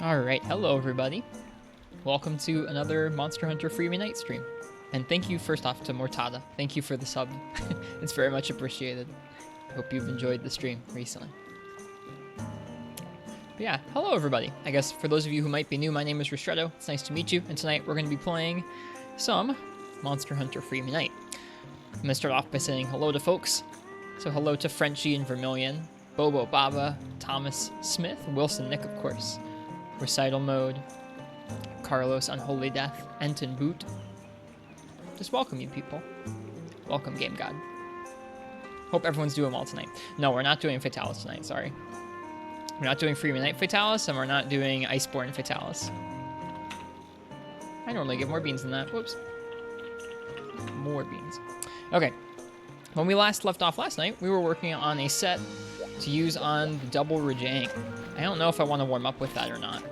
Alright, hello everybody. Welcome to another Monster Hunter Freebie Night stream. And thank you first off to Mortada. Thank you for the sub. It's very much appreciated. I hope you've enjoyed the stream recently. But yeah, hello everybody. I guess for those of you who might be new, my name is Ristretto. It's nice to meet you. And tonight we're going to be playing some Monster Hunter Freebie Night. I'm going to start off by saying hello to folks. So hello to Frenchie and Vermilion, Bobo Baba, Thomas Smith, Wilson Nick of course, Recital Mode, Carlos Unholy Death, Enton Boot. Just welcome you people. Welcome Game God. Hope everyone's doing well tonight. No, we're not doing Fatalis tonight, sorry. We're not doing Freebie Night Fatalis, and we're not doing Iceborne Fatalis. I normally get more beans than that. Whoops. More beans. Okay. When we last left off last night, we were working on a set to use on the double Rajang. I don't know if I want to warm up with that or not.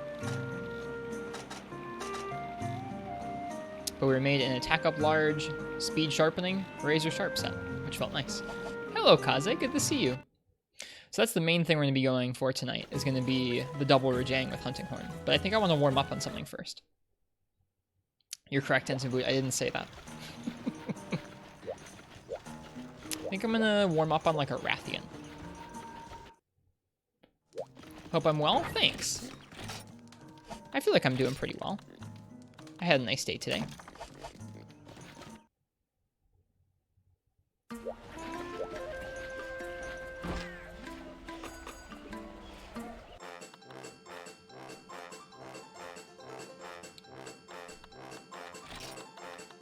But we made an attack up large, speed sharpening, razor sharp set, which felt nice. Hello Kaze, good to see you. So that's the main thing we're going to be going for tonight, is going to be the double Rajang with Hunting Horn. But I think I want to warm up on something first. You're correct, Ensign Boot, I didn't say that. I think I'm going to warm up on like a Rathian. Hope I'm well, thanks. I feel like I'm doing pretty well. I had a nice day today. I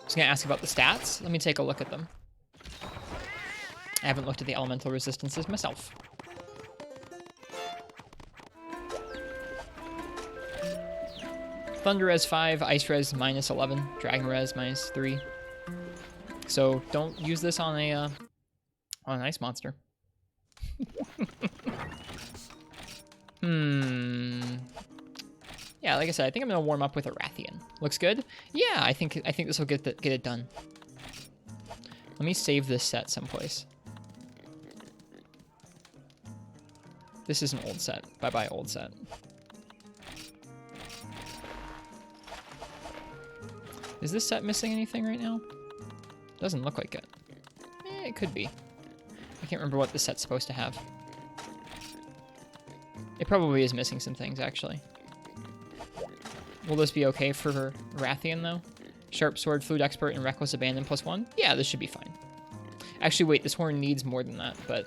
was gonna ask about the stats. Let me take a look at them. I haven't looked at the elemental resistances myself. Thunder Res 5, Ice Res minus 11, Dragon Res minus 3. So don't use this on an ice monster. Yeah, like I said, I think I'm gonna warm up with a Rathian. Looks good? Yeah, I think this will get it done. Let me save this set someplace. This is an old set. Bye-bye, old set. Is this set missing anything right now? Doesn't look like it. It could be. I can't remember what this set's supposed to have. It probably is missing some things, actually. Will this be okay for Rathian, though? Sharp Sword, Food Expert, and Reckless Abandon +1? Yeah, this should be fine. Actually, wait, this horn needs more than that, but...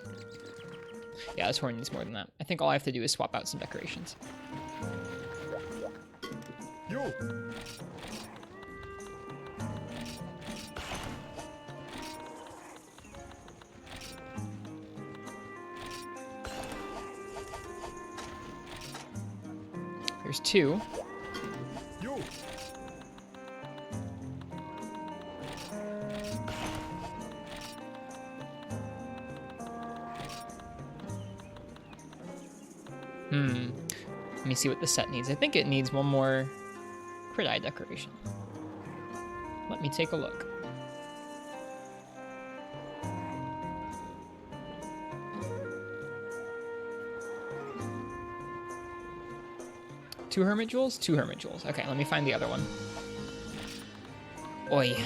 Yeah, this horn needs more than that. I think all I have to do is swap out some decorations. Yo! There's two. Yo. Let me see what the set needs. I think it needs one more crit eye decoration. Let me take a look. Two Hermit Jewels? Two Hermit Jewels. Okay, let me find the other one. Oi.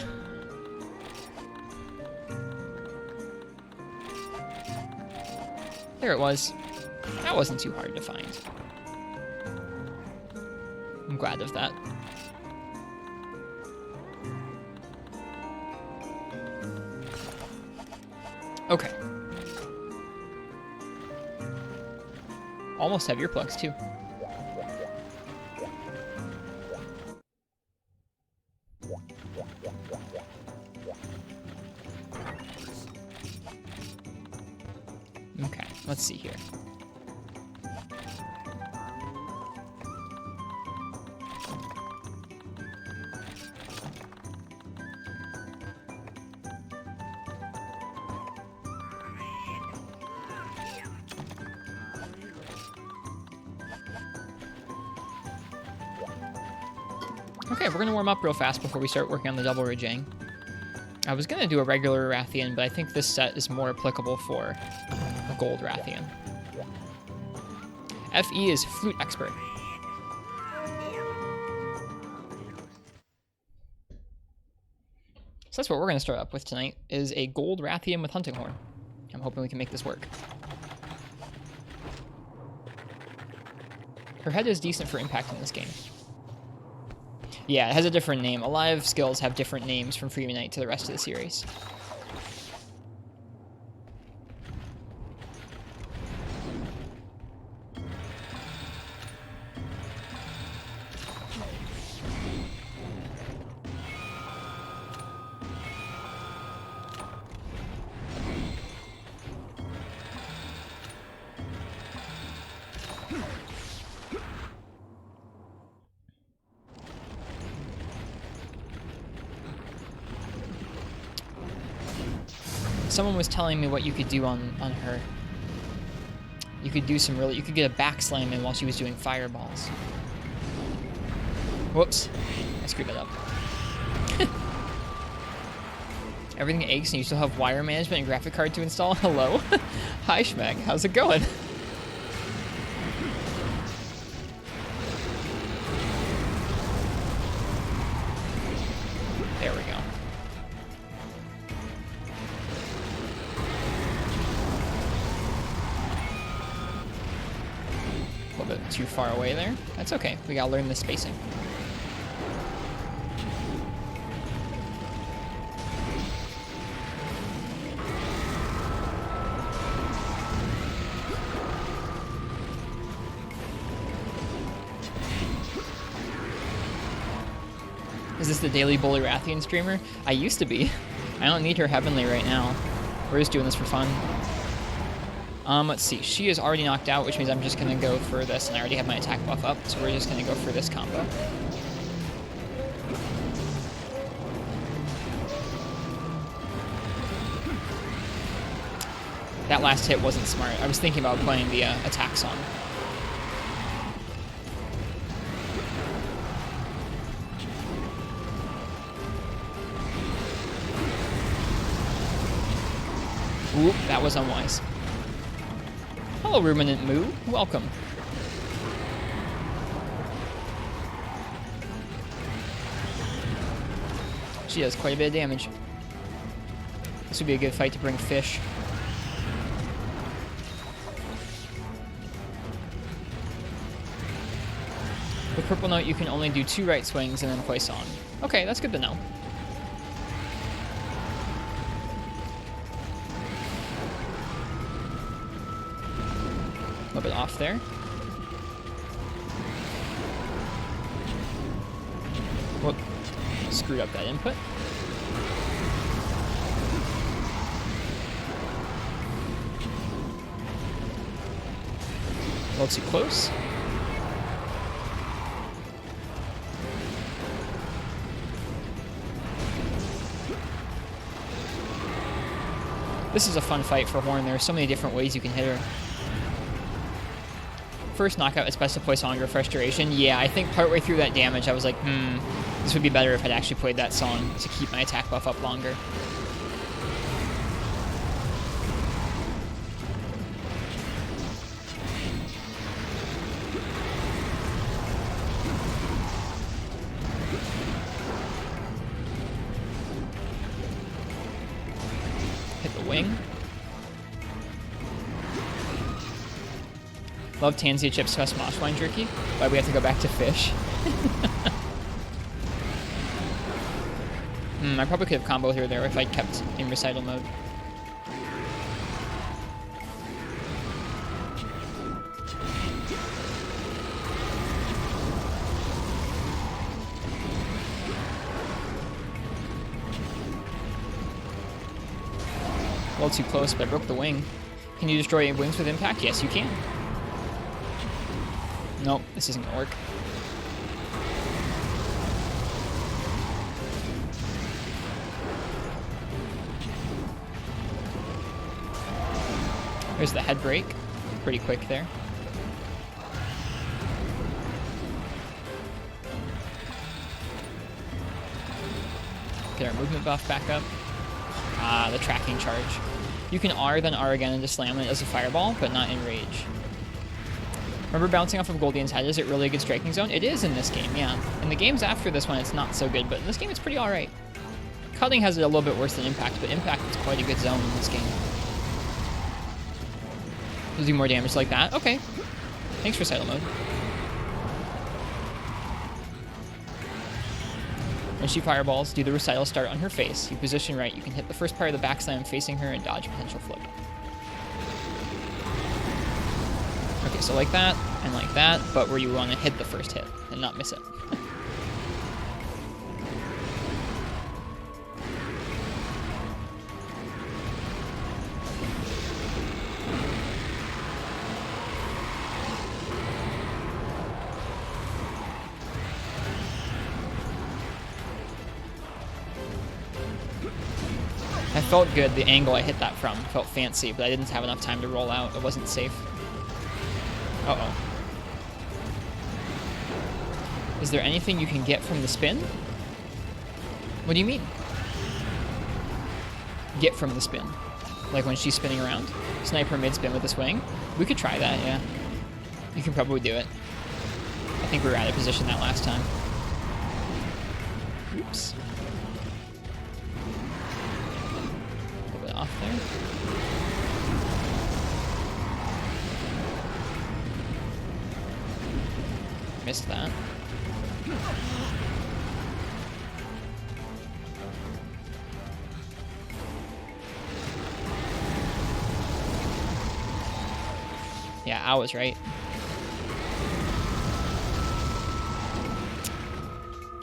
There it was. That wasn't too hard to find. I'm glad of that. Okay. Almost have earplugs too. Okay, let's see here. Okay, we're gonna warm up real fast before we start working on the double Rajang. I was going to do a regular Rathian, but I think this set is more applicable for a gold Rathian. FE is Flute Expert. So that's what we're going to start up with tonight, is a gold Rathian with Hunting Horn. I'm hoping we can make this work. Her head is decent for impact in this game. Yeah, it has a different name. A lot of skills have different names from Free Unite to the rest of the series. Someone was telling me what you could do on her. You could do some really... You could get a back slam in while she was doing fireballs. Whoops. I screwed that up. Everything aches and you still have wire management and graphic card to install? Hello? Hi, Schmeg. How's it going? There we go. A little bit too far away there. That's okay. We gotta learn the spacing. Is this the daily Bully Rathian streamer? I used to be. I don't need her heavenly right now. We're just doing this for fun. Let's see. She is already knocked out, which means I'm just gonna go for this, and I already have my attack buff up, so we're just gonna go for this combo. That last hit wasn't smart. I was thinking about playing the attack song. Oop, that was unwise. Hello, Ruminant Moo. Welcome. She does quite a bit of damage. This would be a good fight to bring fish. With Purple Note, you can only do 2 right swings and then play song. Okay, that's good to know. A little bit off there. Whoop. Screwed up that input. A little too close. This is a fun fight for Horn. There are so many different ways you can hit her. First knockout, it's best to play Song of Frustration. Yeah, I think partway through that damage, I was like, this would be better if I'd actually played that song to keep my attack buff up longer. Hit the wing. Love Tanzia chips plus mosh wine jerky. Why we have to go back to fish? I probably could have comboed her there if I kept in recital mode. A little too close, but I broke the wing. Can you destroy wings with impact? Yes, you can. Nope, this isn't gonna work. There's the head break. Pretty quick there. Get our movement buff back up. Ah, the tracking charge. You can R, then R again, and just slam it as a fireball, but not in rage. Remember bouncing off of Goldian's head? Is it really a good striking zone? It is in this game, yeah. In the games after this one, it's not so good, but in this game, it's pretty alright. cutting has it a little bit worse than impact, but impact is quite a good zone in this game. We'll do more damage like that. Okay. Thanks, Recital Mode. When she fireballs, do the Recital start on her face. You position right. You can hit the first part of the backslam facing her and dodge potential flip. Okay, so like that and like that, but where you want to hit the first hit and not miss it. I felt good. The angle I hit that from felt fancy, but I didn't have enough time to roll out. It wasn't safe. Uh-oh. Is there anything you can get from the spin? What do you mean? Get from the spin? Like when she's spinning around? Sniper mid-spin with a swing? We could try that, yeah. You can probably do it. I think we were out of position that last time. Oops. A little bit off there. Missed that. Yeah, I was right.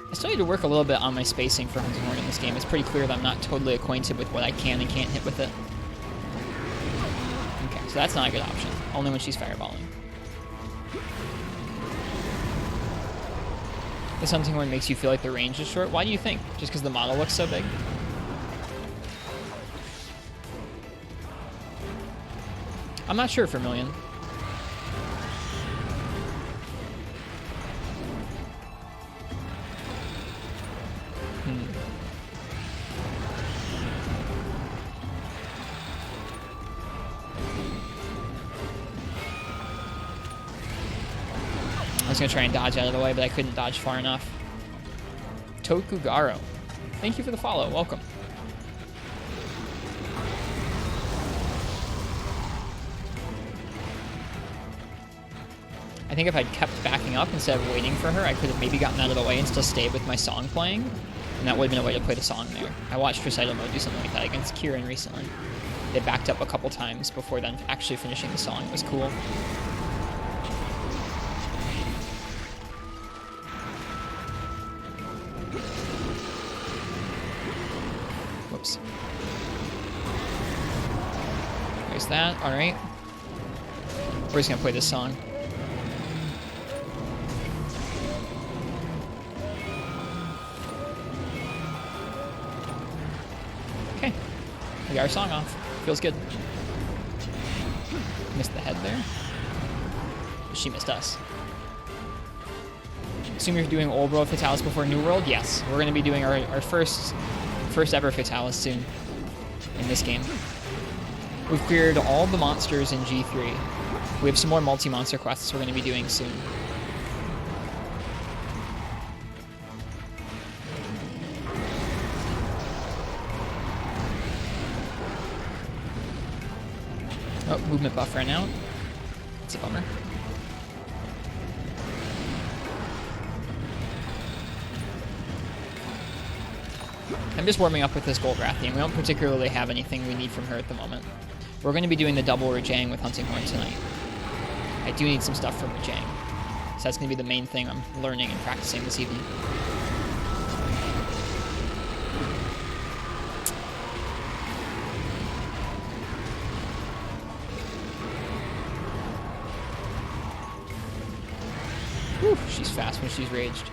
I still need to work a little bit on my spacing for Hunting Horn in this game. It's pretty clear that I'm not totally acquainted with what I can and can't hit with it. Okay, so that's not a good option. Only when she's fireballing. This Hunting Horn makes you feel like the range is short. Why do you think? Just because the model looks so big? I'm not sure, Vermilion. I was going to try and dodge out of the way, but I couldn't dodge far enough. Tokugaro. Thank you for the follow. Welcome. I think if I'd kept backing up instead of waiting for her, I could have maybe gotten out of the way and still stayed with my song playing. And that would have been a way to play the song there. I watched Recital Mode do something like that against Kieran recently. They backed up a couple times before then actually finishing the song. It was cool. Whoops. There's that. All right. We're just going to play this song. Okay. We got our song off. Feels good. Missed the head there. She missed us. Assume you're doing Old World Fatalis before New World? Yes. We're going to be doing our first ever Fatalis soon in this game. We've cleared all the monsters in G3. We have some more multi-monster quests we're going to be doing soon. Oh, movement buff right now. It's a bummer. I'm just warming up with this Gold Rathian. We don't particularly have anything we need from her at the moment. We're going to be doing the double Rajang with Hunting Horn tonight. I do need some stuff from Rajang. So that's going to be the main thing I'm learning and practicing this evening. Whew, she's fast when she's raged.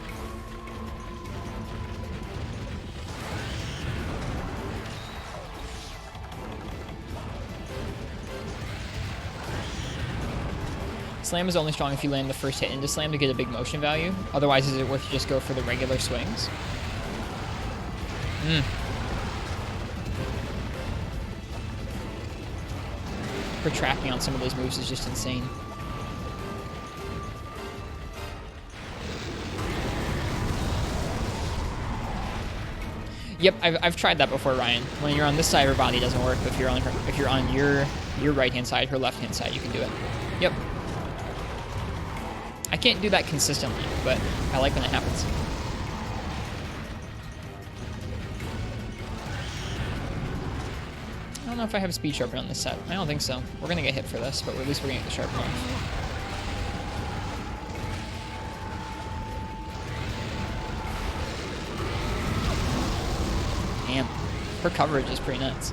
Slam is only strong if you land the first hit into slam to get a big motion value. Otherwise, is it worth to just go for the regular swings? Her tracking on some of those moves is just insane. Yep, I've tried that before, Ryan. When you're on this side, her body doesn't work. But if you're on your right hand side, her left hand side, you can do it. Yep. I can't do that consistently, but I like when it happens. I don't know if I have speed sharpen on this set. I don't think so. We're gonna get hit for this, but at least we're gonna get the sharpen off. Damn. Her coverage is pretty nuts.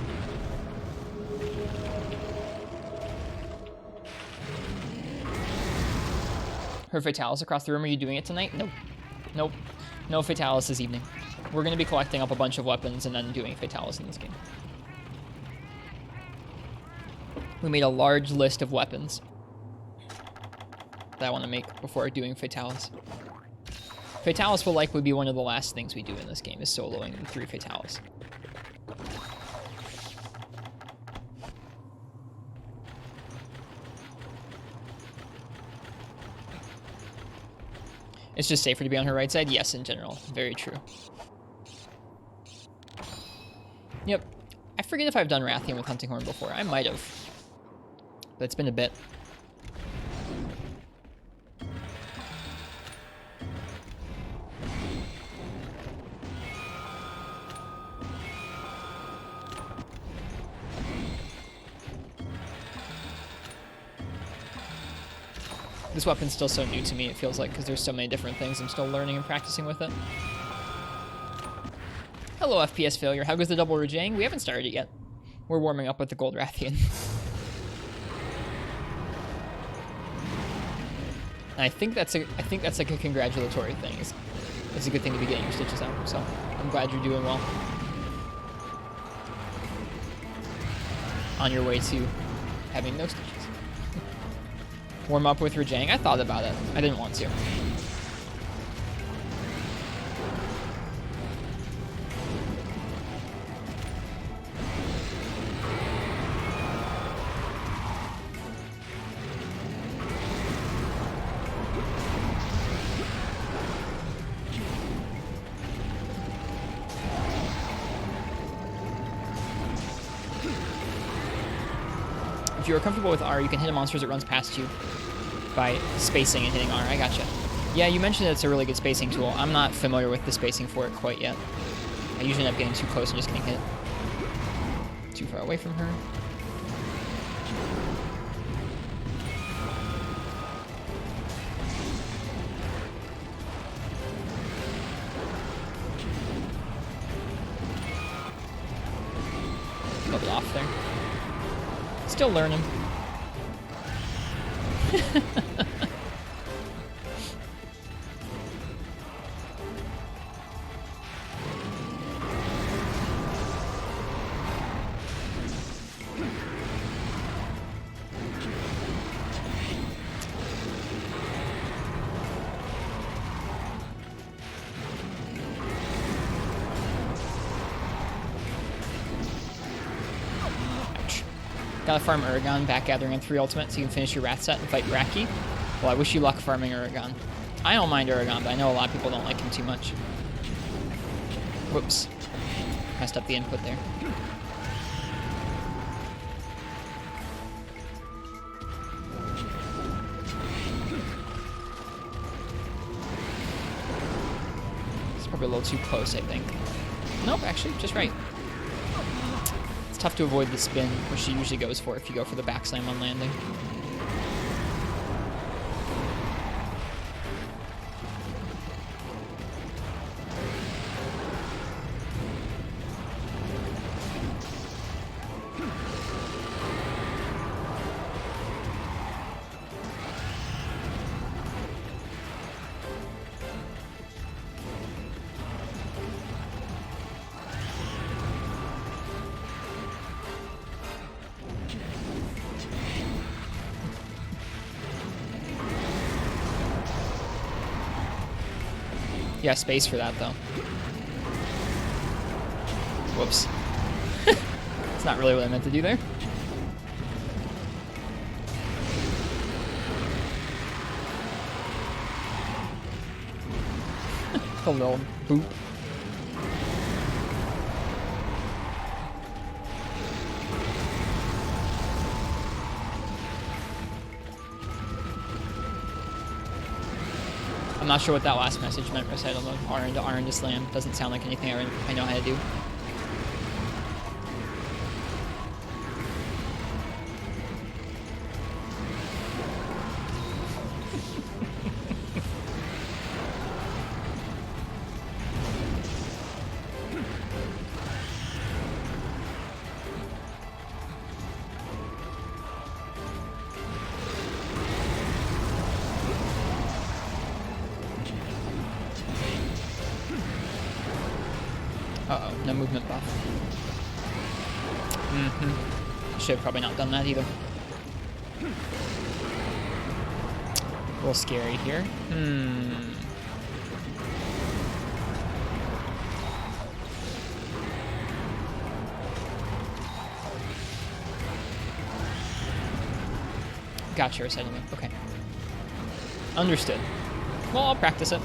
Her Fatalis across the room. Are you doing it tonight? Nope. Nope. No Fatalis this evening. We're going to be collecting up a bunch of weapons and then doing Fatalis in this game. We made a large list of weapons that I want to make before doing Fatalis. Fatalis will likely be one of the last things we do in this game, is soloing the 3 Fatalis. It's just safer to be on her right side? Yes, in general. Very true. Yep. I forget if I've done Rathian with Hunting Horn before. I might have. But it's been a bit. This weapon's still so new to me, it feels like, because there's so many different things I'm still learning and practicing with it. Hello, FPS failure. How goes the double Rajang? We haven't started it yet. We're warming up with the Gold Rathian. And I think that's like a congratulatory thing. It's a good thing to be getting your stitches out, so I'm glad you're doing well. On your way to having no stitches. Warm up with Rajang. I thought about it. I didn't want to. If you are comfortable with R, you can hit a monster as it runs past you by spacing and hitting R. I gotcha. Yeah, you mentioned it's a really good spacing tool. I'm not familiar with the spacing for it quite yet. I usually end up getting too close and just getting hit. Too far away from her. A little bit off there. Still learning. Gotta farm Uragan, back gathering on 3 ultimate so you can finish your Wrath set and fight Braki. Well, I wish you luck farming Uragan. I don't mind Uragan, but I know a lot of people don't like him too much. Whoops. Messed up the input there. It's probably a little too close, I think. Nope, actually, just right. Tough to avoid the spin, which she usually goes for if you go for the back slam on landing. Yeah, space for that, though. Whoops. It's not really what I meant to do there. A little boop. I'm not sure what that last message meant, recital mode. R into slam. Doesn't sound like anything I know how to do. Uh-oh, no movement buff. Should have probably not done that either. A little scary here. Gotcha, recital move. Okay. Understood. Well, I'll practice it.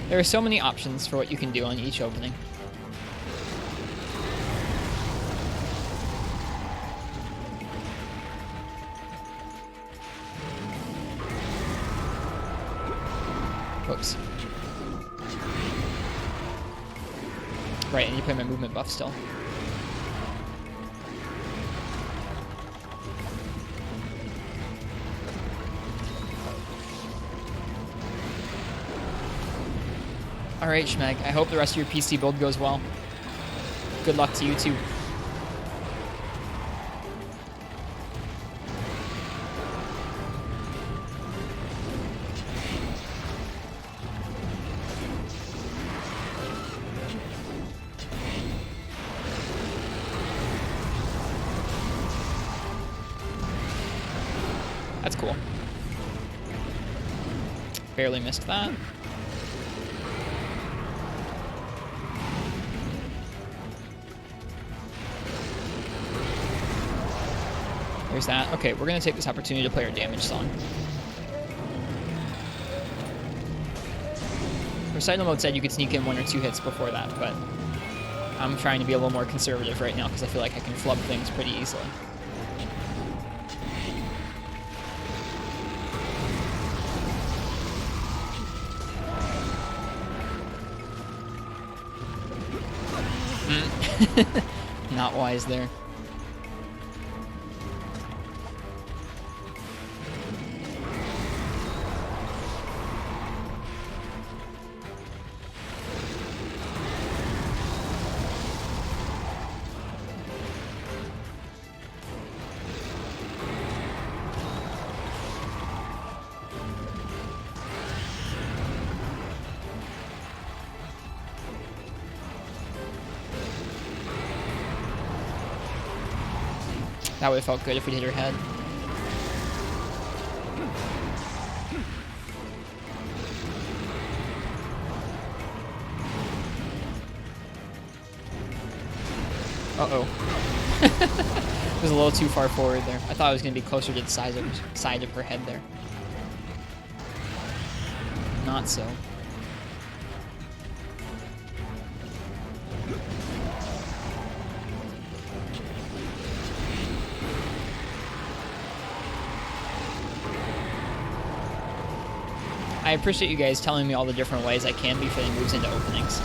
There are so many options for what you can do on each opening. Whoops. Right, I need to play my movement buff still. Alright, Schmeg, I hope the rest of your PC build goes well. Good luck to you too. That's cool. Barely missed that. There's that. Okay, we're going to take this opportunity to play our damage song. Recital mode said you could sneak in 1 or 2 hits before that, but I'm trying to be a little more conservative right now because I feel like I can flub things pretty easily. Not wise there. That would have felt good if we hit her head. Uh-oh. It was a little too far forward there. I thought it was going to be closer to the side of her head there. Not so. I appreciate you guys telling me all the different ways I can be fitting moves into openings.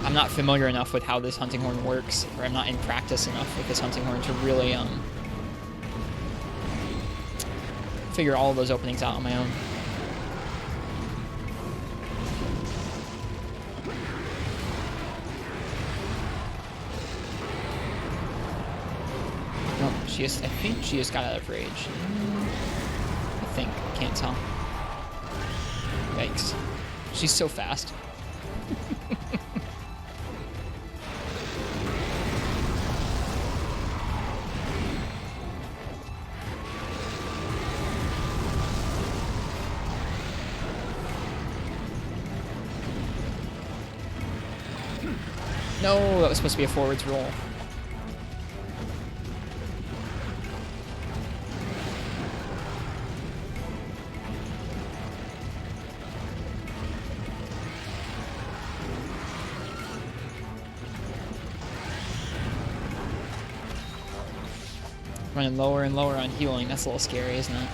I'm not familiar enough with how this hunting horn works, or I'm not in practice enough with this hunting horn to really figure all of those openings out on my own. Nope, I think she just got out of rage. I think, can't tell. Yikes. She's so fast. No, that was supposed to be a forwards roll. Running lower and lower on healing. That's a little scary, isn't it?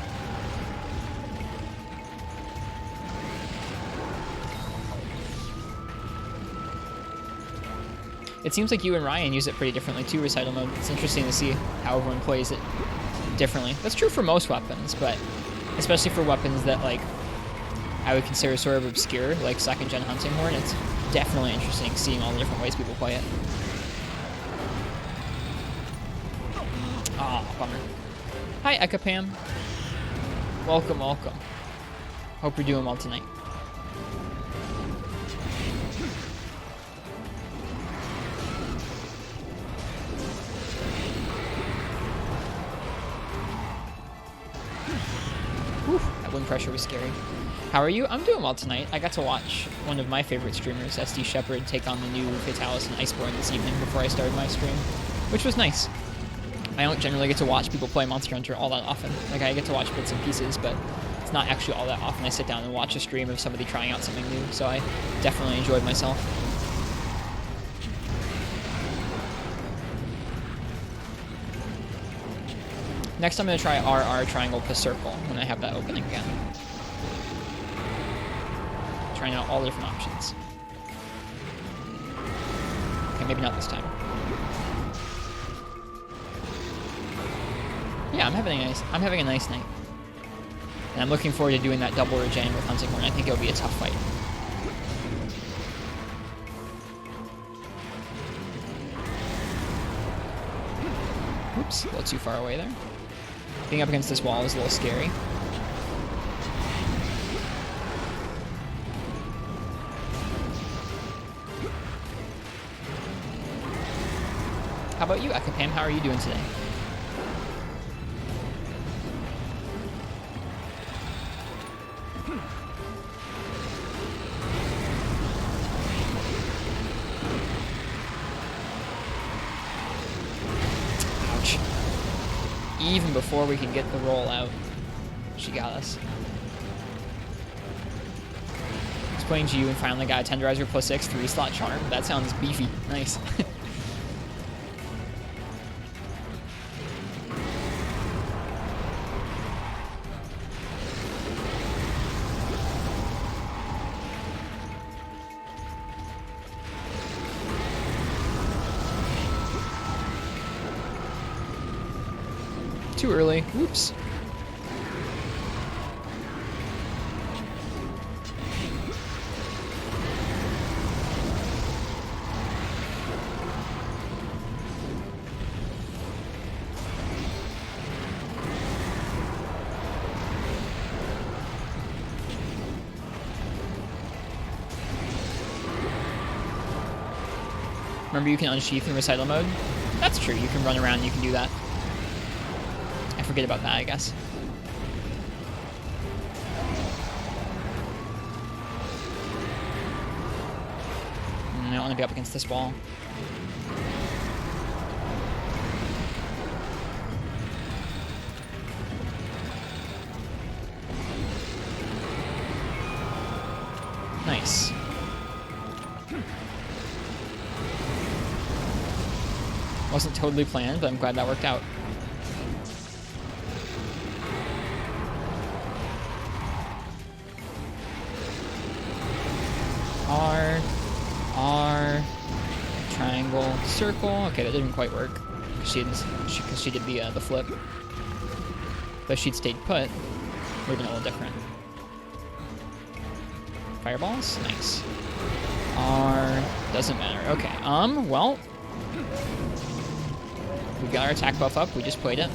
it seems like you and Ryan use it pretty differently too, recital mode. It's interesting to see how everyone plays it differently. That's true for most weapons, but especially for weapons that like I would consider sort of obscure, like 2nd gen hunting horn, it's definitely interesting seeing all the different ways people play it. Ah, oh, bummer. Hi, Ekapam. Welcome, welcome. Hope you're doing well tonight. Whew, that wind pressure was scary. How are you? I'm doing well tonight. I got to watch one of my favorite streamers, SD Shepherd, take on the new Fatalis and Iceborne this evening before I started my stream, which was nice. I don't generally get to watch people play Monster Hunter all that often. Like, I get to watch bits and pieces, but it's not actually all that often I sit down and watch a stream of somebody trying out something new, so I definitely enjoyed myself. Next I'm going to try RR Triangle plus Circle when I have that opening again. Trying out all the different options. Okay, maybe not this time. Yeah, I'm having a nice night. And I'm looking forward to doing that double regen with Hunting Horn. I think it'll be a tough fight. Oops, a little too far away there. Being up against this wall is a little scary. How about you, Ekapam? How are you doing today? Ouch. Even before we can get the roll out, she got us. He's playing GU and finally got a Tenderizer plus 6, 3-slot charm. That sounds beefy. Nice. Too early. Whoops. Remember, you can unsheath in recital mode? That's true. You can run around and you can do that. I forget about that, I guess. I don't want to be up against this wall. Nice. Wasn't totally planned, but I'm glad that worked out. R, triangle, circle. Okay, that didn't quite work because she did the flip. But if she'd stayed put, it would have been a little different. Fireballs, nice. R doesn't matter. Okay, well, we got our attack buff up. We just played it.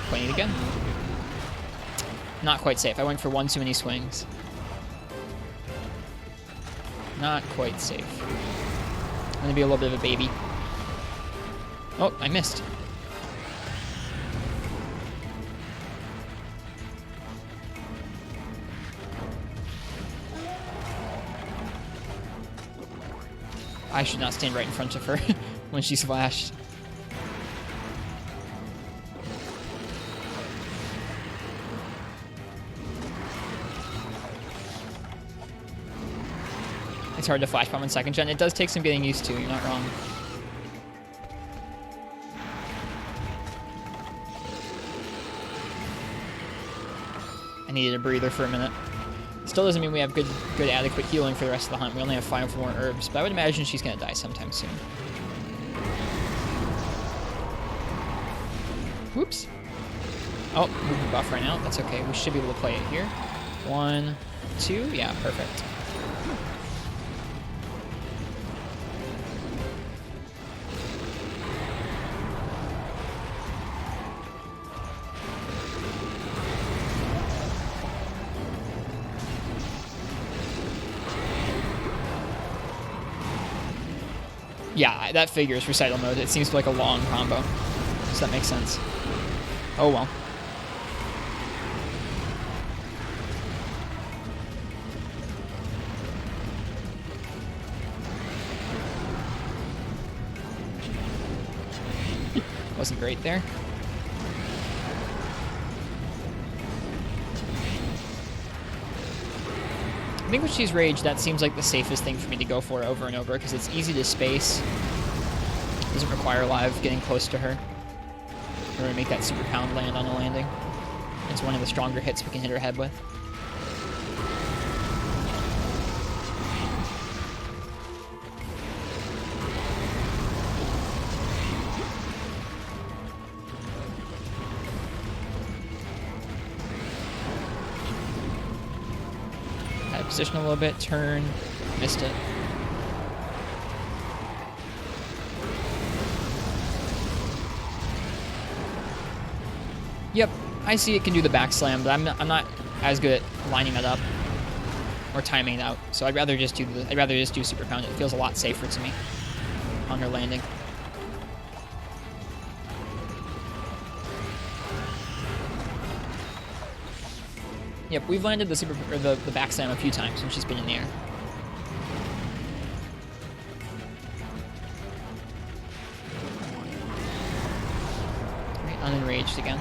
Playing it again. Not quite safe. I went for one too many swings. Not quite safe. I'm gonna be a little bit of a baby. Oh, I missed. I should not stand right in front of her when she splashed. It's hard to flash bomb in 2nd gen. It does take some getting used to, you're not wrong. I needed a breather for a minute. Still doesn't mean we have good adequate healing for the rest of the hunt. We only have 5 more herbs, but I would imagine she's gonna die sometime soon. Whoops. Oh, movement buff right now. That's okay. We should be able to play it here. 1, 2. Yeah, perfect. Yeah, that figures recital mode. It seems like a long combo, so that makes sense. Oh well. Wasn't great there. I think when she's raged, that seems like the safest thing for me to go for over and over, because it's easy to space. Doesn't require a lot of getting close to her. We're going to make that super pound land on a landing. It's one of the stronger hits we can hit her head with. Position a little bit, turn, missed it. Yep, I see it can do the back slam, but I'm not as good at lining that up or timing it out. So I'd rather just do super pound. It feels a lot safer to me on her landing. Yep, we've landed the back slam a few times when she's been in the air. Right, unenraged again.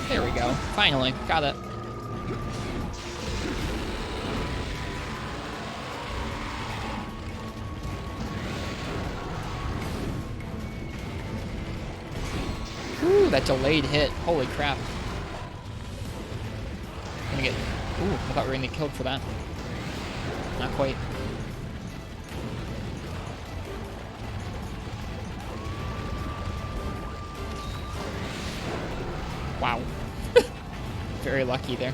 There we go. Finally. Got it. Ooh, that delayed hit. Holy crap. Gonna get... Ooh, I thought we were gonna get killed for that. Not quite. Wow. Very lucky there.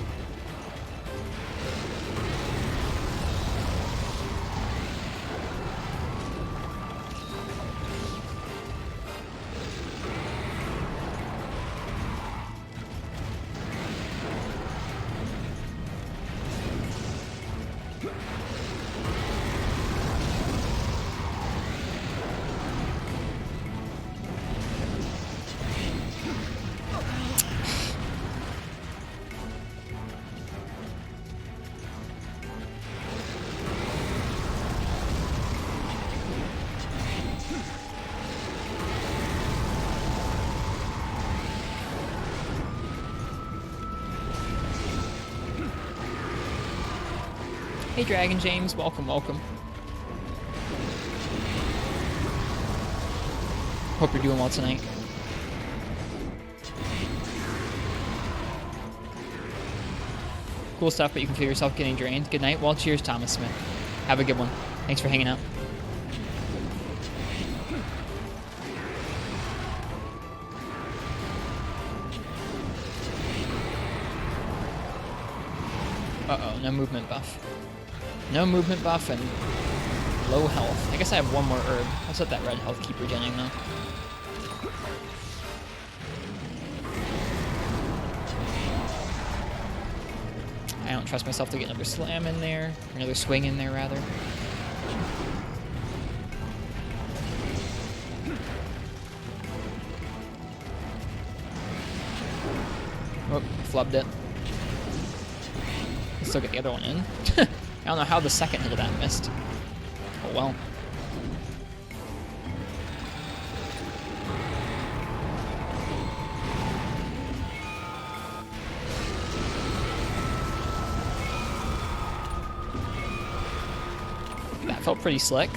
Hey Dragon James, welcome, welcome. Hope you're doing well tonight. Cool stuff, but you can feel yourself getting drained. Good night. Well, cheers, Thomas Smith. Have a good one. Thanks for hanging out. Uh-oh, no movement buff. No movement buff and low health. I guess I have one more herb. Let's let that red health keep regenerating though. I don't trust myself to get another slam in there. Or another swing in there, rather. Oh, flubbed it. Still get the other one in. I don't know how the second hit of that missed. Oh well. felt pretty slick.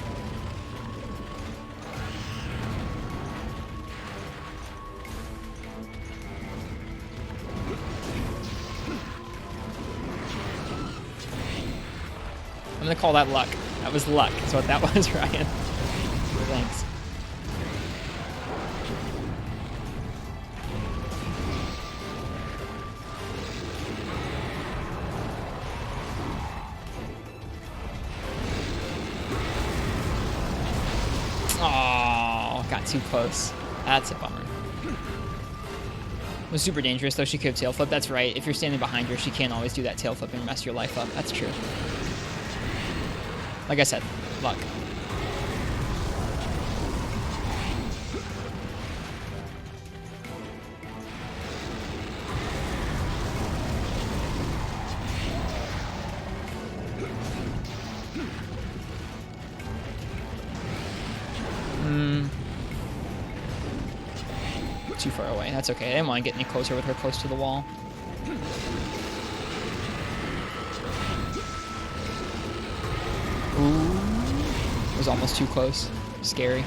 I'm gonna call that luck. That was luck. That's what that was, Ryan. Thanks. Oh, got too close. That's a bummer. It was super dangerous, though. She could have tail flip. That's right. If you're standing behind her, she can't always do that tail flip and mess your life up. That's true. Like I said, luck. Too far away. That's okay. I didn't want to get any closer with her close to the wall. Ooh. It was almost too close. Scary.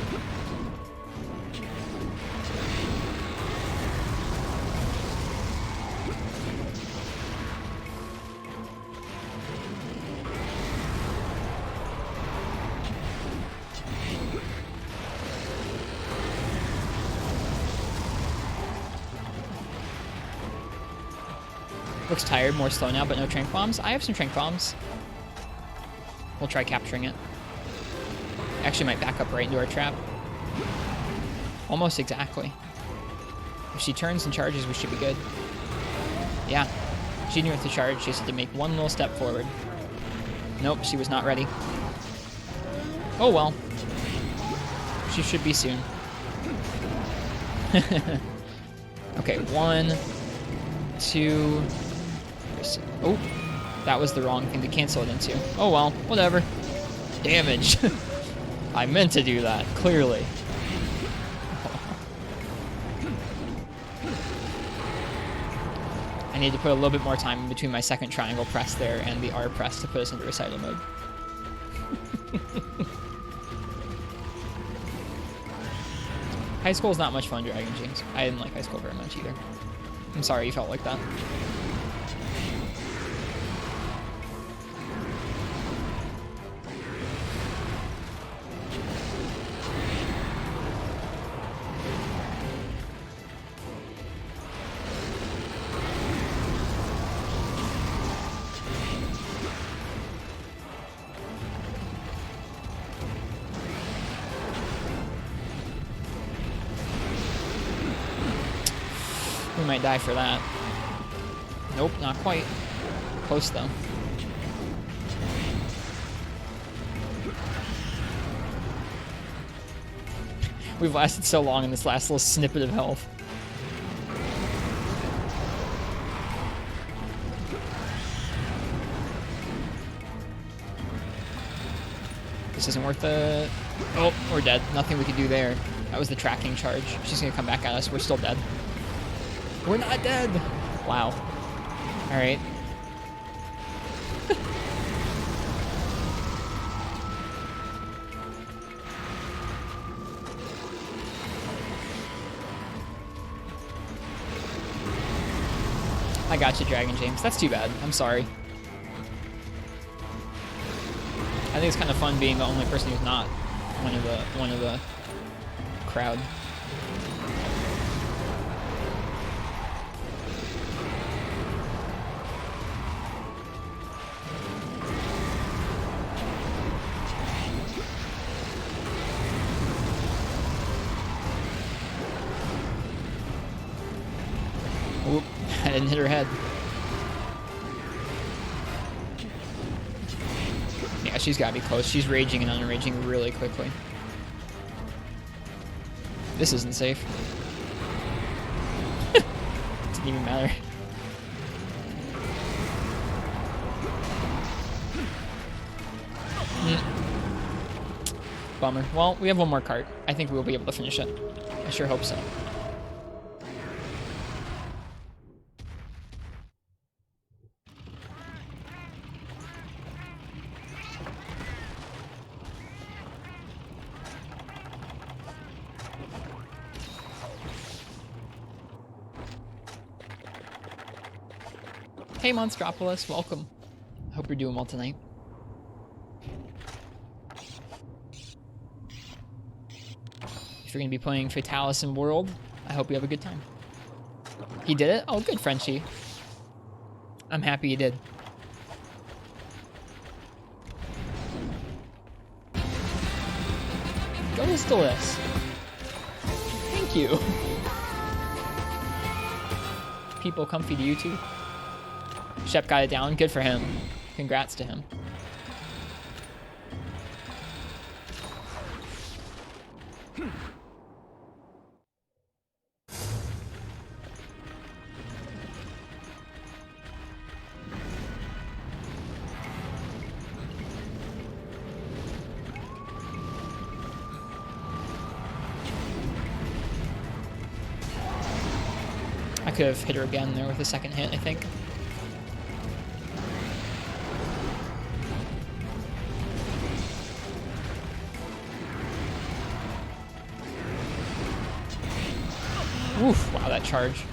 Looks tired, more slow now, but no trank bombs. I have some trank bombs. We'll try capturing it. Actually might back up right into our trap. Almost exactly. If she turns and charges, we should be good. Yeah. She knew with the charge, she just had to make one little step forward. Nope, she was not ready. Oh well. She should be soon. Okay, 1, 2... Oh, that was the wrong thing to cancel it into. Oh well, whatever. Damage. I meant to do that, clearly. I need to put a little bit more time in between my second triangle press there and the R press to put us into recital mode. High school is not much fun, Dragon James. I didn't like high school very much either. I'm sorry you felt like that. We might die for that. Nope, not quite. Close though. We've lasted so long in this last little snippet of health. This isn't worth it. Oh, we're dead. Nothing we can do there. That was the tracking charge. She's gonna come back at us. We're still dead. We're not dead! Wow. Alright. I got you, Dragon James. That's too bad. I'm sorry. I think it's kind of fun being the only person who's not one of the crowd. Oop, I didn't hit her head. Yeah, she's gotta be close. She's raging and unraging really quickly. This isn't safe. Didn't even matter. Bummer. Well, we have one more cart. I think we'll be able to finish it. I sure hope so. Hey, Monstropolis, welcome. I hope you're doing well tonight. If you're going to be playing Fatalis in World, I hope you have a good time. He did it? Oh, good, Frenchie. I'm happy you did. Go to Stilis. Thank you. People comfy to you too. Shep got it down. Good for him. Congrats to him. I could have hit her again there with a second hit, I think. Oof, wow, that charge.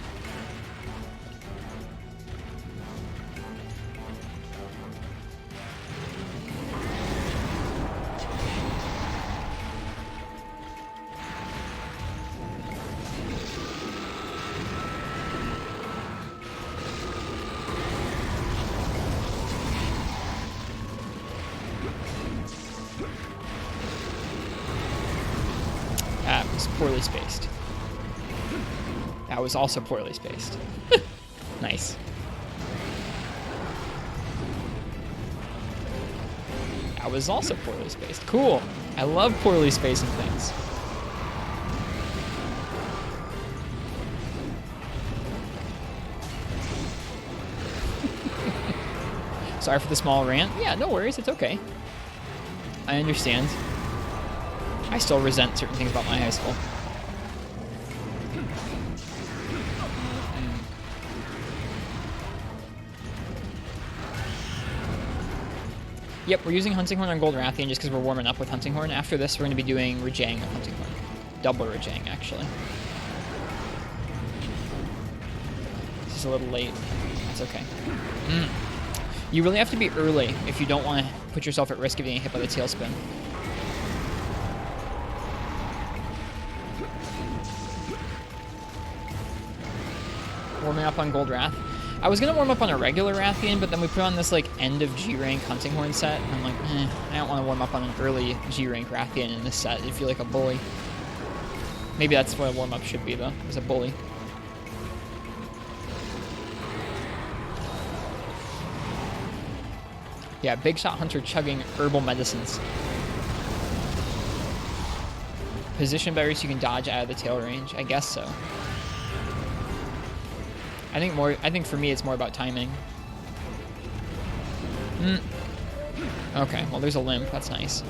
That was poorly spaced. That was also poorly spaced. Nice. That was also poorly spaced. Cool. I love poorly spacing things. Sorry for the small rant. Yeah, no worries. It's okay. I understand. I still resent certain things about my high school. Yep, we're using Hunting Horn on Gold Rathian just because we're warming up with Hunting Horn. After this, we're going to be doing Rajang with Hunting Horn. Double Rajang, actually. This is a little late. That's okay. You really have to be early if you don't want to put yourself at risk of getting hit by the Tailspin. Warming up on Gold Wrath. I was going to warm up on a regular Rathian, but then we put on this like end of G-rank Hunting Horn set, and I'm like, I don't want to warm up on an early G-rank Rathian in this set. It'd feel like a bully. Maybe that's what a warm-up should be, though, as a bully. Yeah, Big Shot Hunter chugging herbal medicines. Position better so you can dodge out of the tail range. I guess so. I think for me it's more about timing. Okay, well there's a limp. That's nice.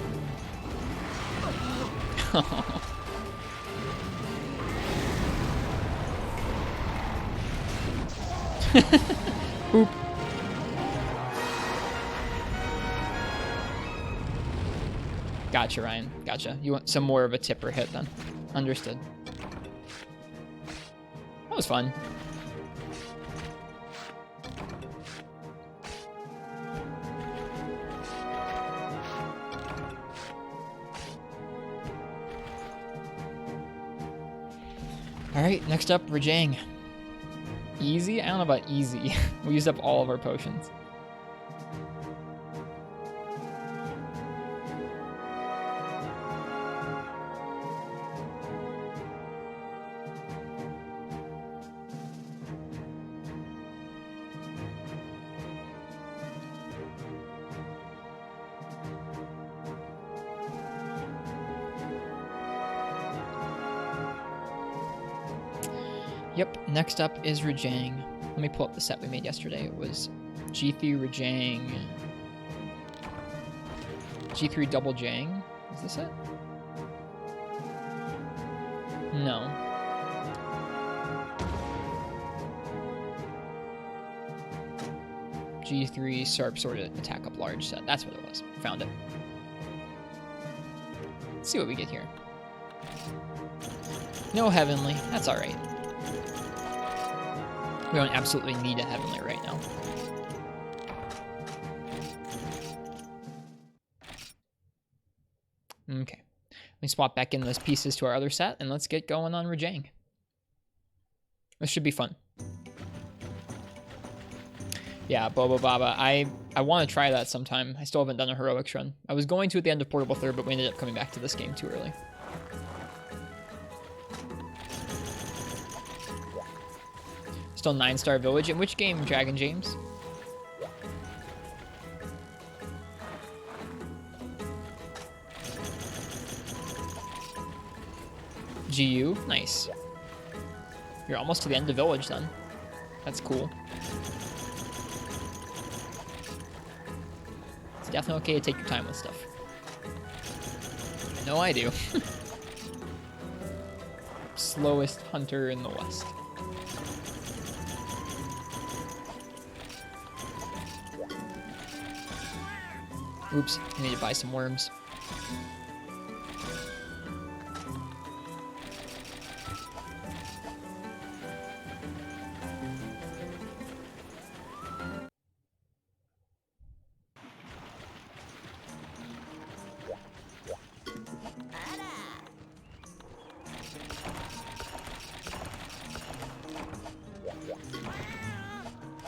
Boop. Gotcha, Ryan. Gotcha. You want some more of a tipper hit then. Understood. That was fun. Alright, next up, Rajang. Easy? I don't know about easy. We used up all of our potions. Yep, next up is Rajang. Let me pull up the set we made yesterday. It was G3 Rajang. G3 Double Jang. Is this it? No. G3 Sarp Sword Attack Up Large set. That's what it was. Found it. Let's see what we get here. No Heavenly. That's alright. We don't absolutely need a Heavenly right now. Okay. Let me swap back in those pieces to our other set, and let's get going on Rajang. This should be fun. Yeah, Bobo Baba. I want to try that sometime. I still haven't done a heroics run. I was going to at the end of Portable Third, but we ended up coming back to this game too early. Still 9-star village. In which game, Dragon James? GU? Nice. You're almost to the end of village then. That's cool. It's definitely okay to take your time with stuff. I know I do. Slowest hunter in the West. Oops, I need to buy some worms.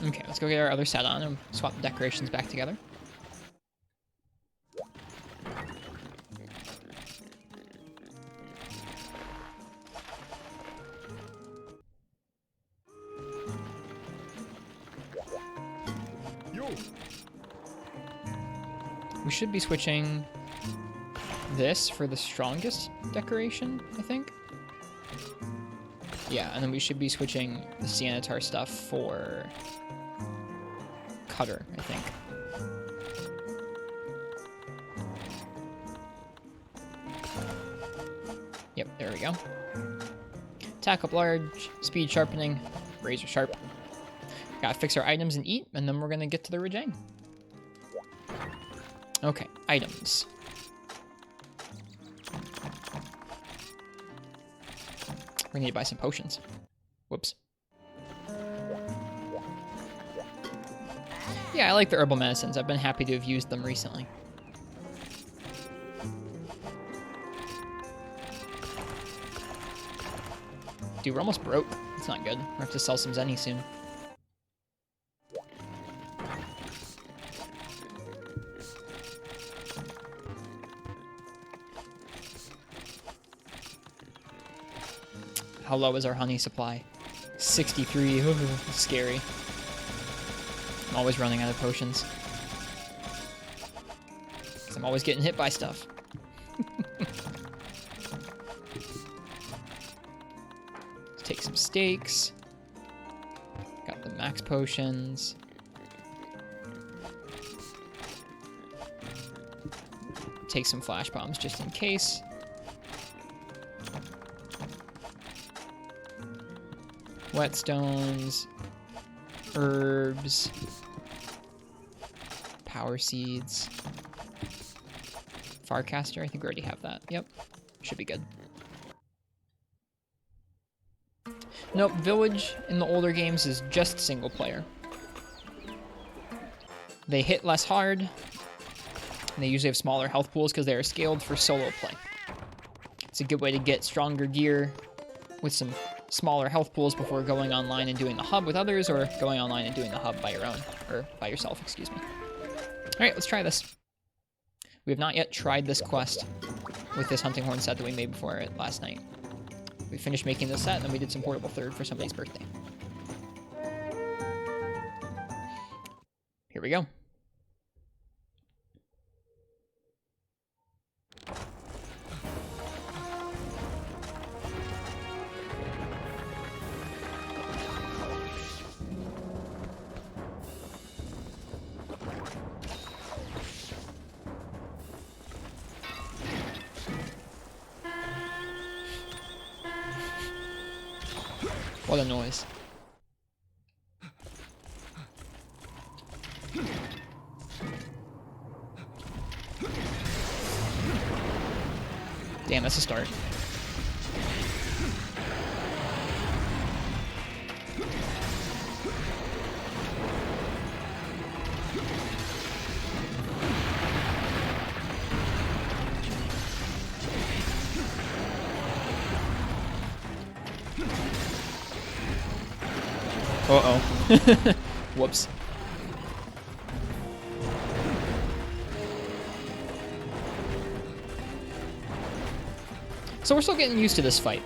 Okay, let's go get our other set on and swap the decorations back together. We should be switching this for the strongest decoration, I think. Yeah, and then we should be switching the Siennatar stuff for Cutter, I think. Yep, there we go. Attack up large, speed sharpening, razor sharp. Gotta fix our items and eat, and then we're gonna get to the Rajang. Okay, items. We need to buy some potions. Whoops. Yeah, I like the herbal medicines. I've been happy to have used them recently. Dude, we're almost broke. That's not good. We'll have to sell some Zenny soon. How low is our honey supply? 63. Ooh, scary. I'm always running out of potions. Because I'm always getting hit by stuff. Let's take some steaks. Got the max potions. Take some flash bombs just in case. Whetstones, herbs, power seeds, Farcaster, I think we already have that. Yep, should be good. Nope, Village in the older games is just single player. They hit less hard, and they usually have smaller health pools because they are scaled for solo play. It's a good way to get stronger gear with some smaller health pools before going online and doing the hub with others, or going online and doing the hub by your own, or by yourself, excuse me. All right, let's try this. We have not yet tried this quest with this hunting horn set that we made before it last night. We finished making this set, and then we did some Portable Third for somebody's birthday. Here we go. What a noise. Damn, that's a start. Uh-oh. Whoops. So we're still getting used to this fight.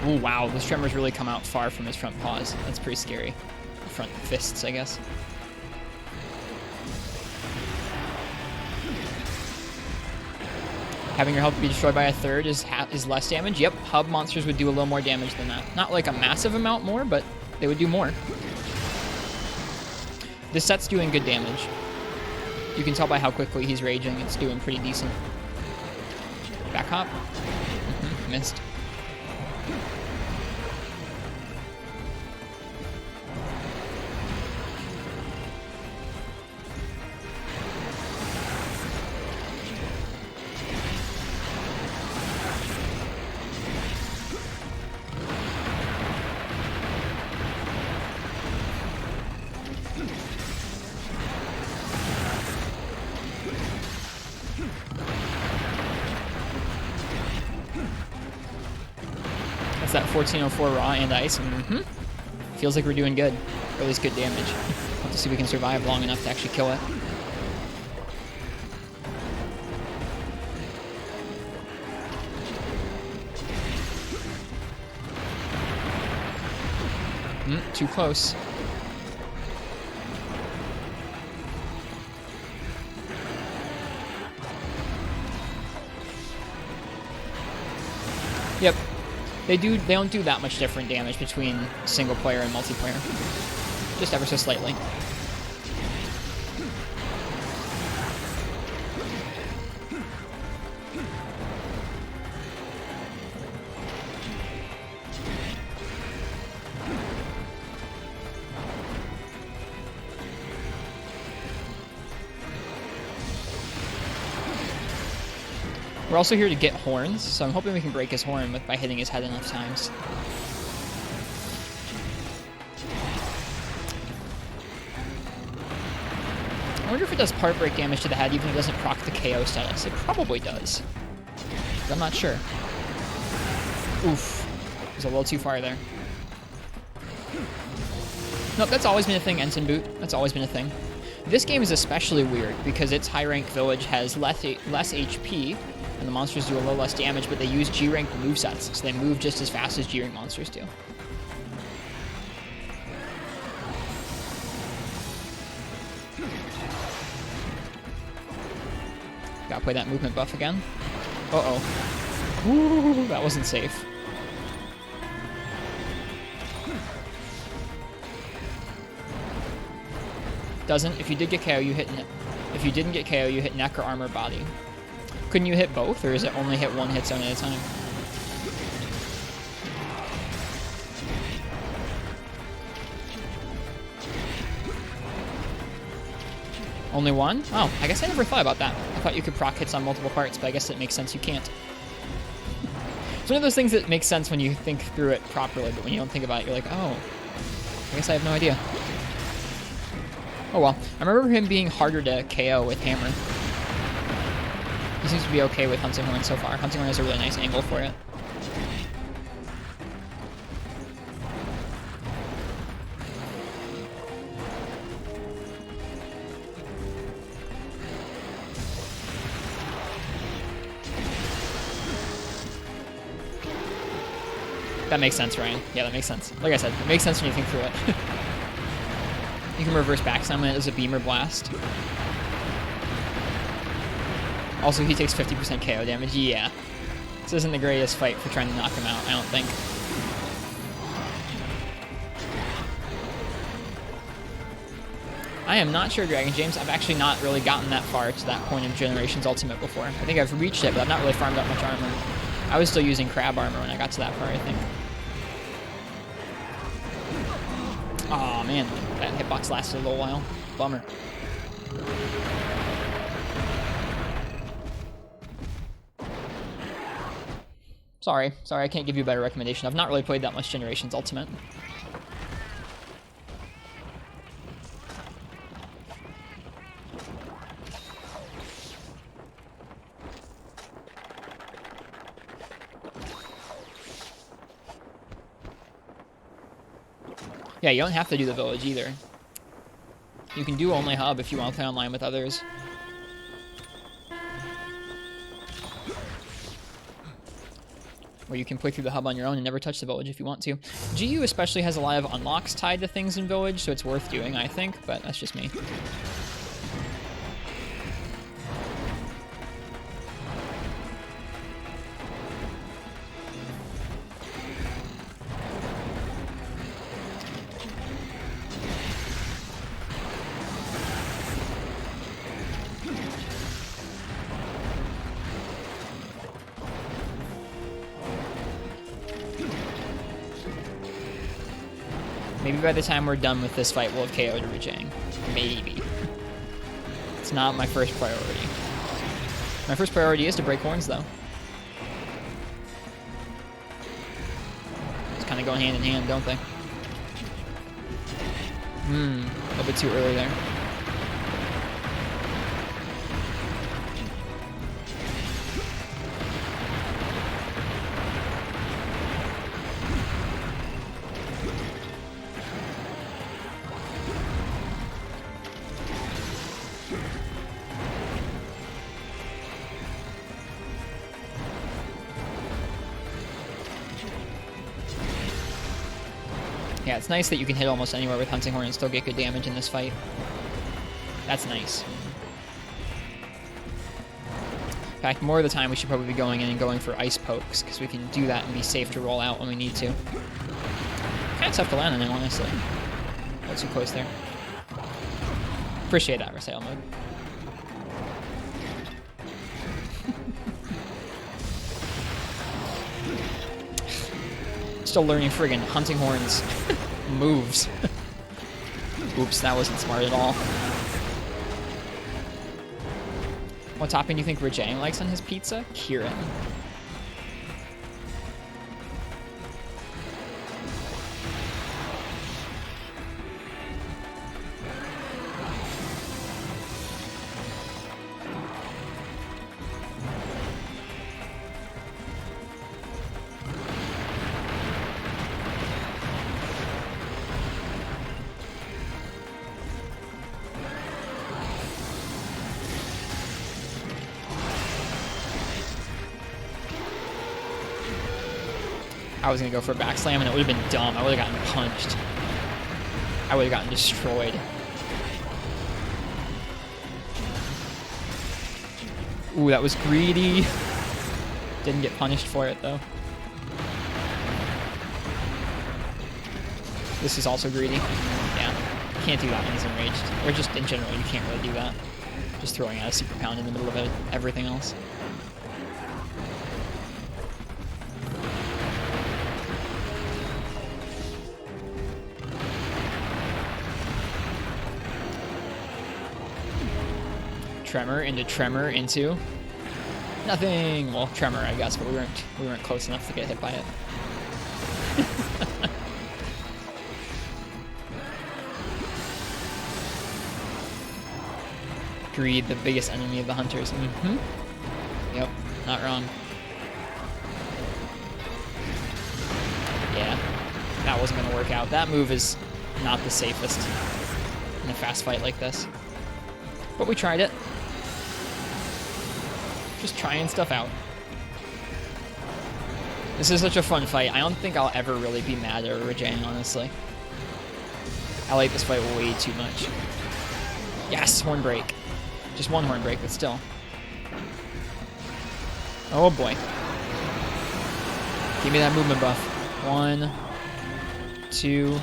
Oh wow, this tremor's really come out far from his front paws. That's pretty scary. Front fists, I guess. Having your health be destroyed by a third is less damage. Yep, hub monsters would do a little more damage than that. Not like a massive amount more, but they would do more. This set's doing good damage. You can tell by how quickly he's raging. It's doing pretty decent. Back hop. Missed. That 1404 raw and ice. Feels like we're doing good. Or at least good damage. We'll have to see if we can survive long enough to actually kill it. Too close. Yep. They don't do that much different damage between single player and multiplayer. Just ever so slightly. We're also here to get horns, so I'm hoping we can break his horn by hitting his head enough times. I wonder if it does part break damage to the head even if it doesn't proc the KO status. It probably does. But I'm not sure. Oof. It was a little too far there. Nope, that's always been a thing, Ensign Boot. That's always been a thing. This game is especially weird because its high rank village has less HP, and the monsters do a little less damage, but they use G-rank movesets, so they move just as fast as G-rank monsters do. Gotta play that movement buff again. Uh-oh. Ooh, that wasn't safe. Doesn't. If you did get KO, you hit if you didn't get KO, you hit neck or armor body. Couldn't you hit both, or is it only hit one hit zone at a time? Only one? Oh, I guess I never thought about that. I thought you could proc hits on multiple parts, but I guess it makes sense you can't. It's one of those things that makes sense when you think through it properly, but when you don't think about it, you're like, oh, I guess I have no idea. Oh well. I remember him being harder to KO with hammer. He seems to be okay with Hunting Horn so far. Hunting Horn has a really nice angle for it. That makes sense, Ryan. Yeah, that makes sense. Like I said, it makes sense when you think through it. You can reverse back summon it as a Beamer Blast. Also, he takes 50% KO damage. Yeah. This isn't the greatest fight for trying to knock him out, I don't think. I am not sure, Dragon James. I've actually not really gotten that far to that point of Generations Ultimate before. I think I've reached it, but I've not really farmed up much armor. I was still using crab armor when I got to that far, I think. Aw, man. That hitbox lasted a little while. Bummer. Sorry, I can't give you a better recommendation. I've not really played that much Generations Ultimate. Yeah, you don't have to do the village either. You can do only hub if you want to play online with others. Or you can play through the hub on your own and never touch the village if you want to. GU especially has a lot of unlocks tied to things in village, so it's worth doing, I think, but that's just me. Maybe by the time we're done with this fight, we'll have KO'd Rujang. Maybe. It's not my first priority. My first priority is to break horns, though. It's kind of going hand in hand, don't they? A little bit too early there. Yeah, it's nice that you can hit almost anywhere with Hunting Horn and still get good damage in this fight. That's nice. In fact, more of the time we should probably be going in and going for ice pokes, because we can do that and be safe to roll out when we need to. Kind of tough to land on him, honestly. Got too close there. Appreciate that, Recital mode. Still learning friggin' Hunting Horn's moves. Oops, that wasn't smart at all. What topping do you think Rajang likes on his pizza? Kieran. I was gonna go for a backslam and it would have been dumb. I would have gotten punched. I would have gotten destroyed. Ooh, that was greedy. Didn't get punished for it though. This is also greedy. Yeah, can't do that when he's enraged. Or just in general, you can't really do that. Just throwing out a super pound in the middle of everything else. Tremor into nothing. Well, tremor, I guess, but we weren't close enough to get hit by it. Greed, the biggest enemy of the hunters. Yep, not wrong. Yeah, that wasn't gonna work out. That move is not the safest in a fast fight like this, but we tried it. Just trying stuff out. This is such a fun fight. I don't think I'll ever really be mad at Rajang, honestly. I like this fight way too much. Yes, horn break. Just one horn break, but still. Oh boy. Give me that movement buff. 1, 2.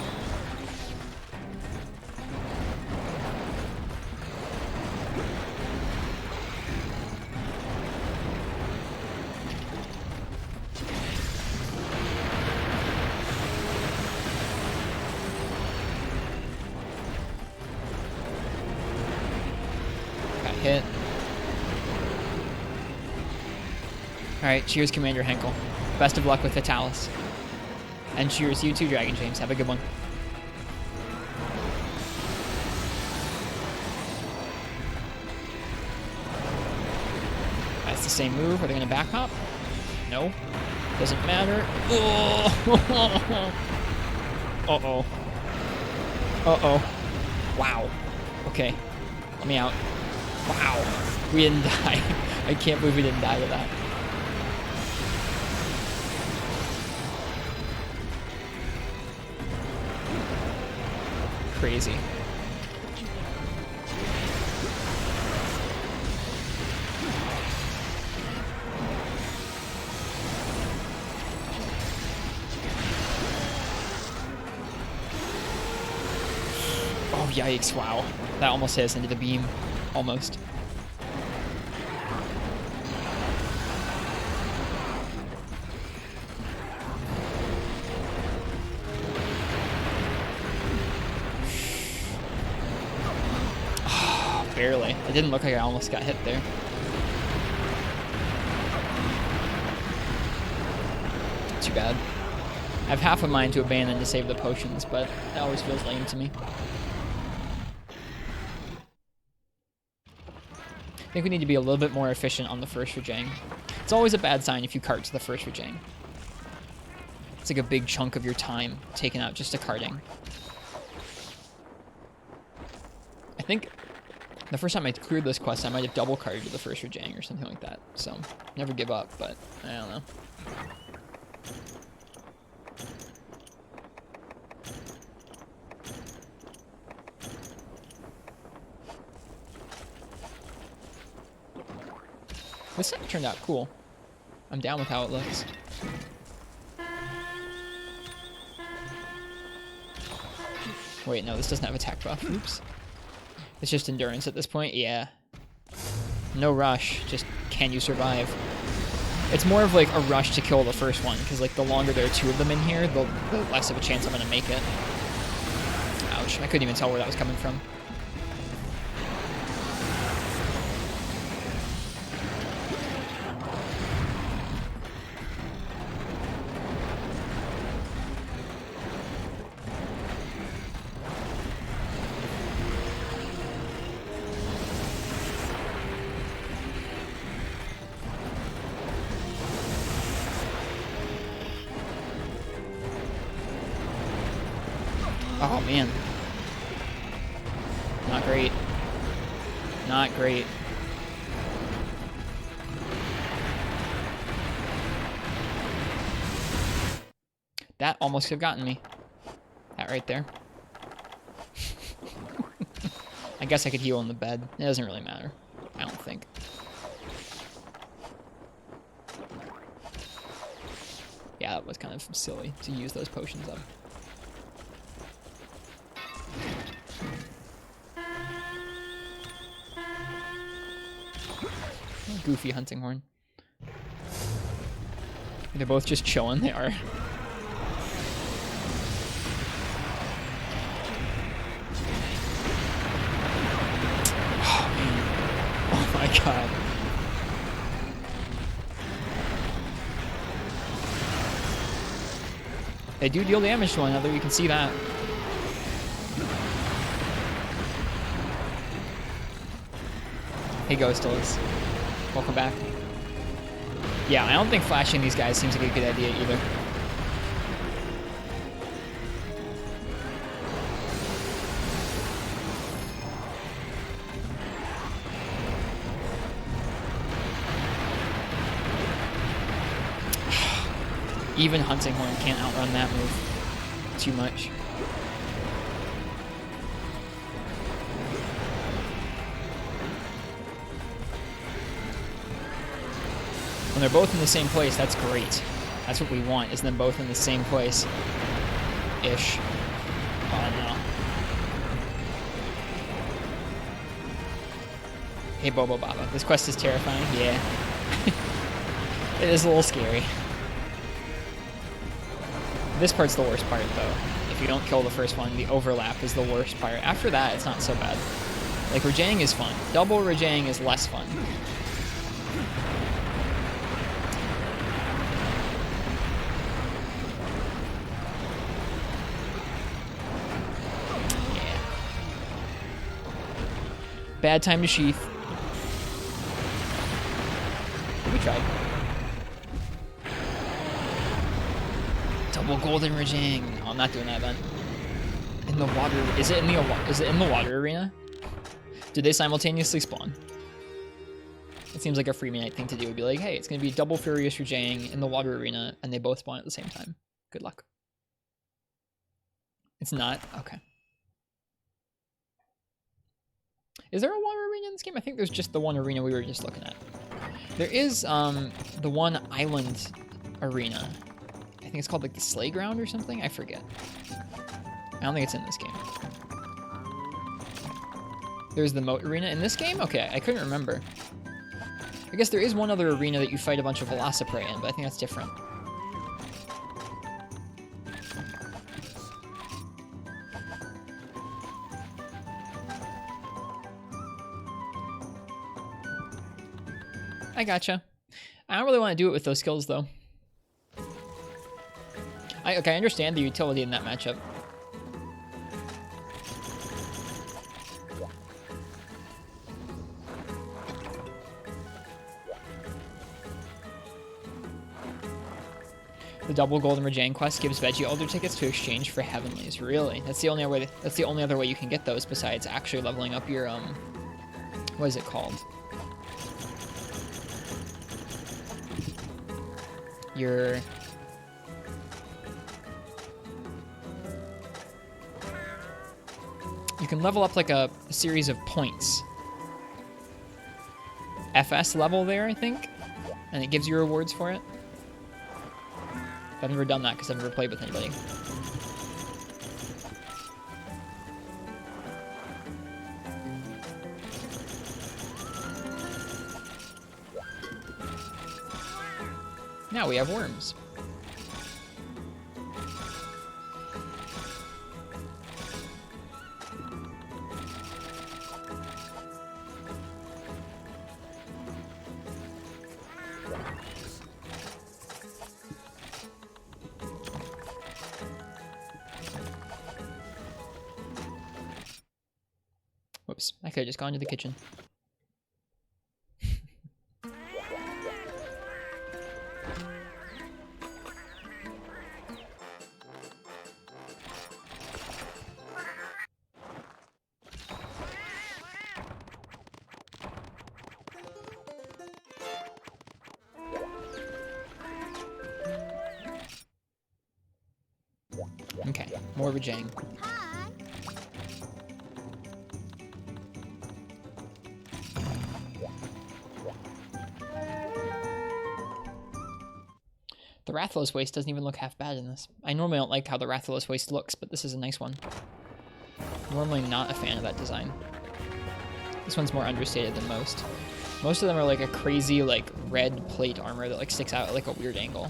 Hit. Alright, cheers, Commander Henkel. Best of luck with the Talus. And cheers, you too, Dragon James. Have a good one. That's the same move. Are they going to back hop? No. Doesn't matter. Oh. Uh-oh. Uh-oh. Wow. Okay. Let me out. Wow. We didn't die. I can't believe we didn't die to that. Crazy. Oh, yikes. Wow. That almost hit us into the beam. Almost. Barely. It didn't look like I almost got hit there. Too bad. I have half a mind to abandon to save the potions, but that always feels lame to me. I think we need to be a little bit more efficient on the first Rajang. It's always a bad sign if you cart to the first Rajang. It's like a big chunk of your time taken out just to carting. I think the first time I cleared this quest, I might have double carted to the first Rajang or something like that. So, never give up, but I don't know. This set turned out cool. I'm down with how it looks. Wait, no, this doesn't have attack buff. Oops. It's just endurance at this point? Yeah. No rush, just can you survive? It's more of like a rush to kill the first one, because like the longer there are two of them in here, the less of a chance I'm gonna make it. Ouch, I couldn't even tell where that was coming from. Oh, man. Not great. Not great. That almost could have gotten me. That right there. I guess I could heal in the bed. It doesn't really matter. I don't think. Yeah, that was kind of silly to use those potions up. Goofy hunting horn. They're both just chilling. They are. Oh, man. Oh my god. They do deal damage to one another, you can see that. Hey Ghostilus. Welcome back. Yeah, I don't think flashing these guys seems like a good idea either. Even Hunting Horn can't outrun that move too much. When they're both in the same place, that's great. That's what we want, is them both in the same place. Ish. Oh no. Hey Bobo Baba, this quest is terrifying. Yeah. It is a little scary. This part's the worst part though. If you don't kill the first one, the overlap is the worst part. After that, it's not so bad. Like, Rajang is fun. Double Rajang is less fun. Bad time to sheath. We tried. Double golden Rajang. Oh, I'm not doing that then. In the water. Is it in the water arena? Do they simultaneously spawn? It seems like a Free Night thing to do. Would be like, hey, it's gonna be double Furious Rajang in the water arena, and they both spawn at the same time. Good luck. It's not? Okay. Is there a water arena in this game? I think there's just the one arena we were just looking at. There is the one island arena. I think it's called like the Sleigh Ground or something. I forget. I don't think it's in this game. There's the Moat Arena in this game? Okay, I couldn't remember. I guess there is one other arena that you fight a bunch of Velociprey in, but I think that's different. I gotcha. I don't really want to do it with those skills, though. Okay, I understand the utility in that matchup. The double golden Rajang quest gives Veggie Elder tickets to exchange for Heavenlies. Really? That's the only way. That's the only other way you can get those besides actually leveling up your what is it called? You can level up like a series of points. FS level there, I think, and it gives you rewards for it. I've never done that because I've never played with anybody. Now we have worms. Whoops, I could have just gone to the kitchen. Okay, more Rajang. The Rathalos Waste doesn't even look half bad in this. I normally don't like how the Rathalos Waste looks, but this is a nice one. Normally not a fan of that design. This one's more understated than most. Most of them are like a crazy like red plate armor that like sticks out at like a weird angle.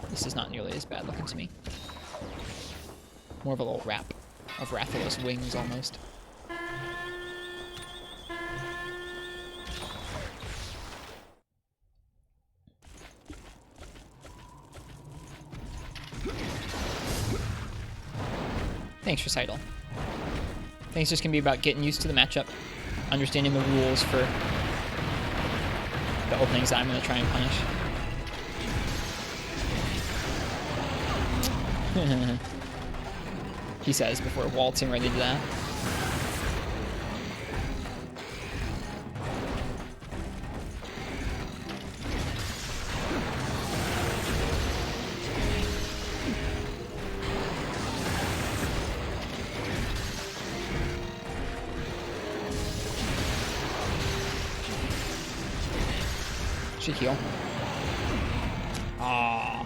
This is not nearly as bad looking to me. More of a little wrap of Rathalos wings almost. Thanks, Recital. I think it's just going to be about getting used to the matchup, understanding the rules for the openings that I'm going to try and punish. He says before waltzing right into that. Should heal. Ah.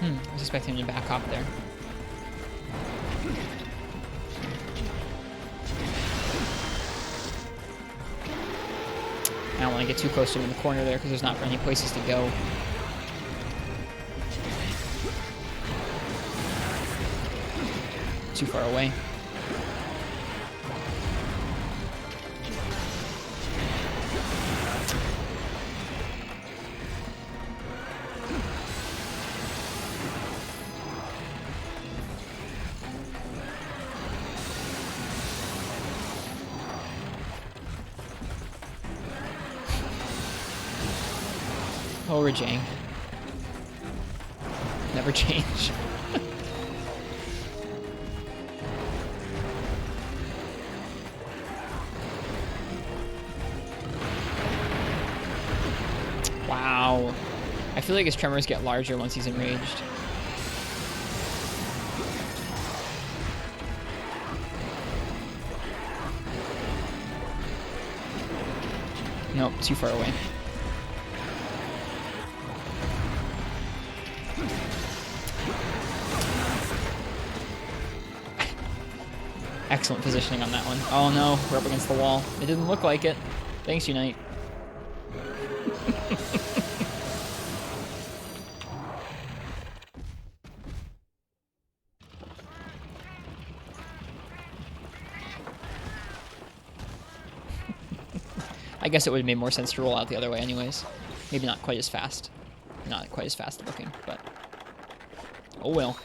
I was expecting him to back off there. I don't want to get too close to him in the corner there because there's not any places to go. Too far away. Oh, Rajang. Never change. Wow. I feel like his tremors get larger once he's enraged. Nope, too far away. Excellent positioning on that one. Oh no, we're up against the wall. It didn't look like it. Thanks, Unite. I guess it would have made more sense to roll out the other way anyways. Maybe not quite as fast. Not quite as fast looking, but... oh well.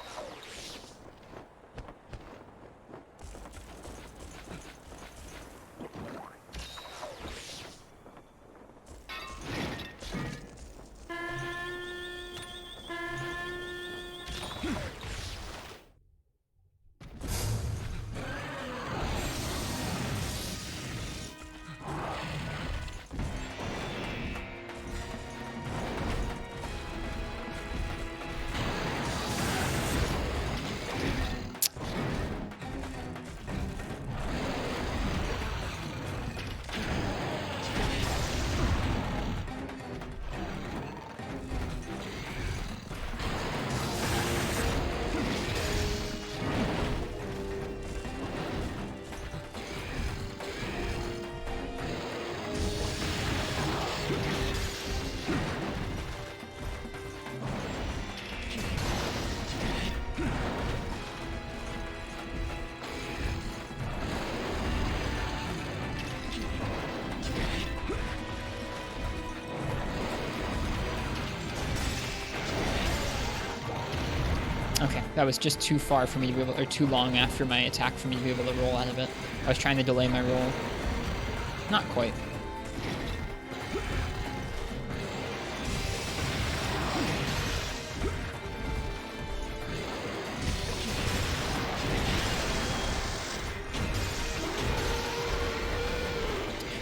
Okay, that was just too far for me to be able, or too long after my attack for me to be able to roll out of it. I was trying to delay my roll. Not quite.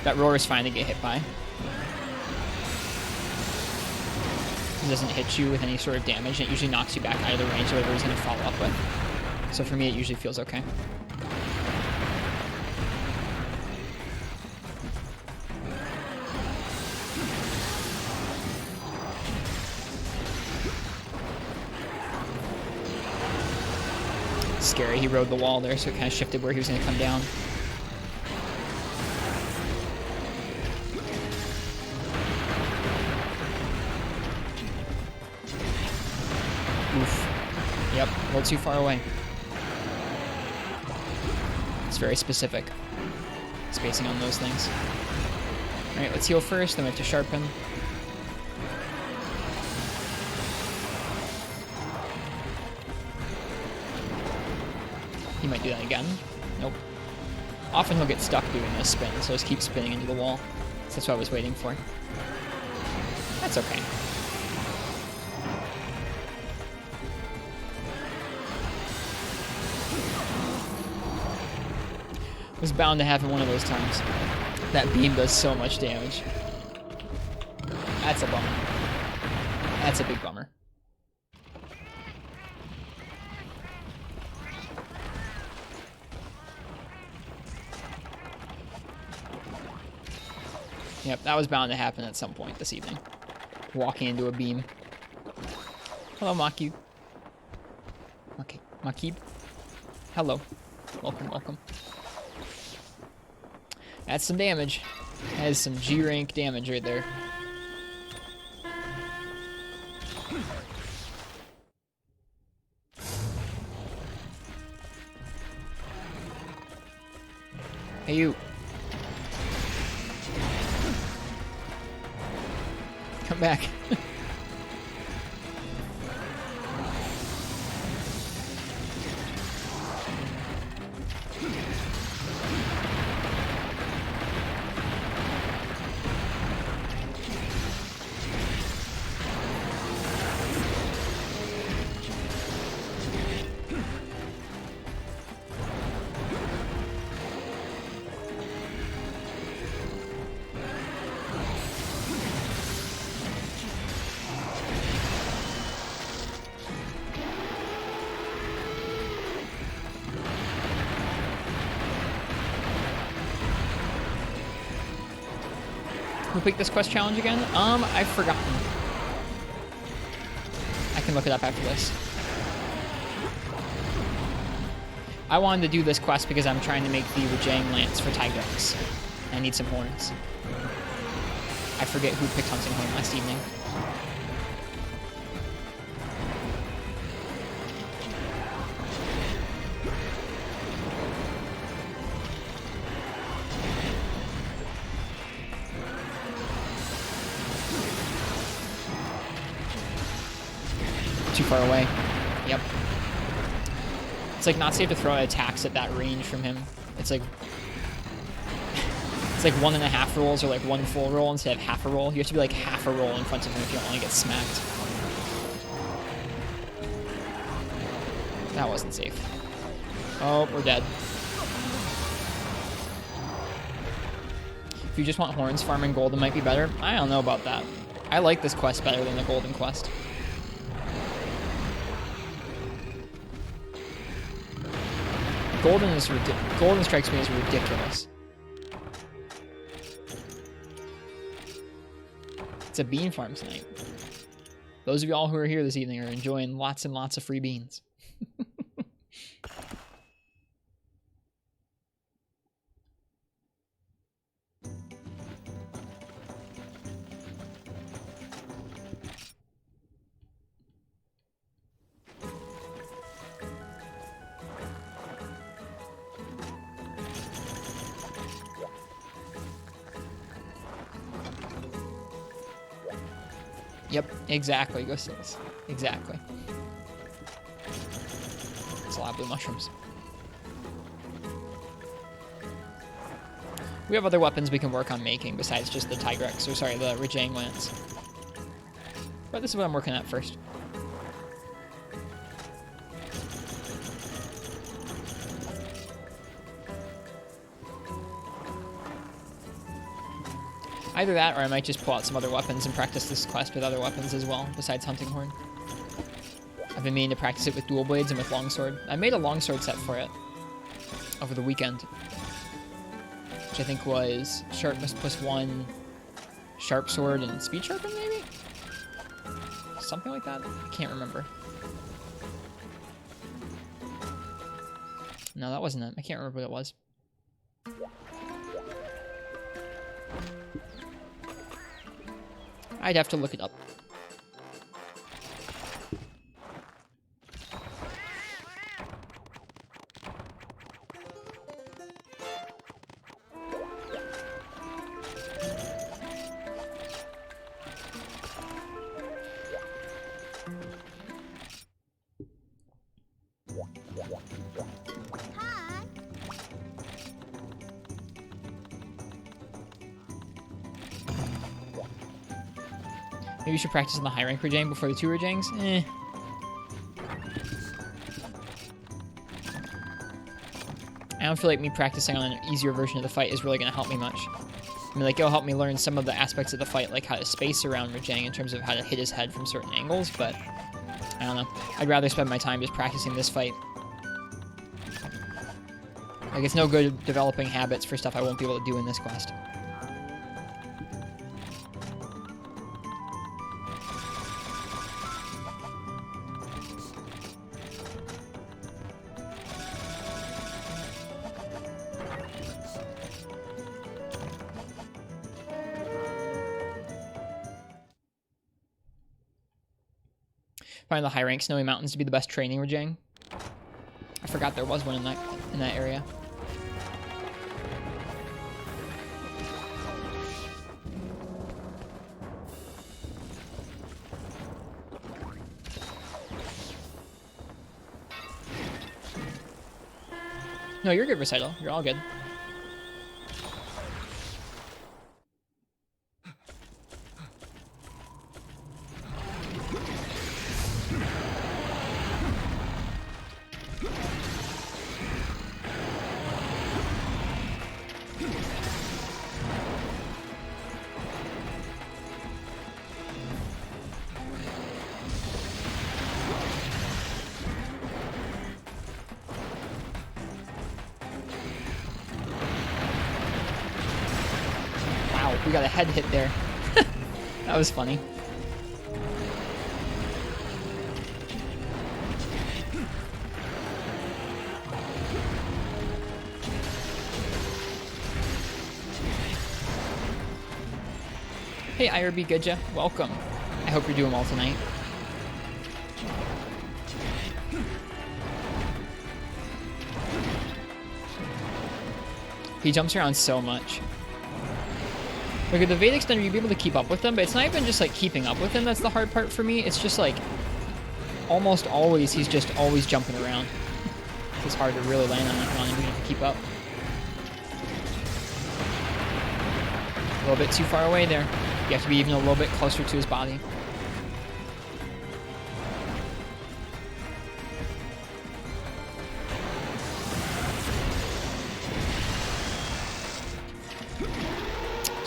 That roar is fine to get hit by. It doesn't hit you with any sort of damage. It usually knocks you back out of the range of whatever he's going to follow up with. So for me, it usually feels okay. Scary. He rode the wall there, so it kind of shifted where he was going to come down. Oof. Yep, a little too far away. It's very specific. Spacing on those things. Alright, let's heal first, then we have to sharpen. He might do that again. Nope. Often he'll get stuck doing this spin, so just keep spinning into the wall. So that's what I was waiting for. That's okay. Was bound to happen one of those times. That beam does so much damage. That's a bummer. That's a big bummer. Yep, that was bound to happen at some point this evening. Walking into a beam. Hello, Makib. Okay, Makib. Hello. Welcome, welcome. That's some damage. That is some G rank damage right there. Hey, you. Come back. Who picked this quest challenge again? I've forgotten. I can look it up after this. I wanted to do this quest because I'm trying to make the Rajang Lance for Tigrex. I need some horns. I forget who picked Hunting Horn last evening. Too far away. Yep. It's like not safe to throw attacks at that range from him. It's like 1.5 rolls or like 1 full roll instead of half a roll. You have to be like half a roll in front of him if you don't want to get smacked. That wasn't safe. Oh, we're dead. If you just want horns, farming golden might be better. I don't know about that. I like this quest better than the golden quest. Golden strikes me as ridiculous. It's a bean farm tonight. Those of y'all who are here this evening are enjoying lots and lots of free beans. Yep, exactly, Gustavus. Exactly. It's a lot of blue mushrooms. We have other weapons we can work on making besides just the Tigrex, or sorry, the Rajang Lance. But this is what I'm working at first. Either that, or I might just pull out some other weapons and practice this quest with other weapons as well, besides Hunting Horn. I've been meaning to practice it with dual blades and with longsword. I made a longsword set for it over the weekend, which I think was sharpness +1, sharp sword, and speed sharpen, maybe? Something like that? I can't remember. No, that wasn't it. I can't remember what it was. I'd have to look it up. Maybe you should practice on the high rank Rajang before the 2 Rajangs? Eh. I don't feel like me practicing on an easier version of the fight is really going to help me much. I mean, like, it'll help me learn some of the aspects of the fight, like how to space around Rajang in terms of how to hit his head from certain angles, but I don't know. I'd rather spend my time just practicing this fight. Like, it's no good developing habits for stuff I won't be able to do in this quest. Find the high rank snowy mountains to be the best training Rajang. I forgot there was one in that area. No, you're good, Recital. You're all good. We got a head hit there. That was funny. Hey IRB Gudja, welcome. I hope you're doing well tonight. He jumps around so much. Like with the Vedic Extender, you'd be able to keep up with him, but it's not even just like keeping up with him that's the hard part for me. It's just like almost always he's just always jumping around. It's hard to really land on him even if you keep up. A little bit too far away there. You have to be even a little bit closer to his body.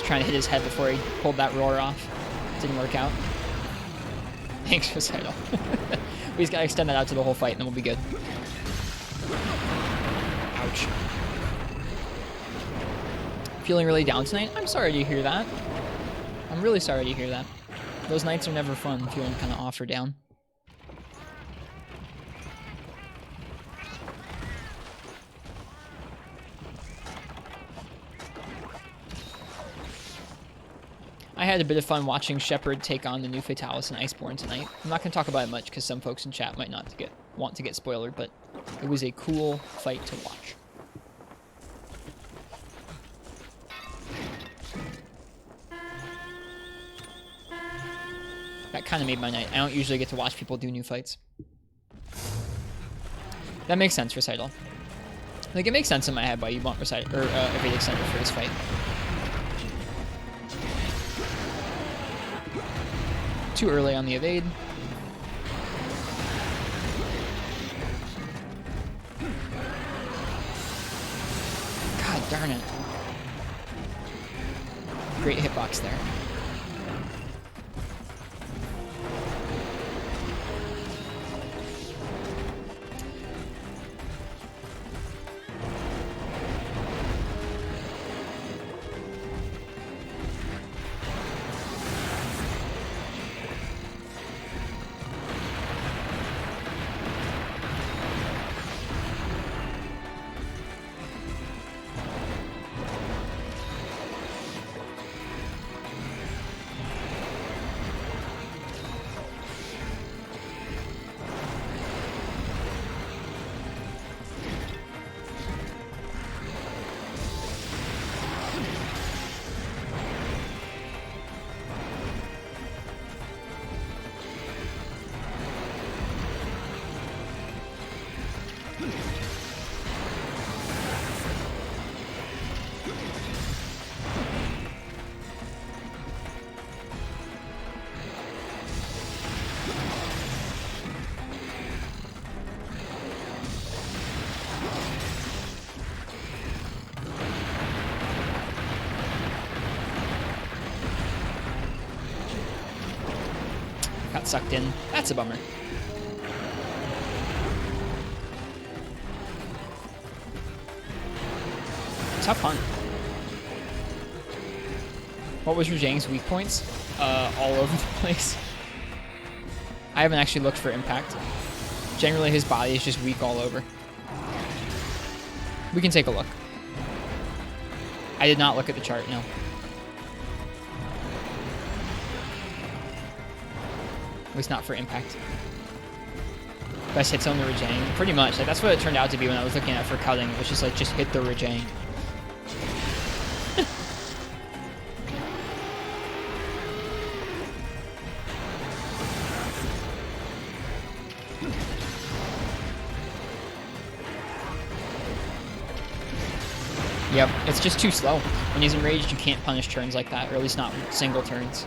Trying to hit his head before he pulled that roar off. Didn't work out. Thanks, Ristretto. We just gotta extend that out to the whole fight and then we'll be good. Ouch. Feeling really down tonight? I'm sorry to hear that. I'm really sorry to hear that. Those nights are never fun, feeling kind of off or down. I had a bit of fun watching Shepard take on the new Fatalis and Iceborne tonight. I'm not going to talk about it much because some folks in chat might not want to get spoiled, but it was a cool fight to watch. That kind of made my night. I don't usually get to watch people do new fights. That makes sense, Recital. Like, it makes sense in my head why you want Recital, or Vedic Extender for this fight. Too early on the evade. God darn it. Great hitbox there. Got sucked in. That's a bummer. Tough hunt. What was Rajang's weak points? All over the place. I haven't actually looked for impact. Generally, his body is just weak all over. We can take a look. I did not look at the chart, no. At least not for impact. Best hits on the Rajang. Pretty much. Like, that's what it turned out to be when I was looking at it for cutting. It was just like, just hit the Rajang. Yep, it's just too slow. When he's enraged, you can't punish turns like that, or at least not single turns.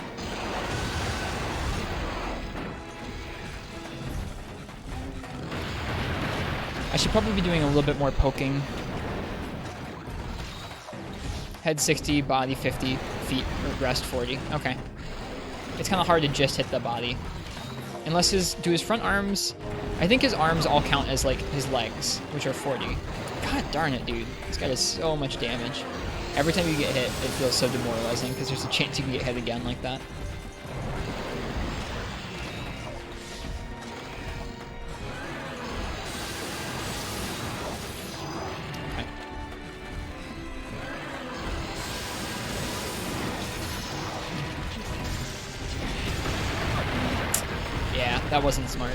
I should probably be doing a little bit more poking. Head 60, body 50, feet, rest 40. Okay. It's kind of hard to just hit the body. Unless his front arms... I think his arms all count as, like, his legs, which are 40. God darn it, dude. This guy does so much damage. Every time you get hit, it feels so demoralizing because there's a chance you can get hit again like that. Okay. Yeah, that wasn't smart.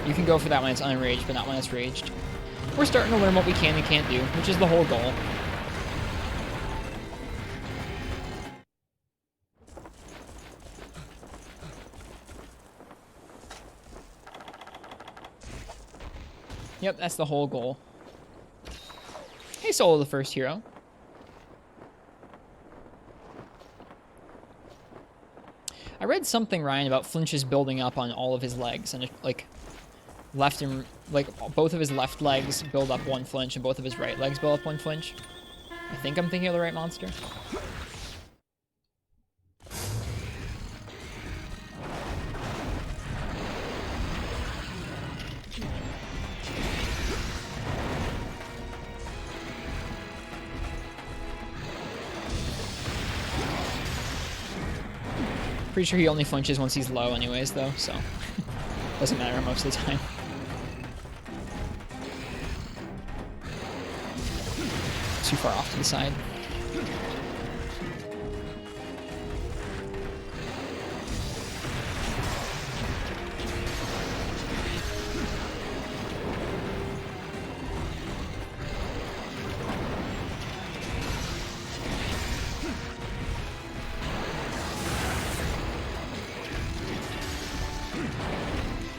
You can go for that when it's unraged, but not when it's raged. We're starting to learn what we can and can't do, which is the whole goal. Yep, that's the whole goal. Hey, Solo the first hero. I read something, Ryan, about Flinch's building up on all of his legs, and like left and like both of his left legs build up one flinch, and both of his right legs build up one flinch. I think I'm thinking of the right monster. Pretty sure he only flinches once he's low anyways, though, so doesn't matter most of the time. Too far off to the side.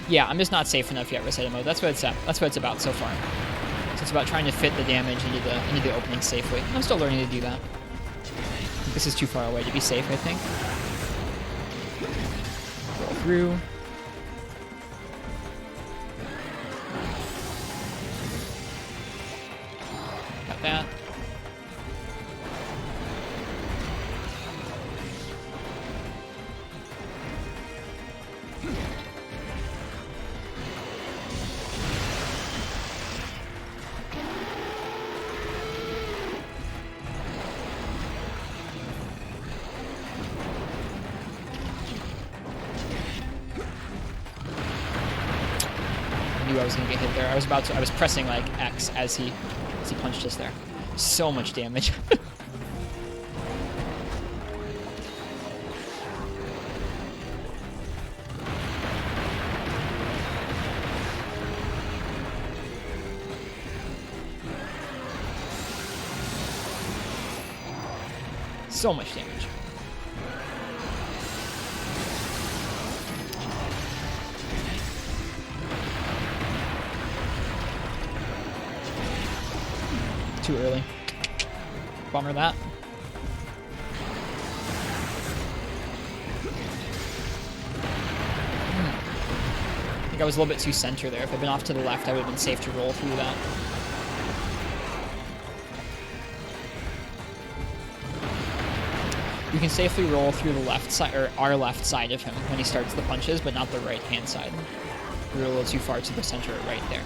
Yeah, I'm just not safe enough yet, Ristretto mode. That's what it's at. That's what it's about so far. So it's about trying to fit the damage into the opening safely. I'm still learning to do that. This is too far away to be safe, I think. Roll through. Got that. I was gonna get hit there. I was pressing like X as he punched us there. So much damage. So much damage. Too early. Bummer that. I think I was a little bit too center there. If I'd been off to the left, I would have been safe to roll through that. You can safely roll through the left side, or our left side of him when he starts the punches, but not the right-hand side. We were a little too far to the center right there.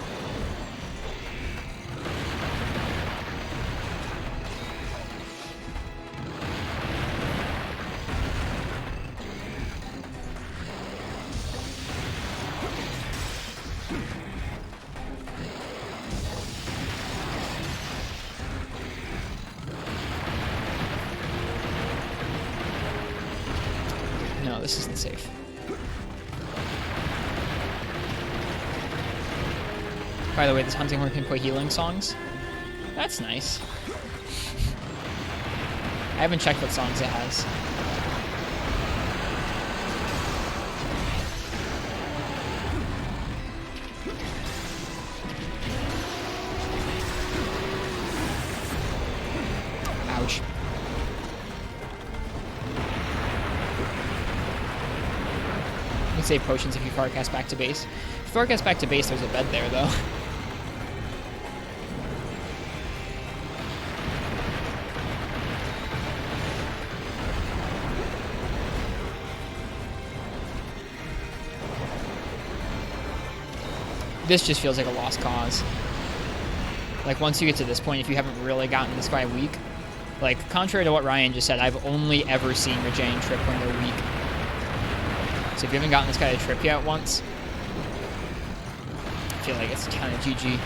No, this isn't safe. By the way, this hunting horn can play healing songs. That's nice. I haven't checked what songs it has. Ouch. You can save potions if you forecast back to base. If you forecast back to base, there's a bed there, though. This just feels like a lost cause. Like, once you get to this point, if you haven't really gotten this guy weak, Like, contrary to what Ryan just said, I've only ever seen Rajang trip when they're weak. So if you haven't gotten this guy to trip yet once, I feel like it's kind of GG.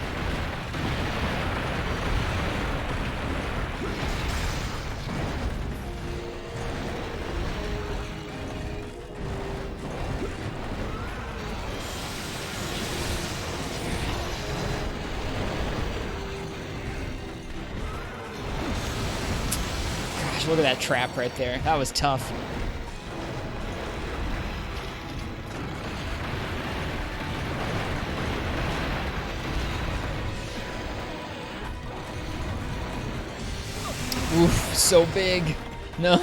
Look at that trap right there. That was tough. Oof, so big. No.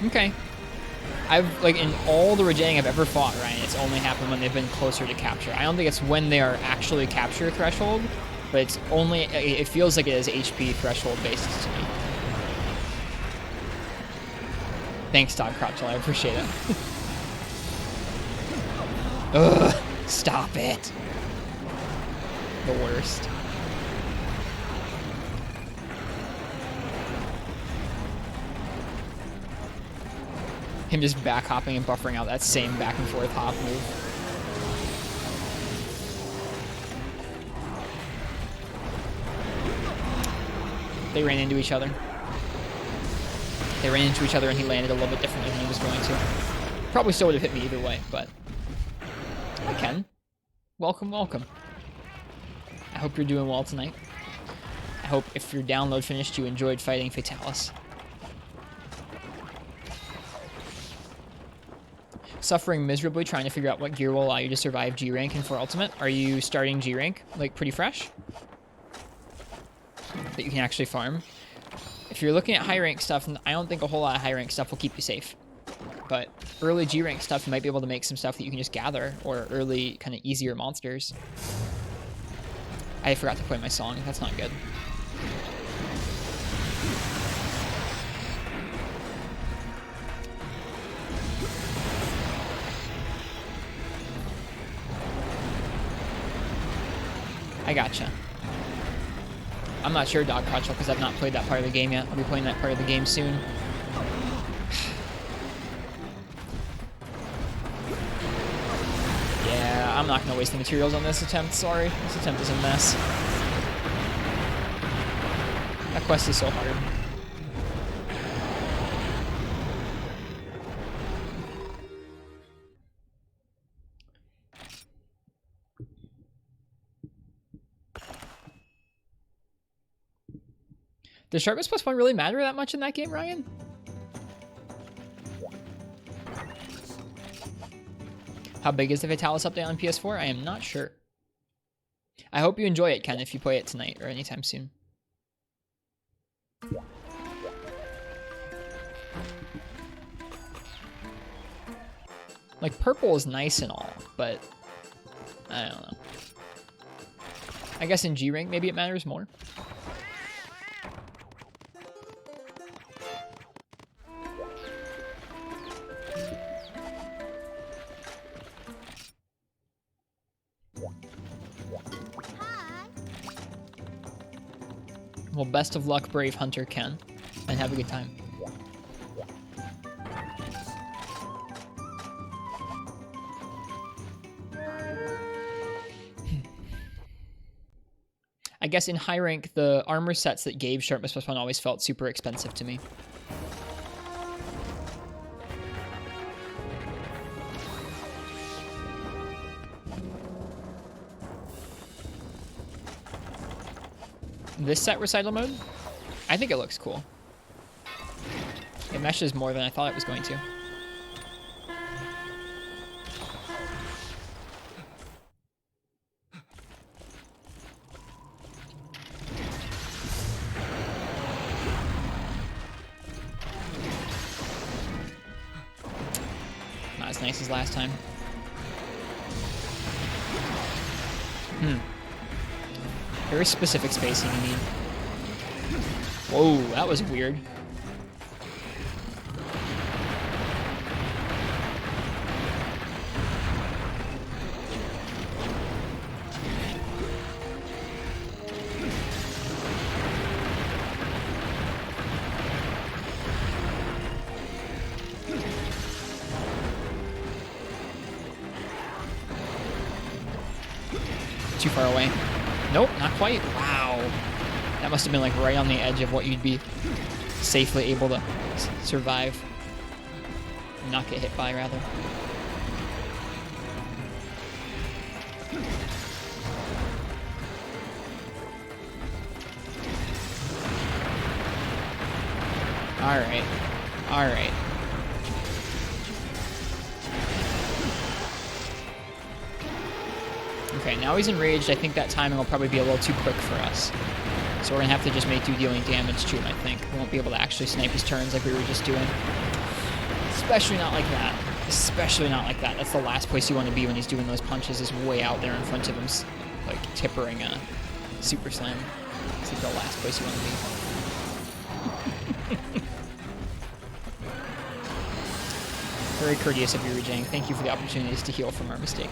Okay. I've, like, in all the Rajang I've ever fought, Ryan, it's only happened when they've been closer to capture. I don't think it's when they are actually capture threshold, but it's only, it feels like it is HP threshold based to me. Thanks, Todd Crotchell, I appreciate it. Ugh, stop it. The worst. Him just back hopping and buffering out that same back and forth hop move. They ran into each other. They ran into each other and he landed a little bit differently than he was going to. Probably still would have hit me either way, but... Hi, Ken. Welcome, welcome. I hope you're doing well tonight. I hope if your download finished, you enjoyed fighting Fatalis. Suffering miserably trying to figure out what gear will allow you to survive G rank and 4 ultimate. Are you starting G rank like pretty fresh? That you can actually farm. If you're looking at high rank stuff, I don't think a whole lot of high rank stuff will keep you safe. But early G rank stuff, you might be able to make some stuff that you can just gather, or early kind of easier monsters. I forgot to play my song. That's not good. I gotcha. I'm not sure, Dog Crotchel, because I've not played that part of the game yet. I'll be playing that part of the game soon. Yeah, I'm not going to waste the materials on this attempt, sorry. This attempt is a mess. That quest is so hard. Does Sharpness +1 really matter that much in that game, Ryan? How big is the Fatalis update on PS4? I am not sure. I hope you enjoy it, Ken, if you play it tonight or anytime soon. Like, purple is nice and all, but I don't know. I guess in G rank, maybe it matters more. Well, best of luck, Brave Hunter Ken, and have a good time. I guess in high rank, the armor sets that gave Sharpness +1 always felt super expensive to me. This set recital mode? I think it looks cool. It meshes more than I thought it was going to. Not as nice as last time. Very specific spacing you need. Whoa, that was weird. too far away. Nope, not quite. Wow. That must have been like right on the edge of what you'd be safely able to survive. Not get hit by, rather. Alright. Alright. Okay, now he's enraged. I think that timing will probably be a little too quick for us. So we're going to have to just make do dealing damage to him, I think. We won't be able to actually snipe his turns like we were just doing. Especially not like that. Especially not like that. That's the last place you want to be when he's doing those punches, is way out there in front of him, like tippering a super slam. It's like the last place you want to be. Very courteous of you, Rajang. Thank you for the opportunities to heal from our mistake.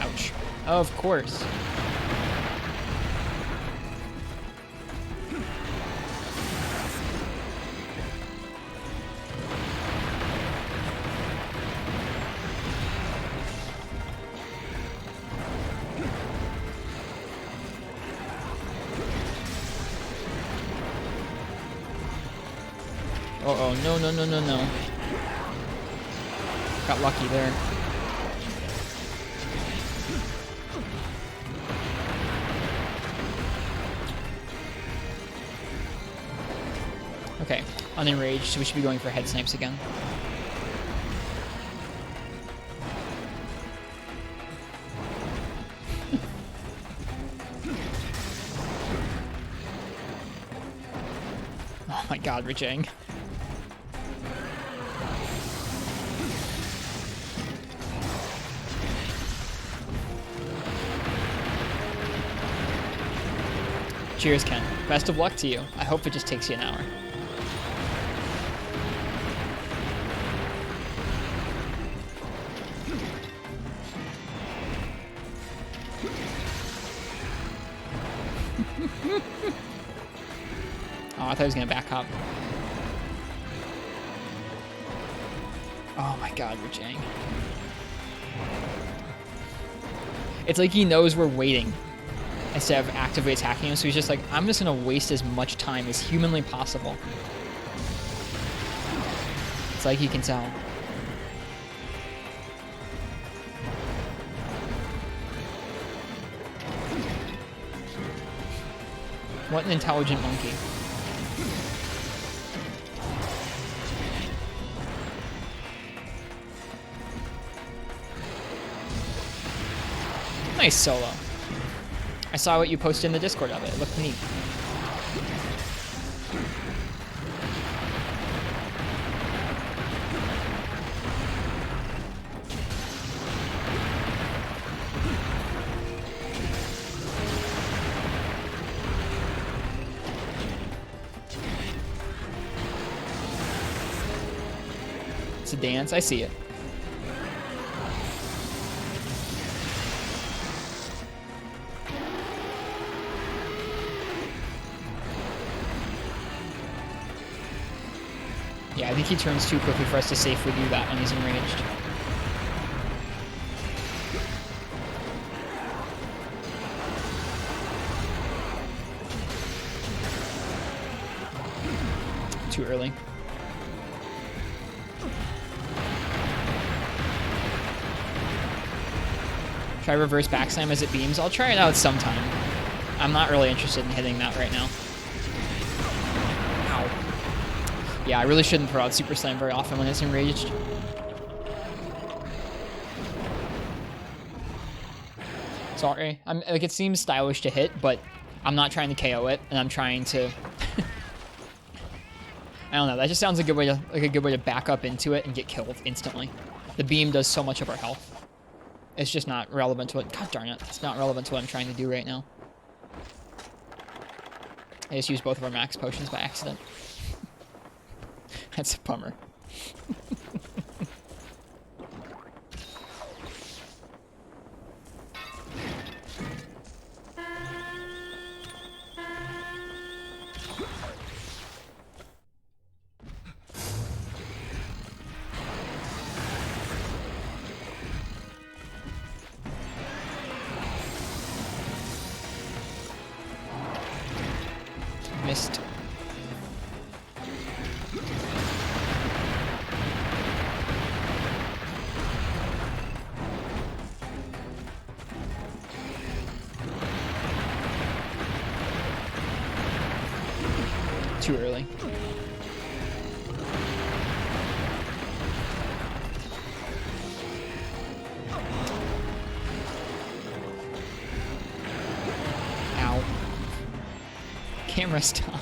Ouch. Of course. Uh-oh, no, no, no, no, no. Got lucky there. Okay, unenraged, so we should be going for head snipes again. Oh my god, Rajang. Cheers, Ken. Best of luck to you. I hope it just takes you an hour. Oh, I thought he was going to back up. Oh my god, Rajang. It's like he knows we're waiting instead of actively attacking him, so he's just like, I'm just going to waste as much time as humanly possible. It's like he can tell. What an intelligent monkey. Nice solo. I saw what you posted in the Discord of it. It looked neat. It's a dance. I see it. Yeah, I think he turns too quickly for us to safely do that when he's enraged. Too early. Try reverse backslam as it beams. I'll try it out sometime. I'm not really interested in hitting that right now. Ow. Yeah, I really shouldn't throw out Super Slam very often when it's enraged. Sorry. Like, it seems stylish to hit, but I'm not trying to KO it, and I'm trying to... I don't know, that just sounds like a good way to back up into it and get killed instantly. The beam does so much of our health. It's just not relevant to what... God darn it. It's not relevant to what I'm trying to do right now. I just used both of our max potions by accident. That's a bummer. too early. Ow. Camera stop.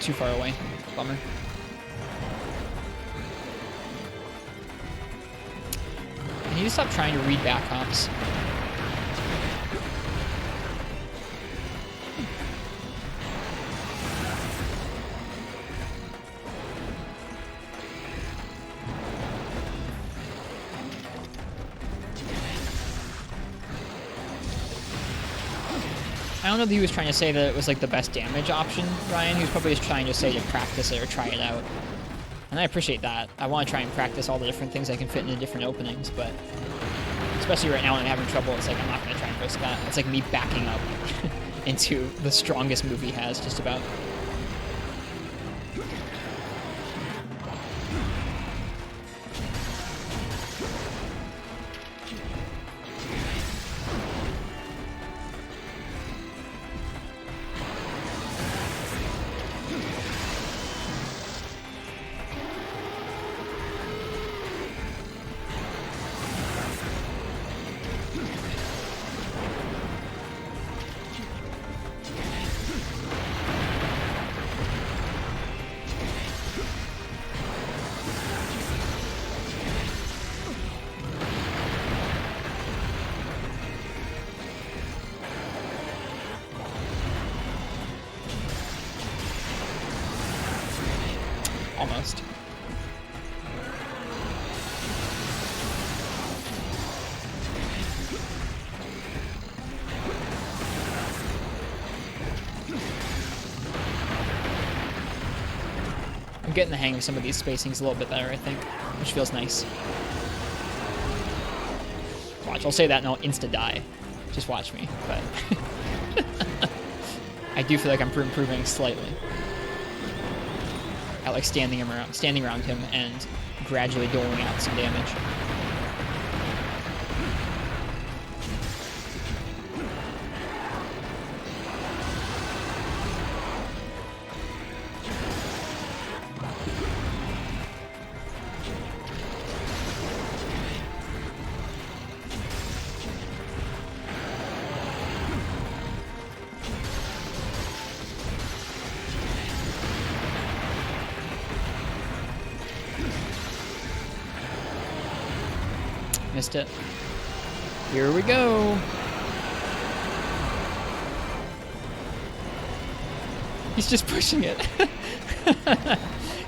Too far away. Bummer. I need to stop trying to read back hops. I don't know that he was trying to say that it was like the best damage option, Ryan. He was probably just trying to say to practice it or try it out. And I appreciate that. I want to try and practice all the different things I can fit into different openings, but especially right now when I'm having trouble, it's like I'm not going to try and risk that. It's like me backing up into the strongest move he has, just about. Almost. I'm getting the hang of some of these spacings a little bit better, I think, which feels nice. Watch, I'll say that and I'll insta-die. Just watch me, but... I do feel like I'm improving slightly. I like standing around him and gradually doling out some damage. Missed it. Here we go. He's just pushing it.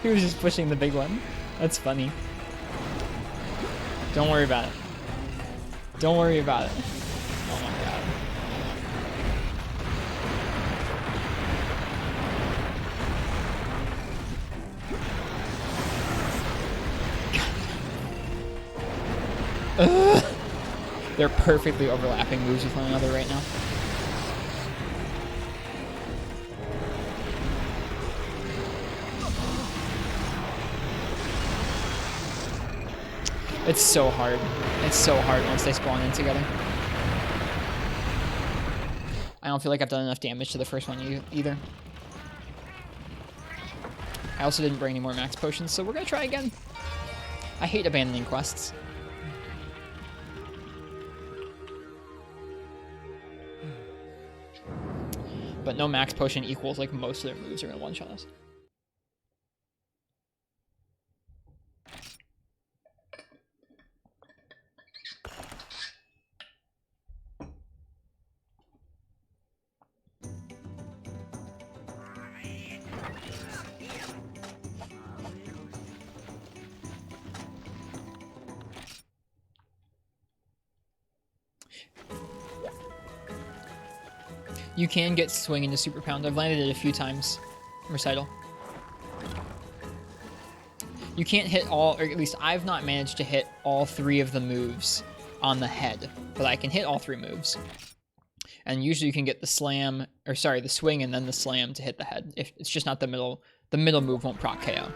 He was just pushing the big one. That's funny. Don't worry about it. Don't worry about it. Oh my god. Ugh. They're perfectly overlapping moves with one another right now. It's so hard. It's so hard once they spawn in together. I don't feel like I've done enough damage to the first one either. I also didn't bring any more max potions, so we're gonna try again. I hate abandoning quests. But no max potion equals like most of their moves are gonna one-shot us. You can get swing into Super Pound. I've landed it a few times. Recital. You can't hit all, or at least I've not managed to hit all 3 of the moves on the head, but I can hit all 3 moves. And usually you can get the slam, or sorry, the swing and then the slam to hit the head. If it's just not the middle move won't proc KO.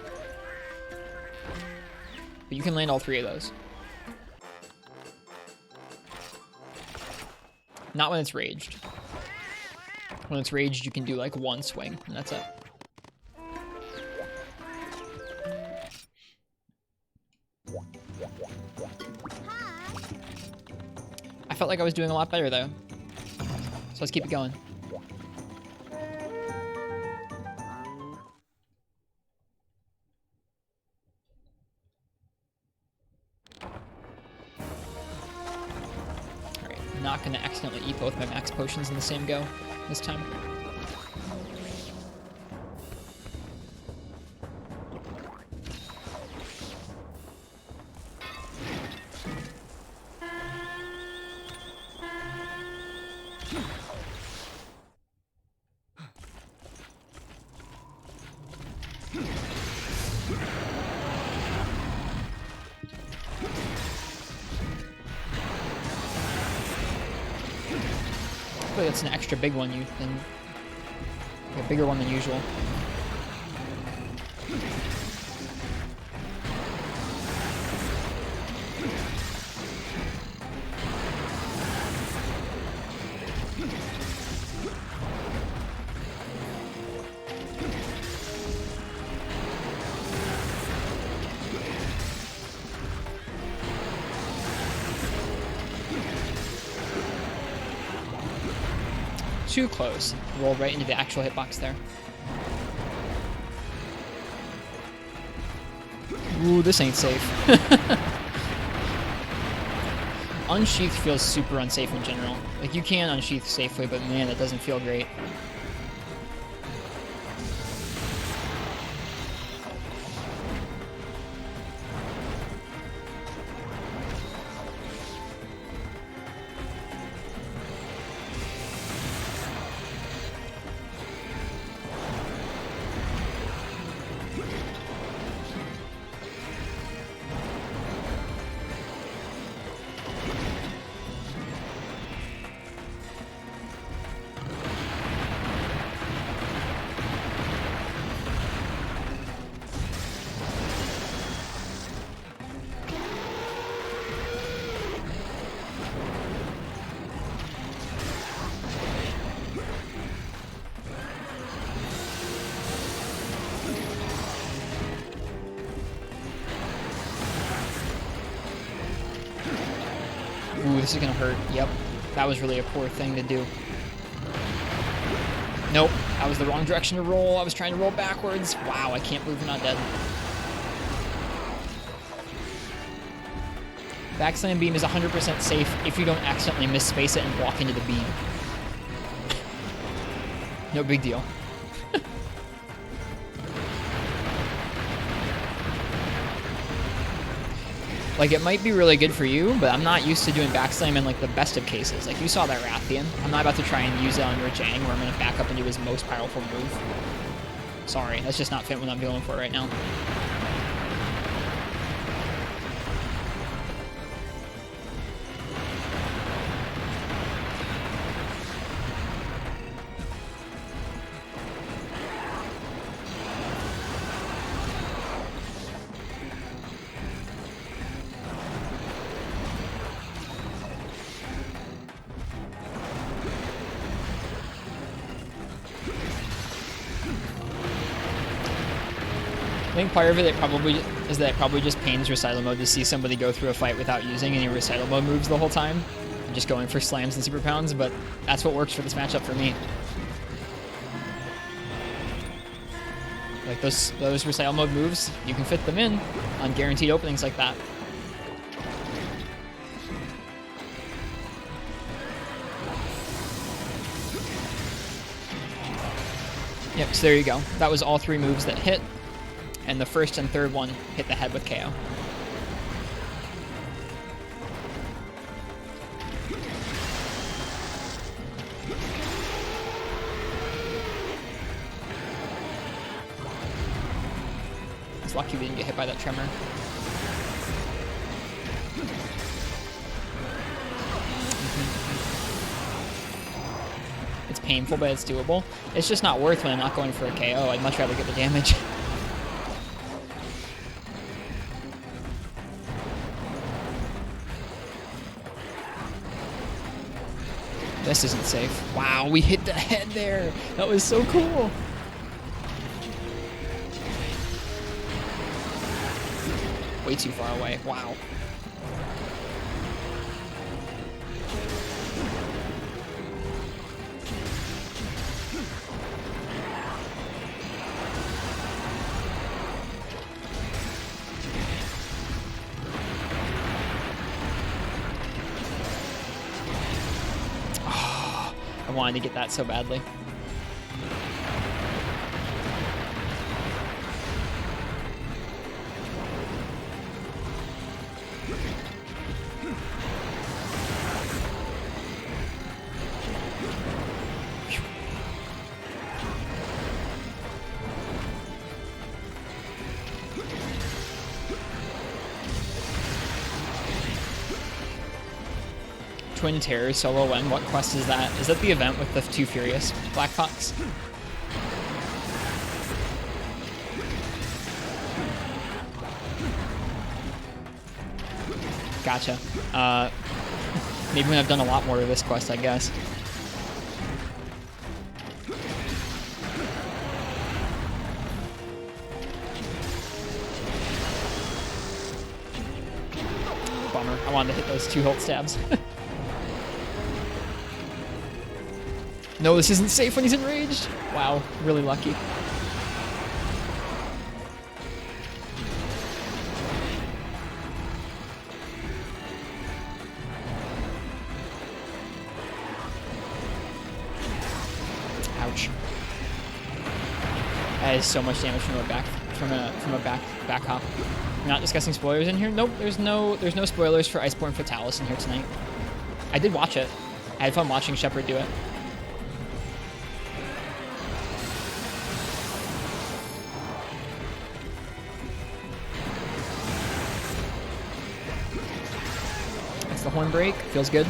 But you can land all 3 of those. Not when it's raged. When it's raged, you can do like 1 swing, and that's it. I felt like I was doing a lot better though. So let's keep it going. Alright, I'm not gonna accidentally eat both my max potions in the same go this time. I feel like that's an extra big one, a bigger one than usual. Too close. Roll right into the actual hitbox there. Ooh, this ain't safe. Unsheath feels super unsafe in general. Like, you can unsheath safely, but man, that doesn't feel great. Ooh, this is gonna hurt. Yep. That was really a poor thing to do. Nope. That was the wrong direction to roll. I was trying to roll backwards. Wow, I can't believe we're not dead. Backslam beam is 100% safe if you don't accidentally misspace it and walk into the beam. No big deal. Like, it might be really good for you, but I'm not used to doing backslam in, like, the best of cases. Like, you saw that Rathian. I'm not about to try and use it on Rajang, where I'm going to back up and do his most powerful move. Sorry, that's just not fit what I'm going for right now. I think part of it probably just pains recital mode to see somebody go through a fight without using any recital mode moves the whole time, and just going for slams and super pounds, but that's what works for this matchup for me. Like, those recital mode moves, you can fit them in on guaranteed openings like that. Yep, so there you go. That was all 3 moves that hit. And the first and third one hit the head with KO. lucky we didn't get hit by that tremor. It's painful, but it's doable. It's just not worth when I'm not going for a KO. I'd much rather get the damage. This isn't safe. Wow, we hit the head there. That was so cool. Way too far away. Wow. I wanted to get that so badly. Twin Terror solo win. What quest is that? Is that the event with the two Furious Black Fox? Gotcha. Maybe when I've done a lot more of this quest, I guess. Bummer. I wanted to hit those 2 hilt stabs. No, this isn't safe when he's enraged. Wow, really lucky. Ouch. That is so much damage from a back hop. We're not discussing spoilers in here. Nope, there's no spoilers for Iceborne Fatalis in here tonight. I did watch it. I had fun watching Shepard do it. The horn break feels good.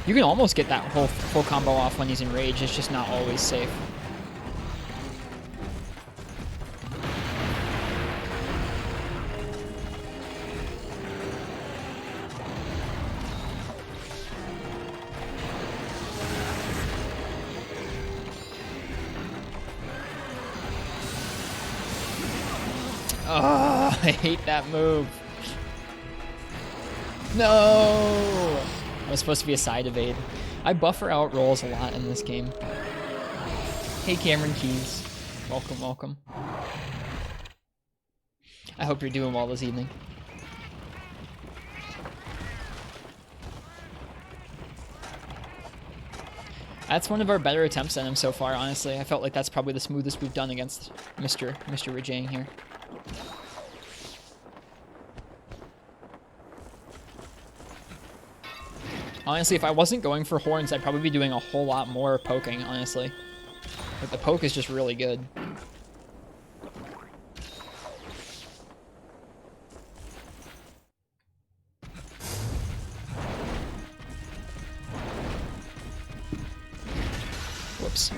You can almost get that whole full combo off when he's enraged. It's just not always safe. Oh, I hate that move. No! That was supposed to be a side evade. I buffer out rolls a lot in this game. Hey, Cameron Keys. Welcome, welcome. I hope you're doing well this evening. That's one of our better attempts at him so far, honestly. I felt like that's probably the smoothest we've done against Mr. Rajang here. Honestly, if I wasn't going for horns, I'd probably be doing a whole lot more poking, honestly. But the poke is just really good. Whoops.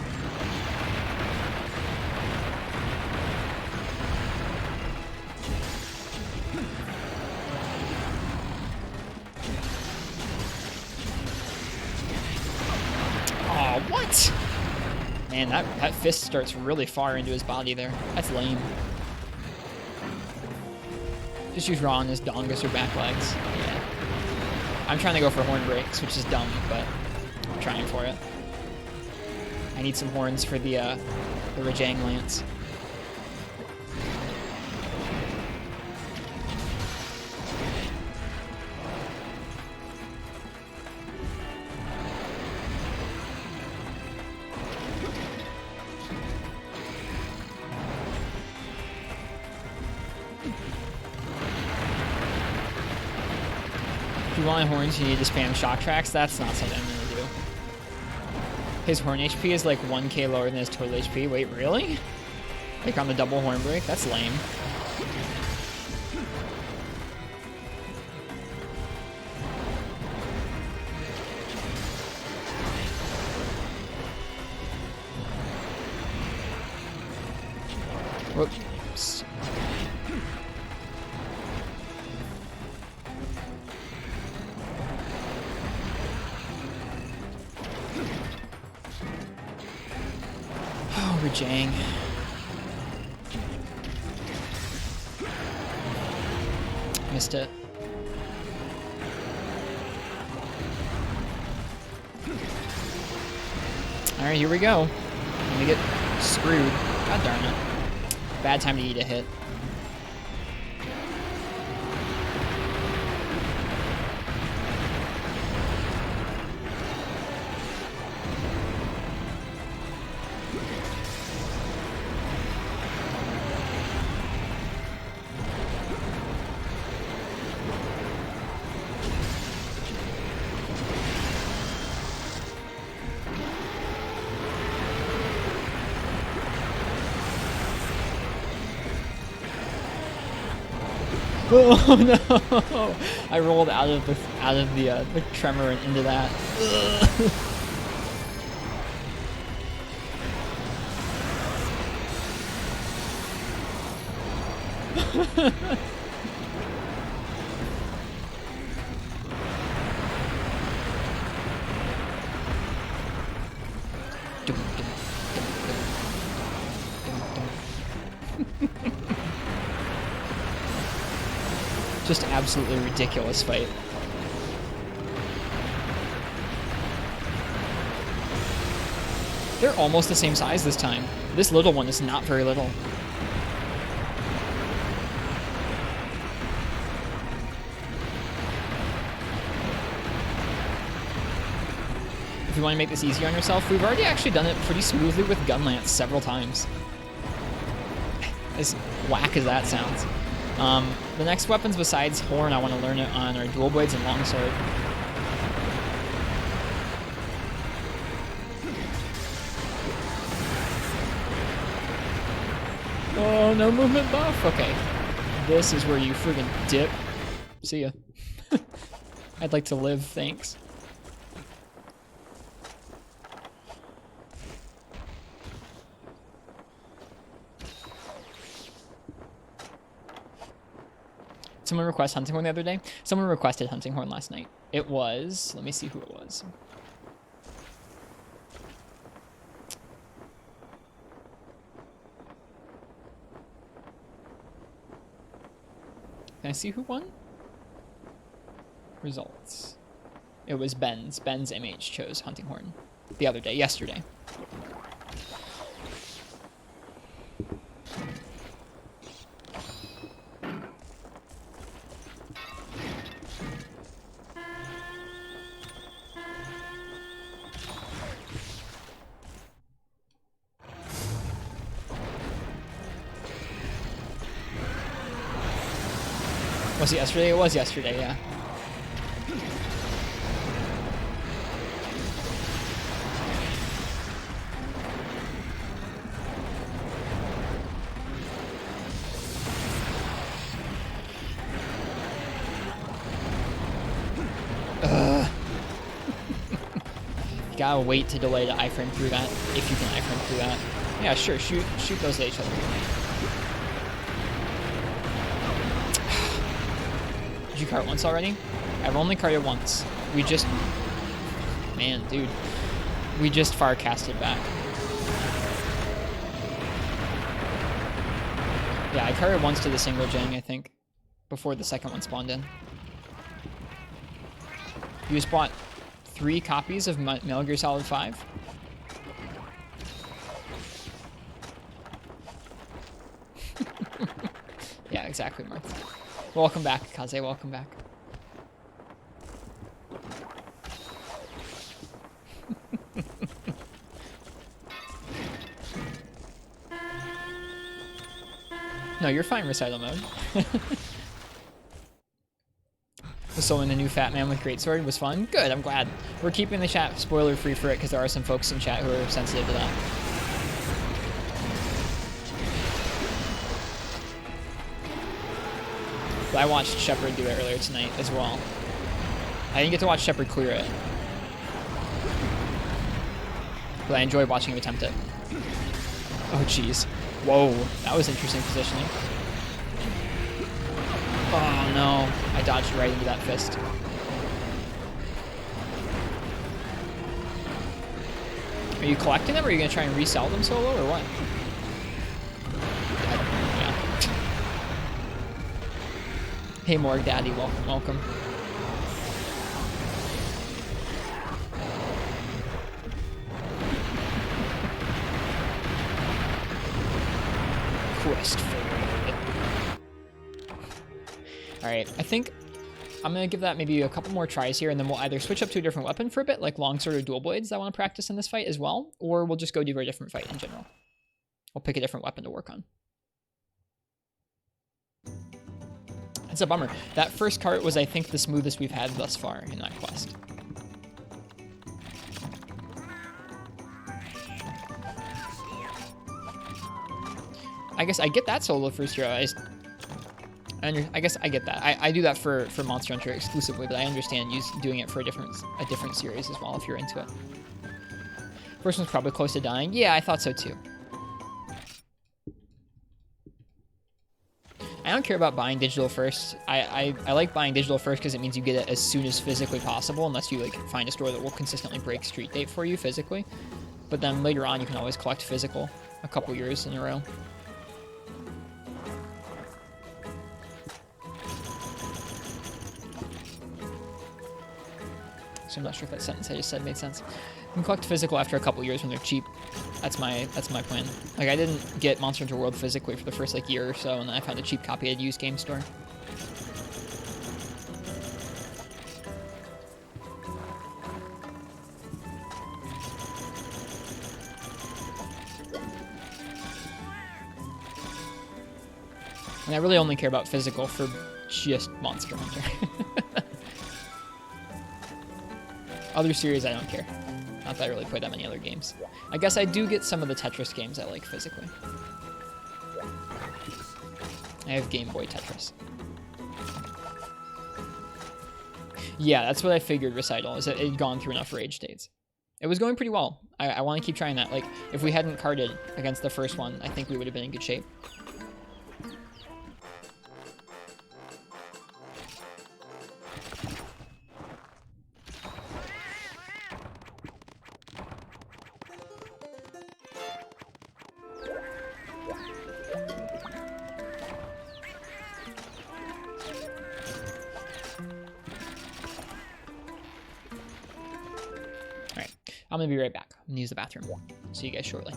Oh, what? Man, that fist starts really far into his body there. That's lame. Just use Ra on his dongus or back legs. Yeah. I'm trying to go for horn breaks, which is dumb, but I'm trying for it. I need some horns for the Rajang Lance. want horns, you need to spam shock tracks. That's not something I'm gonna do. His horn HP is like 1k lower than his total HP. Wait, really? Like on the double horn break? That's lame. Whoops. Oh, Rajang. Missed it. Alright, here we go. Let me get screwed. God darn it. Bad time to eat a hit. Oh no! I rolled out of the tremor and into that. Just absolutely ridiculous fight. They're almost the same size this time. This little one is not very little. If you want to make this easier on yourself, we've already actually done it pretty smoothly with Gunlance several times. As whack as that sounds. The next weapons besides Horn I want to learn it on are Dual Blades and Longsword. Oh, no movement buff? Okay. This is where you friggin' dip. See ya. I'd like to live, thanks. Someone requested Hunting Horn the other day. Someone requested Hunting Horn last night. It was... Let me see who it was. Can I see who won? Results. It was Ben's. Ben's MH chose Hunting Horn the other day, yesterday. Was it yesterday? It was yesterday, yeah. You gotta wait to delay the iframe through that, if you can iframe through that. Yeah, sure, shoot those at each other. Did you cart once already? I've only carted once. We just... Man, dude. We just far casted back. Yeah, I carted once to the single Jang, I think. Before the second one spawned in. You just bought 3 copies of Metal Gear Solid 5? Yeah, exactly, Martha. Welcome back, Kaze. Welcome back. No, you're fine, recital mode. soloing the new fat man with greatsword was fun. Good, I'm glad. We're keeping the chat spoiler free for it because there are some folks in chat who are sensitive to that. But I watched Shepard do it earlier tonight as well. I didn't get to watch Shepard clear it. But I enjoyed watching him attempt it. Oh, jeez. Whoa, that was interesting positioning. Oh, no. I dodged right into that fist. Are you collecting them, or are you going to try and resell them solo, or what? Yeah. Hey, Morg Daddy, welcome, welcome. Quest failed. Alright, I think I'm going to give that maybe a couple more tries here, and then we'll either switch up to a different weapon for a bit, like longsword or dual blades I want to practice in this fight as well, or we'll just go do a different fight in general. We'll pick a different weapon to work on. It's a bummer. That first cart was, I think, the smoothest we've had thus far in that quest. I guess I get that solo first hero. I guess I get that. I do that for Monster Hunter exclusively, but I understand doing it for a different series as well if you're into it. First one's probably close to dying. Yeah, I thought so too. I don't care about buying digital first. I like buying digital first because it means you get it as soon as physically possible, unless you like find a store that will consistently break street date for you physically. But then later on, you can always collect physical a couple years in a row. So I'm not sure if that sentence I just said made sense. You can collect physical after a couple years when they're cheap. That's my plan. Like, I didn't get Monster Hunter World physically for the first like year or so, and then I found a cheap copy at a used game store. And I really only care about physical for just Monster Hunter. Other series, I don't care. Not that I really play that many other games. I guess I do get some of the Tetris games I like physically. I have Game Boy Tetris. Yeah, that's what I figured Recital, is that it had gone through enough rage states. It was going pretty well. I want to keep trying that. Like, if we hadn't carded against the first one, I think we would have been in good shape. I'm gonna be right back. I'm gonna use the bathroom. See you guys shortly.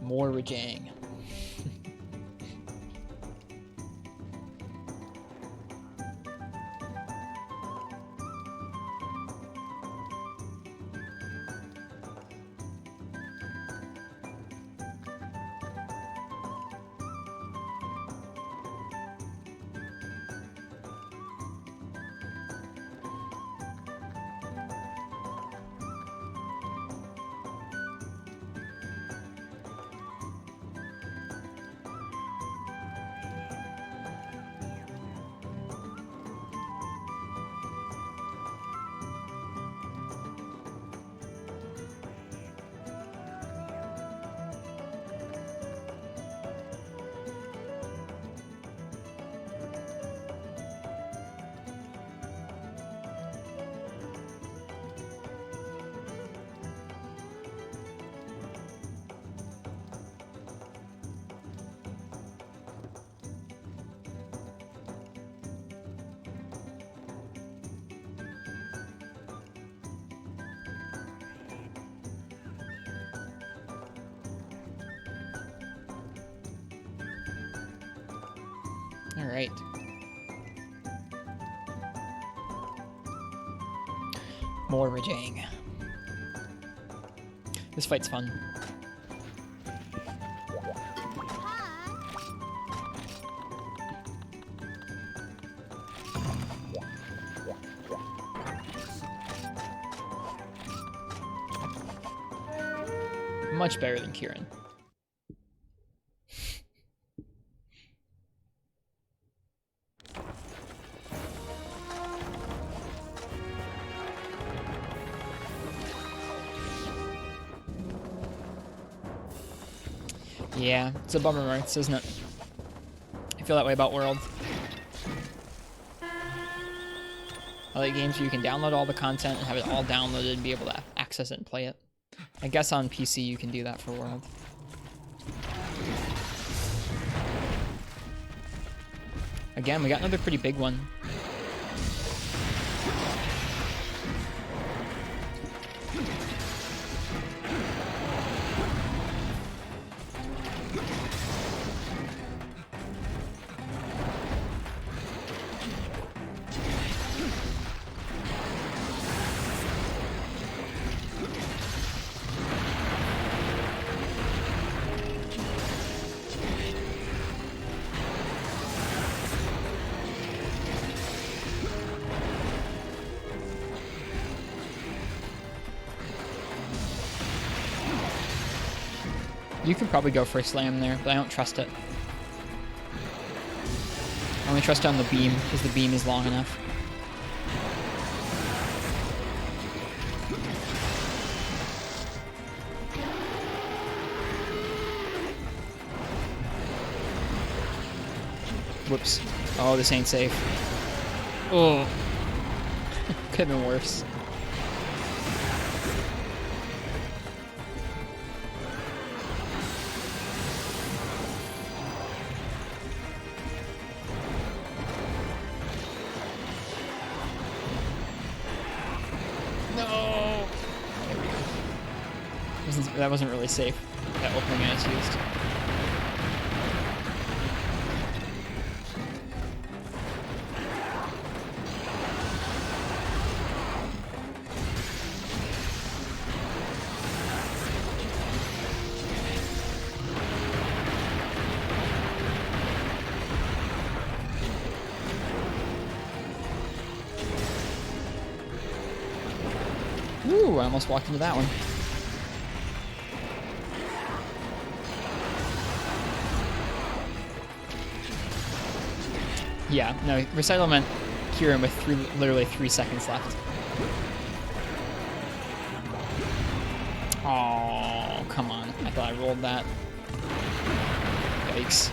More Rajang. All right. More Rajang. This fight's fun. much better than Kieran. Yeah, it's a bummer, Marks, isn't it? I feel that way about World. I like games where you can download all the content and have it all downloaded and be able to access it and play it. I guess on PC you can do that for World. Again, we got another pretty big one. You could probably go for a slam there, but I don't trust it. I only trust it on the beam, because the beam is long enough. Whoops. Oh, this ain't safe. Oh. Could have been worse. That wasn't really safe, that opening I just used. Ooh, I almost walked into that one. Yeah, no, Recital meant Kieran with literally 3 seconds left. Oh, come on. I thought I rolled that. Yikes.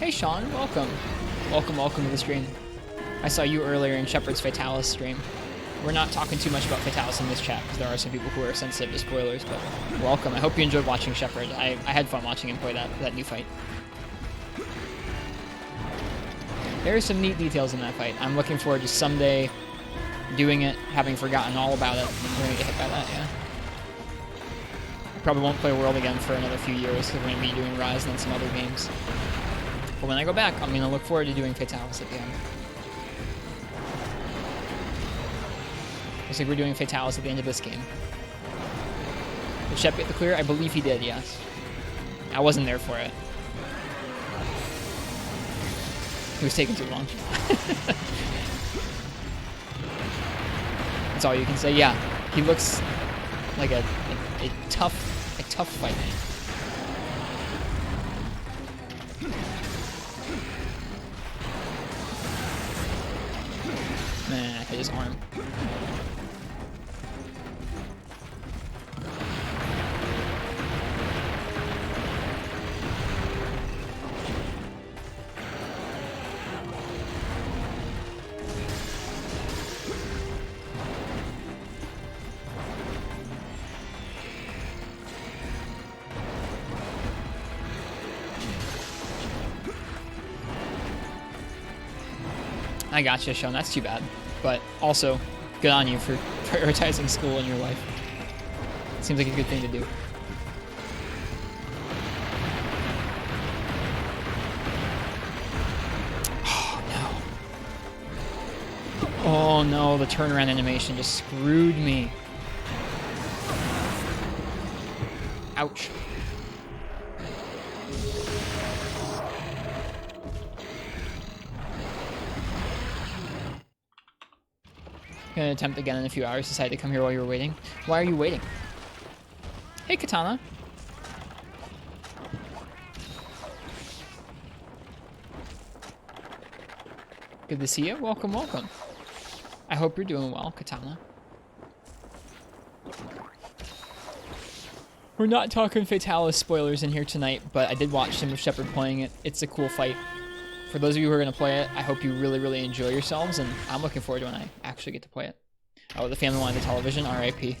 Hey Sean, welcome. Welcome to the stream. I saw you earlier in Shepard's Fatalis stream. We're not talking too much about Fatalis in this chat, because there are some people who are sensitive to spoilers, but welcome. I hope you enjoyed watching Shepard. I had fun watching him play that new fight. There are some neat details in that fight. I'm looking forward to someday doing it, having forgotten all about it. We're going to get hit by that, yeah. I probably won't play World again for another few years, because we're going to be doing Rise and then some other games. But when I go back, I'm going to look forward to doing Fatalis at the end. Looks like we're doing Fatalis at the end of this game. Did Shep get the clear? I believe he did, yes. I wasn't there for it. He was taking too long. That's all you can say. Yeah, he looks like a tough fight. Nah, hit his arm. I gotcha, Sean. That's too bad. But also, good on you for prioritizing school in your life. Seems like a good thing to do. Oh, no. Oh, no. The turnaround animation just screwed me. Ouch. Gonna attempt again in a few hours. Decided to come here while you were waiting. Why are you waiting? Hey, Katana. Good to see you. Welcome, welcome. I hope you're doing well, Katana. We're not talking Fatalis spoilers in here tonight, but I did watch some of Shepard playing it. It's a cool fight. For those of you who are going to play it, I hope you really, really enjoy yourselves, and I'm looking forward to when I actually get to play it. Oh, the family wanted the television? R.I.P.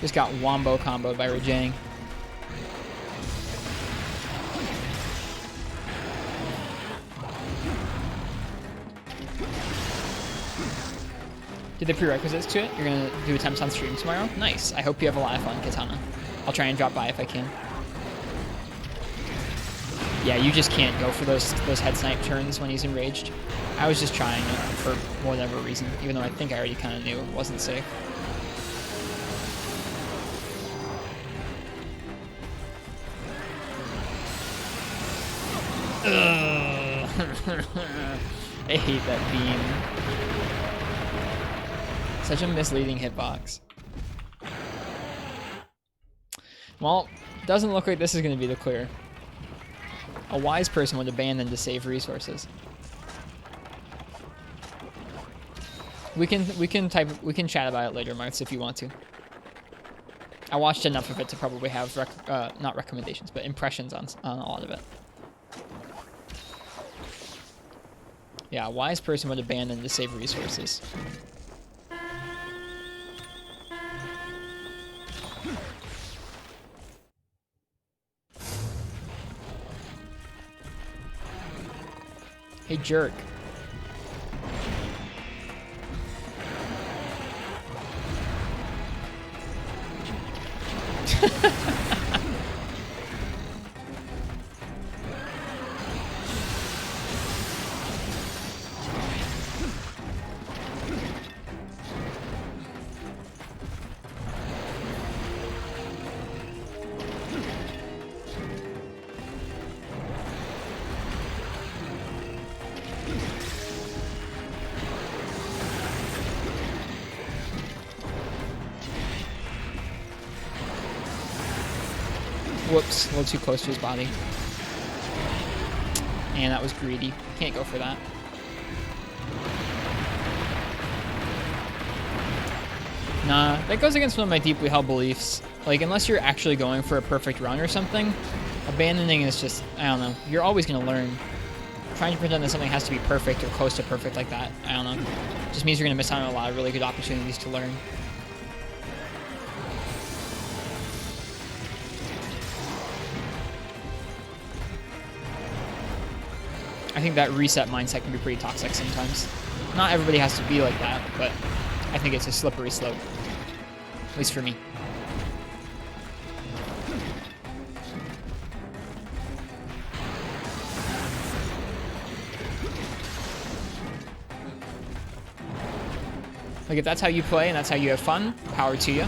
Just got wombo comboed by Rajang. Did the prerequisites to it? You're going to do attempts on stream tomorrow? Nice. I hope you have a lot of fun, Katana. I'll try and drop by if I can. Yeah, you just can't go for those head snipe turns when he's enraged. I was just trying it for whatever reason, even though I think I already kind of knew it wasn't safe. I hate that beam. Such a misleading hitbox. Well, doesn't look like this is going to be the clear. A wise person would abandon to save resources. We can chat about it later, Martz, if you want to. I watched enough of it to probably have not recommendations, but impressions on a lot of it. Yeah, a wise person would abandon to save resources. Hey, jerk. Whoops, a little too close to his body. And that was greedy. Can't go for that. Nah, that goes against one of my deeply held beliefs. Like, unless you're actually going for a perfect run or something, abandoning is just, I don't know, you're always going to learn. Trying to pretend that something has to be perfect or close to perfect like that, I don't know. Just means you're going to miss out on a lot of really good opportunities to learn. I think that reset mindset can be pretty toxic sometimes. Not everybody has to be like that, but I think it's a slippery slope. At least for me. Like, if that's how you play and that's how you have fun, power to you.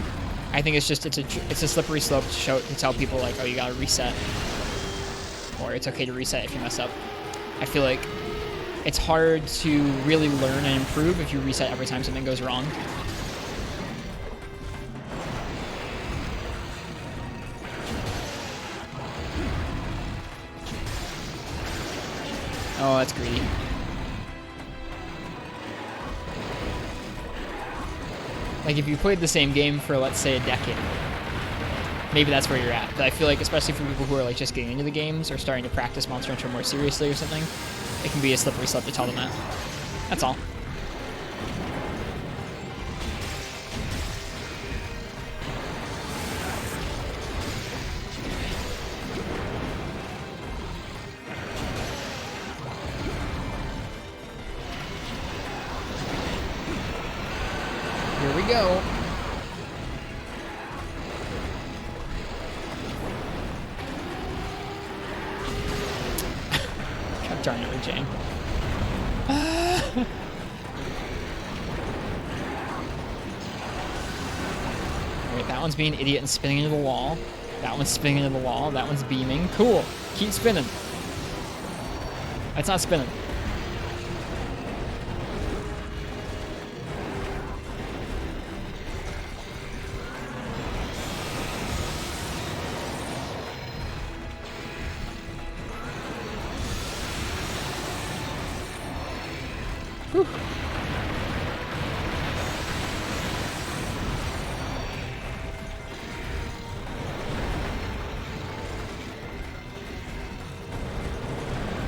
I think it's just, it's a slippery slope to tell people, like, oh, you gotta reset. Or it's okay to reset if you mess up. I feel like it's hard to really learn and improve if you reset every time something goes wrong. Oh, that's greedy. Like, if you played the same game for, let's say, a decade, maybe that's where you're at. But I feel like, especially for people who are like just getting into the games or starting to practice Monster Hunter more seriously or something, it can be a slippery slope to tell them that. That's all. Here we go. God darn it, Rajang. Alright, that one's being an idiot and spinning into the wall. That one's spinning into the wall. That one's beaming. Cool. Keep spinning. That's not spinning. Whew.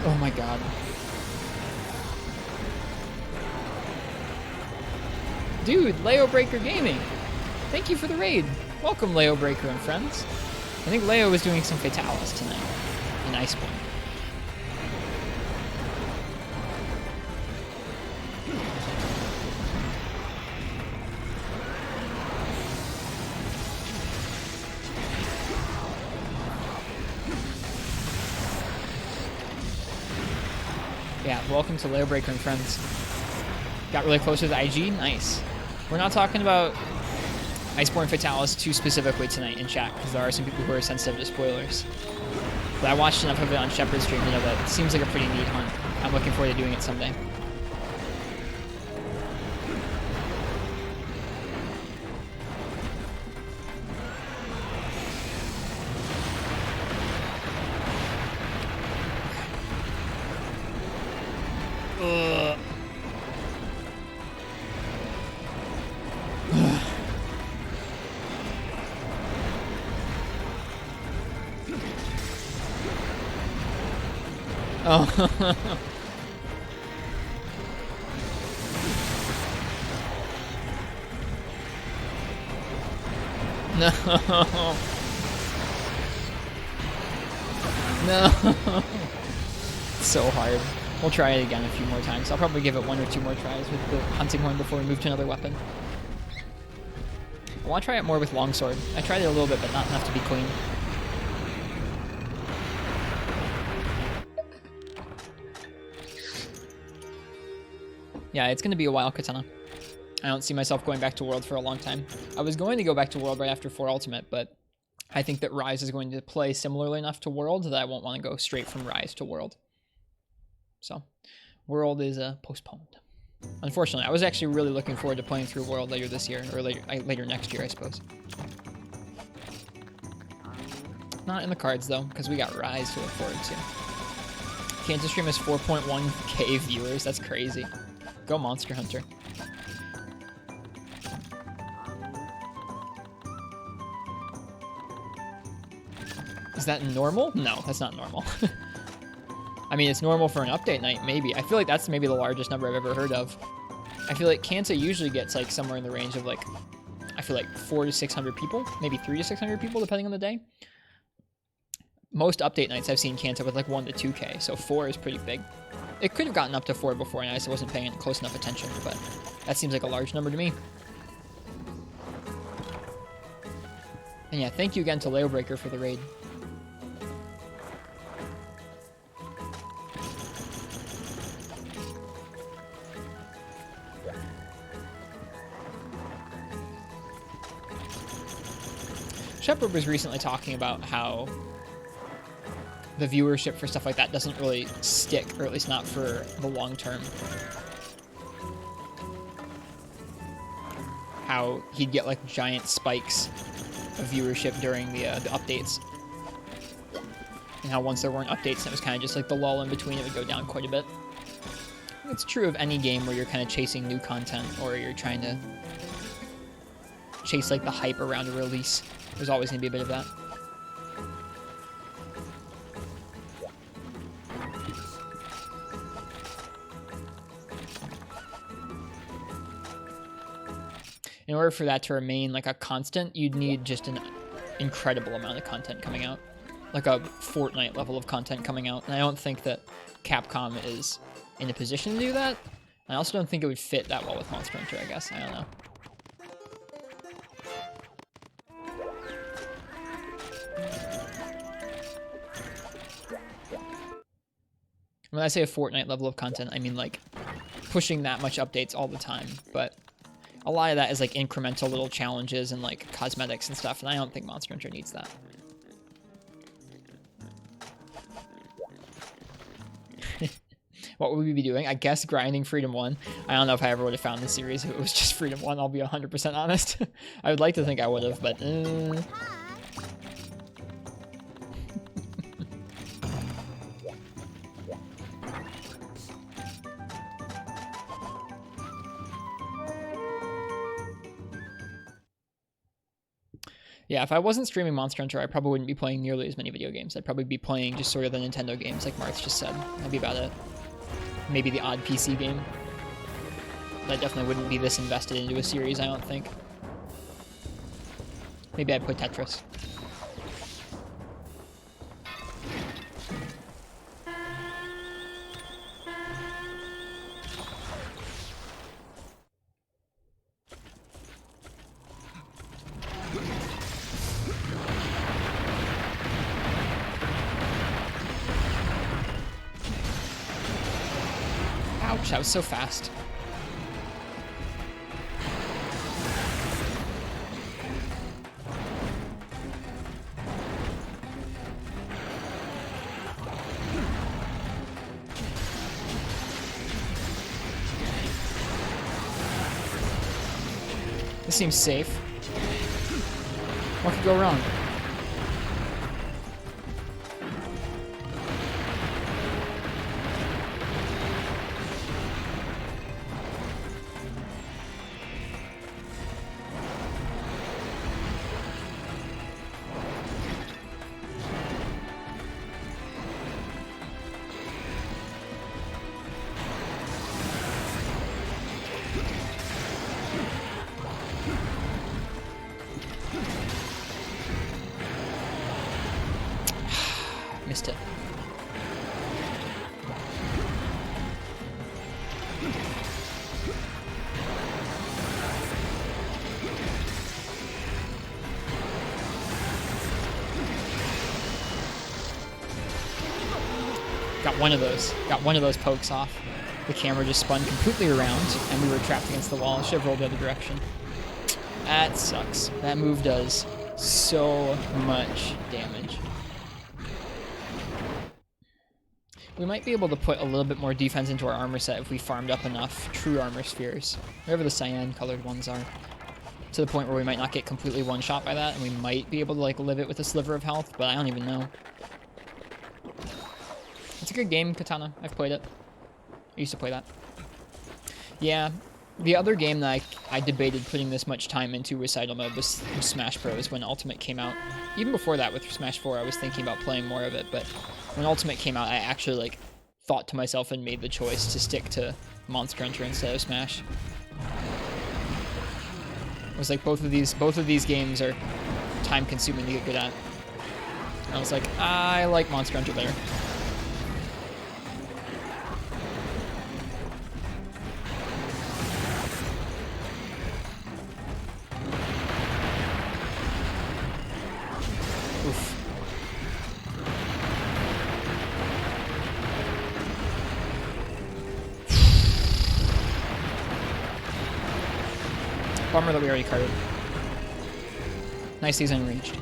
Oh my god. Dude, Leo Breaker Gaming. Thank you for the raid. Welcome, Leo Breaker and friends. I think Leo was doing some Fatalis tonight in Iceborne. Yeah, welcome to Leo Breaker and friends. Got really close with IG? Nice. We're not talking about Iceborne Fatalis too specifically tonight in chat, because there are some people who are sensitive to spoilers. But I watched enough of it on Shepard's stream to know that it seems like a pretty neat hunt. I'm looking forward to doing it someday. Oh. No. No. It's so hard. We'll try it again a few more times. I'll probably give it 1 or 2 more tries with the hunting horn before we move to another weapon. I want to try it more with longsword. I tried it a little bit, but not enough to be clean. Yeah, it's going to be a while, Katana. I don't see myself going back to World for a long time. I was going to go back to World right after 4 Ultimate, but I think that Rise is going to play similarly enough to World that I won't want to go straight from Rise to World. So, World is postponed. Unfortunately, I was actually really looking forward to playing through World later this year, or later next year, I suppose. Not in the cards, though, because we got Rise to look forward to. Kansas stream has 4.1k viewers. That's crazy. Go Monster Hunter. Is that normal? No, that's not normal. I mean, it's normal for an update night, maybe. I feel like that's maybe the largest number I've ever heard of. I feel like Kansa usually gets like somewhere in the range of like, I feel like 400 to 600 people, maybe 300 to 600 people, depending on the day. Most update nights I've seen Kansa with like 1 to 2k, so 4 is pretty big. It could have gotten up to 4 before, and I just wasn't paying close enough attention, but that seems like a large number to me. And yeah, thank you again to Leo Breaker for the raid. Shepard was recently talking about how the viewership for stuff like that doesn't really stick, or at least not for the long term. How he'd get like giant spikes of viewership during the updates. And how once there weren't updates, it was kind of just like the lull in between, it would go down quite a bit. It's true of any game where you're kind of chasing new content, or you're trying to chase like the hype around a release. There's always going to be a bit of that. In order for that to remain like a constant, you'd need just an incredible amount of content coming out. Like a Fortnite level of content coming out. And I don't think that Capcom is in a position to do that. I also don't think it would fit that well with Monster Hunter, I guess. I don't know. When I say a Fortnite level of content, I mean like pushing that much updates all the time, but a lot of that is like incremental little challenges and like cosmetics and stuff, and I don't think Monster Hunter needs that. What would we be doing? I guess grinding Freedom 1. I don't know if I ever would have found this series if it was just Freedom 1, I'll be 100% honest. I would like to think I would have, but... Yeah, if I wasn't streaming Monster Hunter, I probably wouldn't be playing nearly as many video games. I'd probably be playing just sort of the Nintendo games, like Marth just said. That'd be about it. Maybe the odd PC game. But I definitely wouldn't be this invested into a series, I don't think. Maybe I'd play Tetris. Ouch, that was so fast. This seems safe. What could go wrong? Missed it. Got one of those. Got one of those pokes off. The camera just spun completely around, and we were trapped against the wall. I should have rolled the other direction. That sucks. That move does so much damage. We might be able to put a little bit more defense into our armor set if we farmed up enough true armor spheres, whatever the cyan-colored ones are, to the point where we might not get completely one-shot by that, and we might be able to like live it with a sliver of health, but I don't even know. It's a good game, Katana. I've played it. I used to play that. Yeah, the other game that I debated putting this much time into recital mode was Smash Bros. When Ultimate came out. Even before that, with Smash 4, I was thinking about playing more of it, but when Ultimate came out, I actually like thought to myself and made the choice to stick to Monster Hunter instead of Smash. It was like both of these games are time-consuming to get good at. And I was like, I like Monster Hunter better. Bummer that we already carded. Nice he's unreached.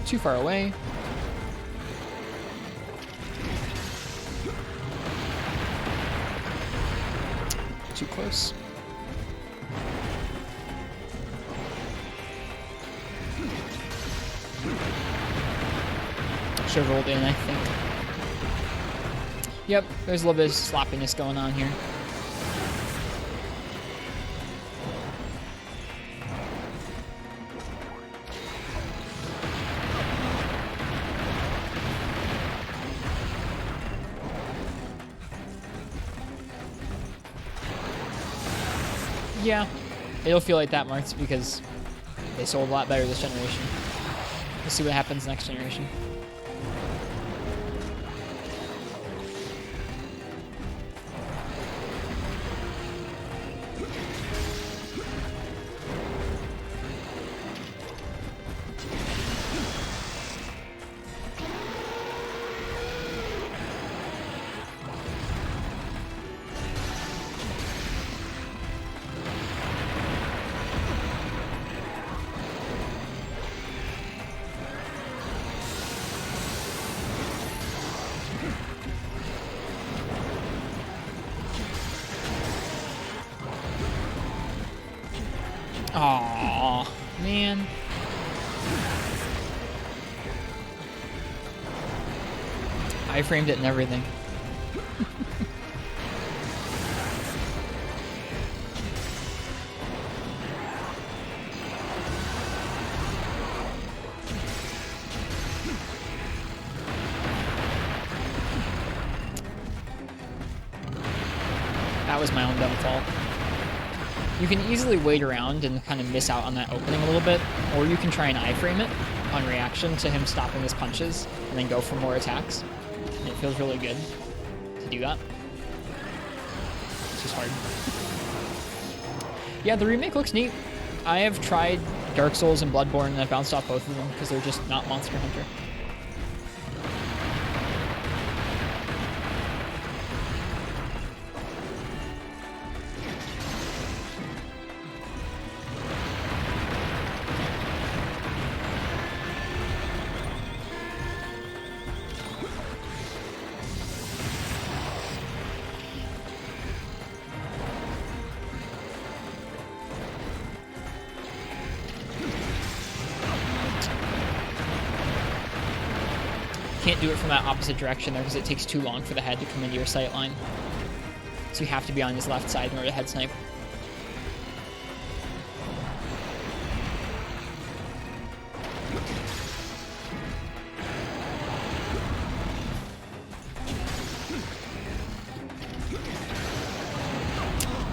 Too far away. Too close. Should have rolled in, I think. Yep, there's a little bit of sloppiness going on here. Yeah, it'll feel like that, Marks, because they sold a lot better this generation. We'll see what happens next generation. Aww, man. I framed it and everything. That was my own downfall. You can easily wait around and kind of miss out on that opening a little bit, or you can try and iframe it on reaction to him stopping his punches and then go for more attacks. And it feels really good to do that. It's just hard. Yeah, the remake looks neat. I have tried Dark Souls and Bloodborne and I've bounced off both of them because they're just not Monster Hunter. Can't do it from that opposite direction there because it takes too long for the head to come into your sight line. So you have to be on his left side in order to head snipe.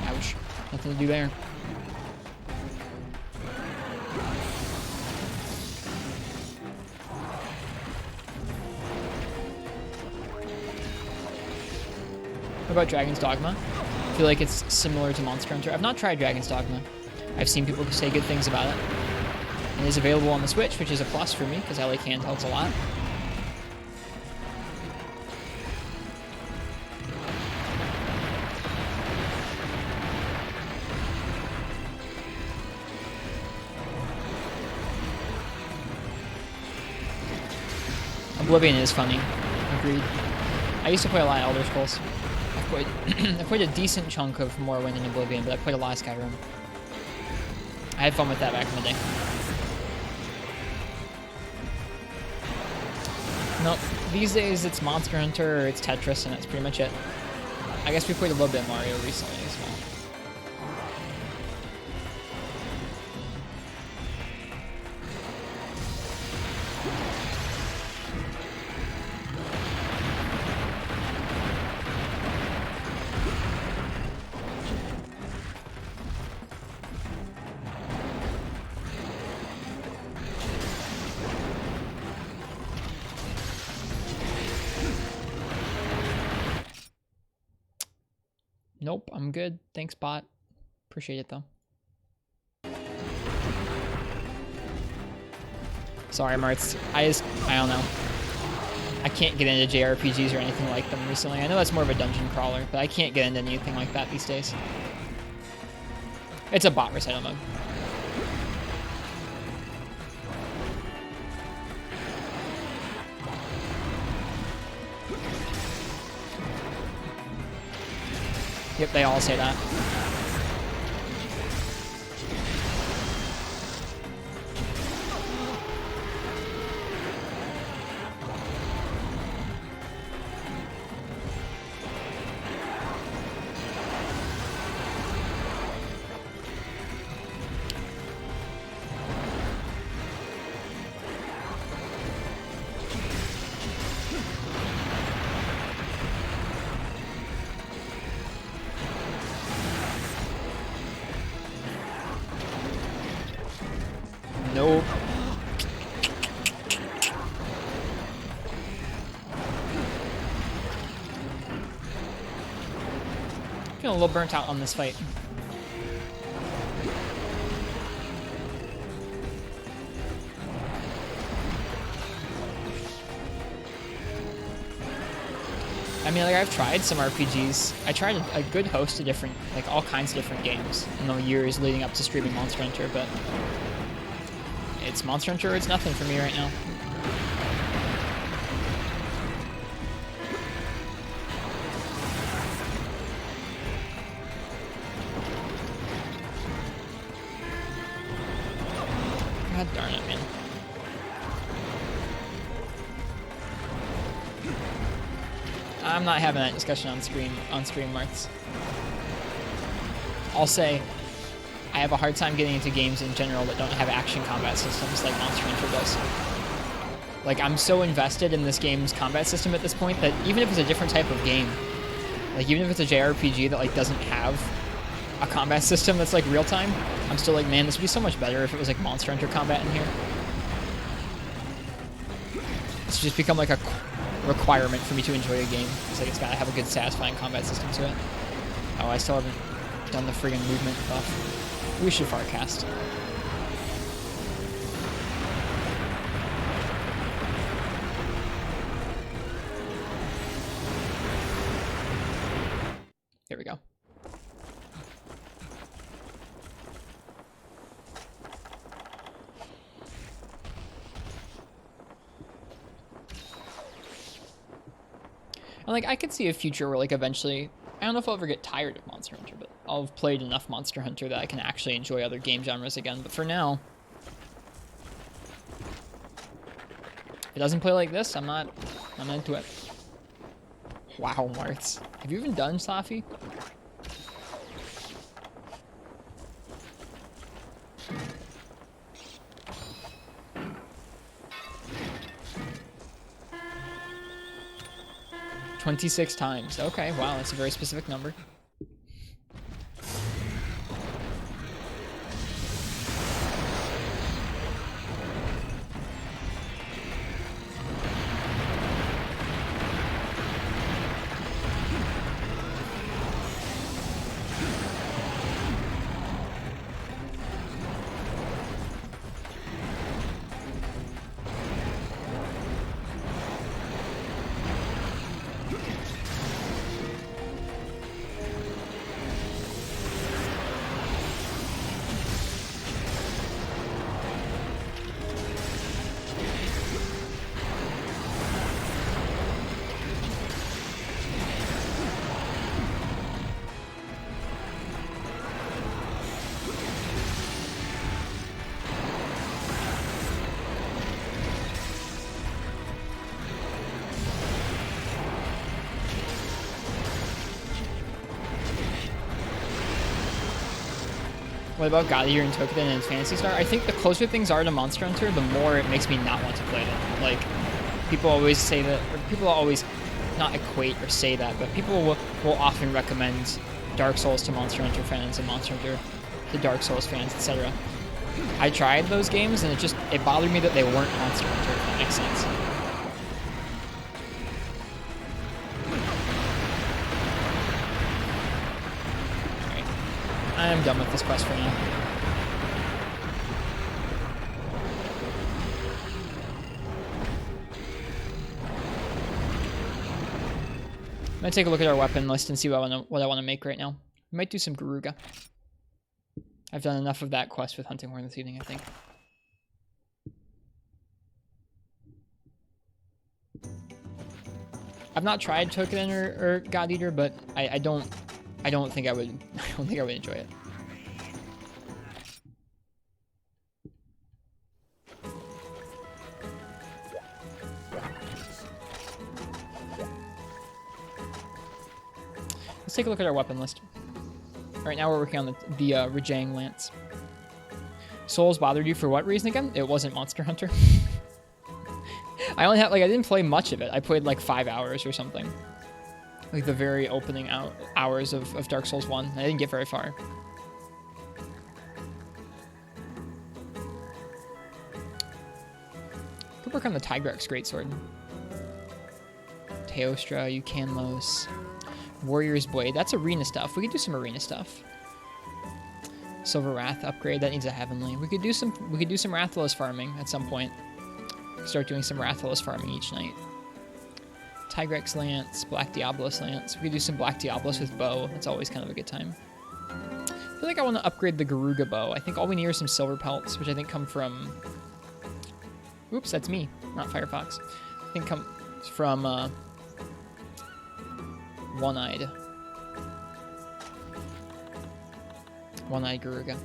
Ouch. Nothing to do there. What about Dragon's Dogma? I feel like it's similar to Monster Hunter. I've not tried Dragon's Dogma. I've seen people say good things about it. It is available on the Switch, which is a plus for me, because I like handhelds a lot. Oblivion is funny. Agreed. I used to play a lot of Elder Scrolls. I played a decent chunk of Morrowind and Oblivion, but I played a lot of Skyrim. I had fun with that back in the day. Nope. These days it's Monster Hunter or it's Tetris, and that's pretty much it. I guess we played a little bit of Mario recently as well. Nope, I'm good. Thanks, bot. Appreciate it, though. Sorry, Martz. I don't know. I can't get into JRPGs or anything like them recently. I know that's more of a dungeon crawler, but I can't get into anything like that these days. It's a bot recital mode. Yep, they all say that. Nope. Feeling a little burnt out on this fight. I mean, like, I've tried some RPGs. I tried a good host of different, like, all kinds of different games in the years leading up to streaming Monster Hunter, but it's Monster Hunter or it's nothing for me right now. I'm not having that discussion on stream, Martz. I'll say I have a hard time getting into games in general that don't have action combat systems like Monster Hunter does. Like, I'm so invested in this game's combat system at this point that even if it's a different type of game, like even if it's a JRPG that like doesn't have a combat system that's like real time, I'm still like, man, this would be so much better if it was like Monster Hunter combat in here. It's just become like a requirement for me to enjoy a game. It's like it's gotta have a good satisfying combat system to it. Oh, I still haven't done the friggin' movement buff. We should farcast. Here we go. And like, I could see a future where like eventually, I don't know if I'll ever get tired of Monster Hunter, but I'll have played enough Monster Hunter that I can actually enjoy other game genres again. But for now, if it doesn't play like this, I'm not into it. Wow, Martz. Have you even done Safi? "26 times. Okay, wow, that's a very specific number. What about God Eater and Tokiden and Phantasy Star? I think the closer things are to Monster Hunter, the more it makes me not want to play them. Like, people always say that, or people always not equate or say that, but people will often recommend Dark Souls to Monster Hunter fans and Monster Hunter to Dark Souls fans, etc. I tried those games and it bothered me that they weren't Monster Hunter, if that makes sense. I'm done with this quest for now. I'm gonna take a look at our weapon list and see what I want to make right now. We might do some Garuga. I've done enough of that quest with Hunting Horn this evening, I think. I've not tried Tokiden or God Eater, but I don't think I would enjoy it. Let's take a look at our weapon list. Right now we're working on the Rajang Lance. Souls bothered you for what reason again? It wasn't Monster Hunter. I didn't play much of it. I played like 5 hours or something. Like the very opening hours of Dark Souls 1. I didn't get very far. Could work on the Tigrex Greatsword. Teostra, Ucanlos, Warrior's Blade. That's arena stuff. We could do some arena stuff. Silver Wrath upgrade. That needs a heavenly. We could do some Rathalos farming at some point. Start doing some Rathalos farming each night. Tigrex Lance, Black Diablos Lance. We could do some Black Diablos with bow. That's always kind of a good time. I feel like I want to upgrade the Garuga bow. I think all we need are some silver pelts, which I think come from... Oops, that's me, not Firefox. I think comes from One-Eyed Garuga.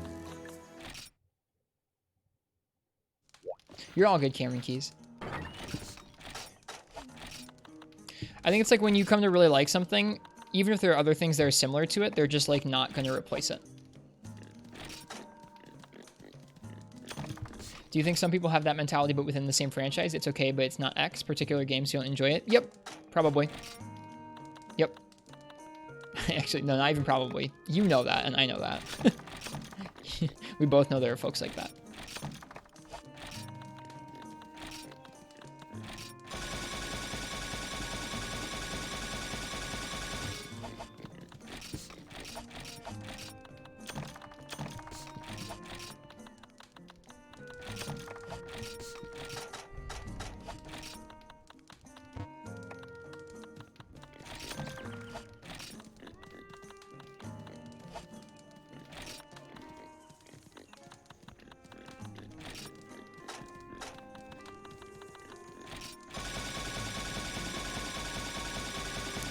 You're all good, Cameron Keys. I think it's like when you come to really like something, even if there are other things that are similar to it, they're just like not going to replace it. Do you think some people have that mentality, but within the same franchise? It's okay, but it's not X. Particular games, you don't enjoy it? Yep, probably. Yep. Actually, no, not even probably. You know that, and I know that. We both know there are folks like that.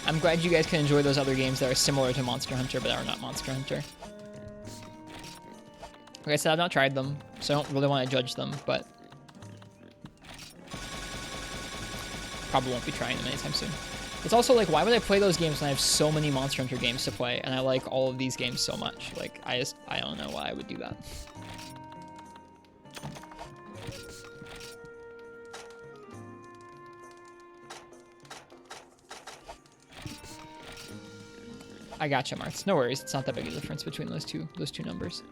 I'm glad you guys can enjoy those other games that are similar to Monster Hunter, but are not Monster Hunter. Like I said, I've not tried them, so I don't really want to judge them, but probably won't be trying them anytime soon. It's also like, why would I play those games when I have so many Monster Hunter games to play, and I like all of these games so much? Like, I don't know why I would do that. I gotcha, Marth. No worries. It's not that big a difference between those two numbers.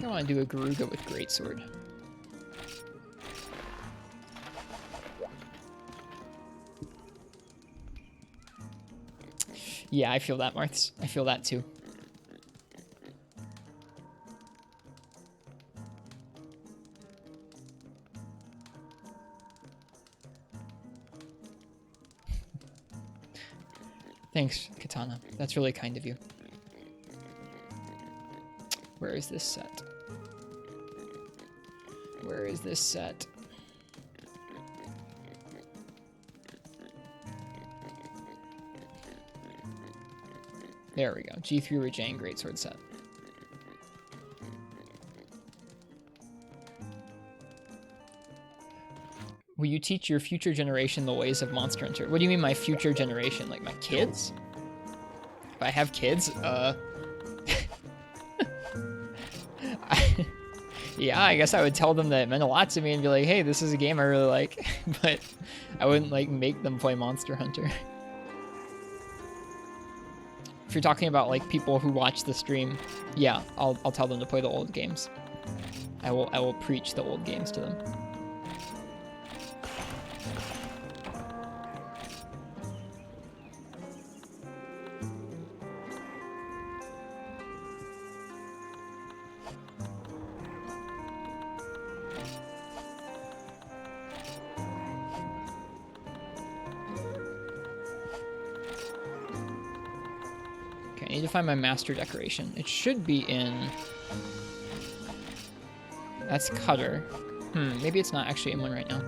I want to do a Garuga with Greatsword. Yeah, I feel that, Marths. I feel that too. Thanks, Katana. That's really kind of you. Where is this set? Where is this set? There we go. G3 Rajang Greatsword set. Will you teach your future generation the ways of Monster Hunter? What do you mean my future generation? Like my kids? If I have kids? Yeah, I guess I would tell them that it meant a lot to me and be like, hey, this is a game I really like. But I wouldn't like make them play Monster Hunter. If you're talking about like people who watch the stream, yeah, I'll tell them to play the old games. I will preach the old games to them. I need to find my master decoration. It should be in... That's Cutter. Maybe it's not actually in one right now.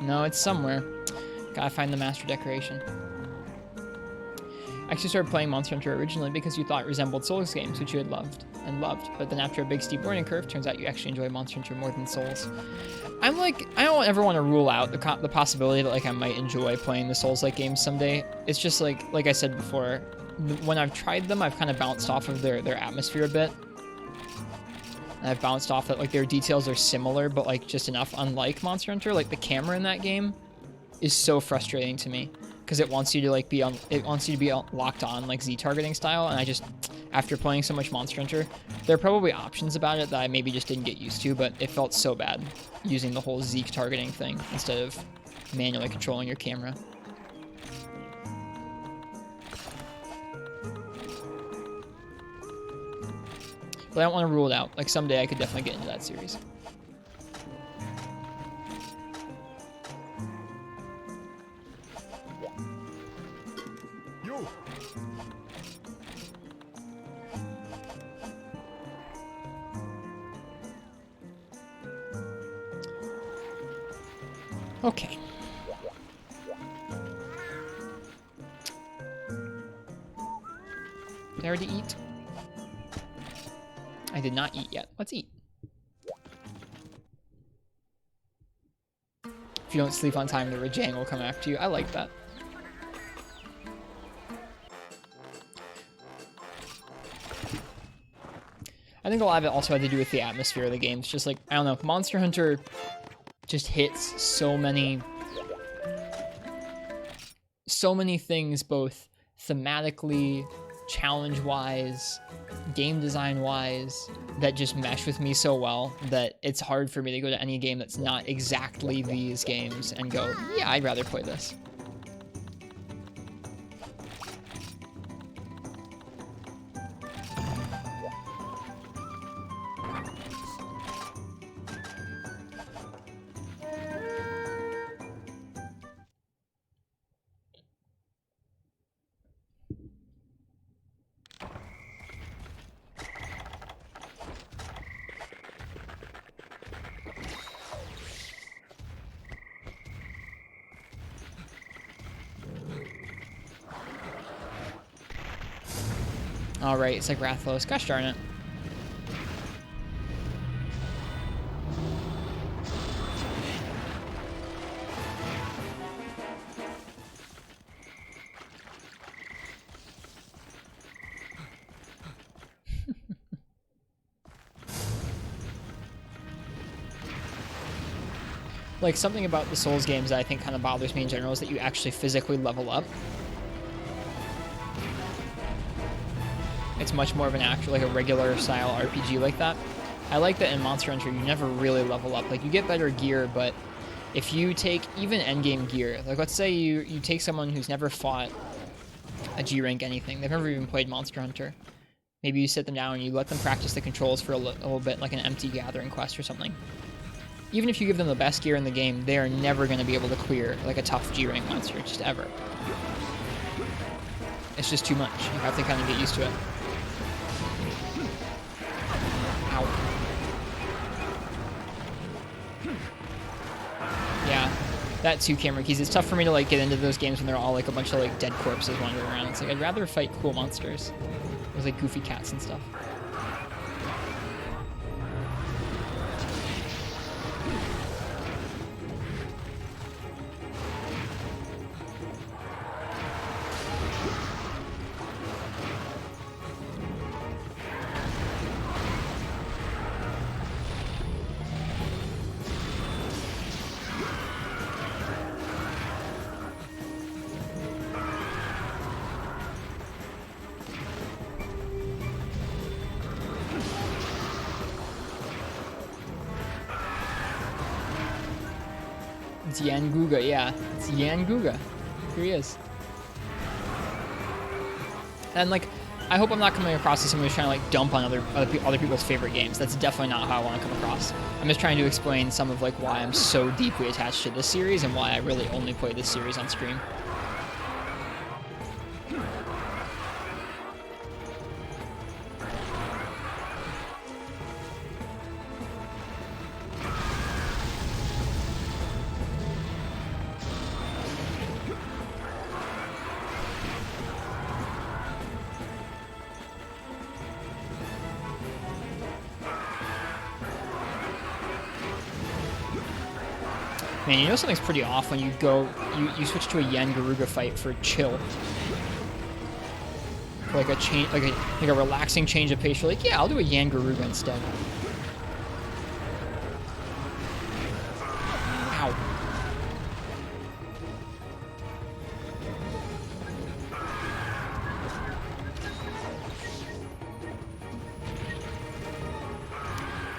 No, it's somewhere. Gotta find the master decoration. I actually started playing Monster Hunter originally because you thought it resembled Souls games, which you had loved. But then after a big steep learning curve, turns out you actually enjoy Monster Hunter more than Souls. I'm like, I don't ever want to rule out the possibility that like I might enjoy playing the Souls-like games someday. It's just like I said before, when I've tried them, I've kind of bounced off of their atmosphere a bit. And I've bounced off that like their details are similar, but like just enough unlike Monster Hunter. Like the camera in that game is so frustrating to me because it wants you to like be locked on like Z targeting style, and I just, after playing so much Monster Hunter, there are probably options about it that I maybe just didn't get used to, but it felt so bad using the whole Zeke targeting thing instead of manually controlling your camera. But I don't want to rule it out. Like someday I could definitely get into that series. Okay. Did I already eat? I did not eat yet. Let's eat. If you don't sleep on time, the Rajang will come after you. I like that. I think a lot of it also had to do with the atmosphere of the game. It's just like, I don't know, Monster Hunter just hits so many things, both thematically, challenge-wise, game design-wise, that just mesh with me so well that it's hard for me to go to any game that's not exactly these games and go, yeah, I'd rather play this. Alright, it's like Rathalos. Gosh darn it. Like, something about the Souls games that I think kind of bothers me in general is that you actually physically level up. It's much more of an actual, like a regular style RPG like that. I like that in Monster Hunter you never really level up. Like, you get better gear, but if you take even endgame gear, like let's say you take someone who's never fought a G rank anything, they've never even played Monster Hunter. Maybe you sit them down and you let them practice the controls for a little bit, like an empty gathering quest or something. Even if you give them the best gear in the game, they are never going to be able to clear like a tough G rank monster, just ever. It's just too much. You have to kind of get used to it. Ow. Yeah, that too, camera keys. It's tough for me to like get into those games when they're all like a bunch of like dead corpses wandering around. It's like I'd rather fight cool monsters. There's like goofy cats and stuff. It's Yan Guga, yeah. It's Yan Guga. Here he is. And like, I hope I'm not coming across as someone who's trying to like dump on other people's favorite games. That's definitely not how I want to come across. I'm just trying to explain some of like why I'm so deeply attached to this series and why I really only play this series on stream. Man, you know something's pretty off when you go, you switch to a Yan Garuga fight for chill. For like a change, like a relaxing change of pace. You're like, yeah, I'll do a Yan Garuga instead. Ow.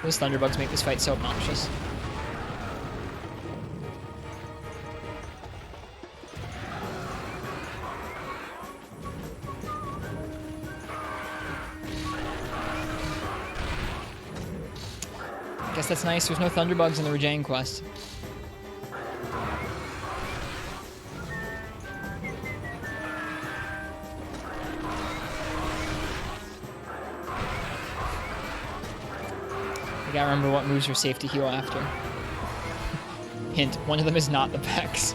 Those thunderbugs make this fight so obnoxious. Guess that's nice. There's no thunderbugs in the Rajang quest. You gotta remember what moves are safe to heal after. Hint, one of them is not the Vex.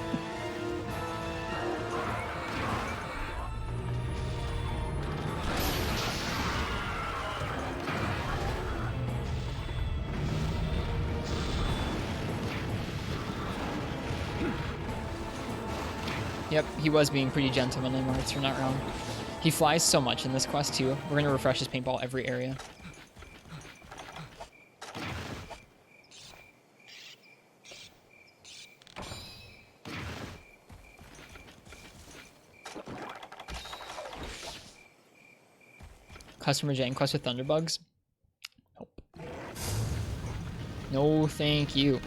Yep, he was being pretty gentlemanly, Martz, you're not wrong. He flies so much in this quest, too. We're going to refresh his paintball every area. Customer Jane quest with Thunderbugs? Nope. No, thank you.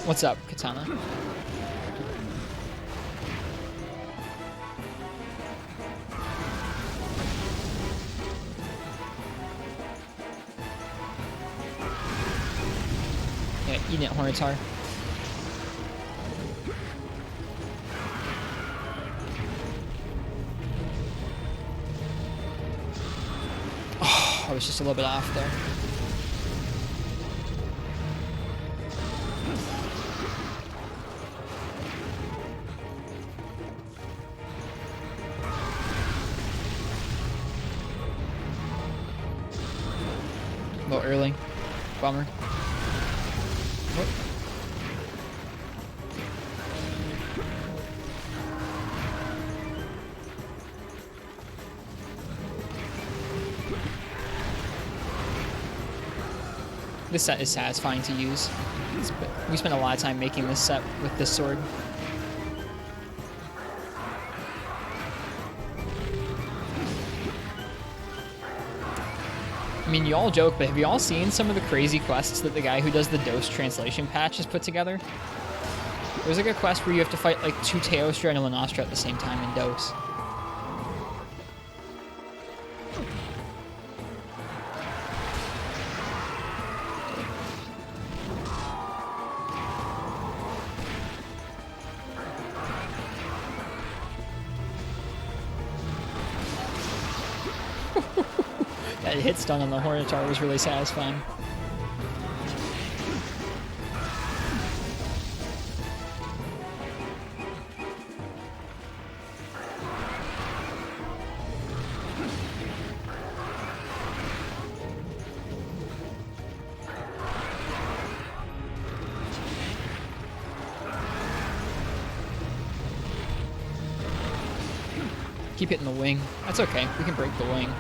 What's up, Katana? Yeah, eat it, Hornitar. Oh, I was just a little bit off there. A little early. Bummer. Whoop. This set is satisfying to use. We spent a lot of time making this set with this sword. I mean, you all joke, but have you all seen some of the crazy quests that the guy who does the Dose translation patch has put together? There's like a quest where you have to fight like 2 Teostra and a Lanastra at the same time in Dose. That hit stun on the Hornitar was really satisfying. Keep hitting the wing. That's okay. We can break the wing.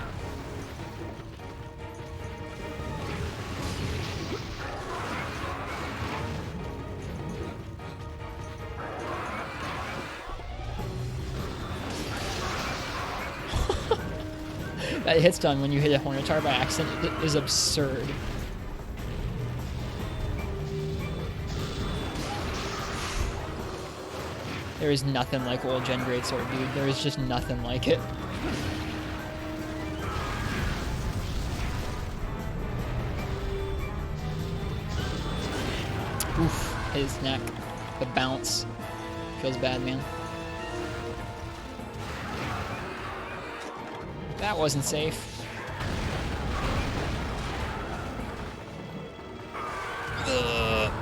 That hit stun when you hit a Hornitar by accident is absurd. There is nothing like old gen greatsword, dude. There is just nothing like it. Oof, hit his neck. The bounce. Feels bad, man. That wasn't safe. Ugh.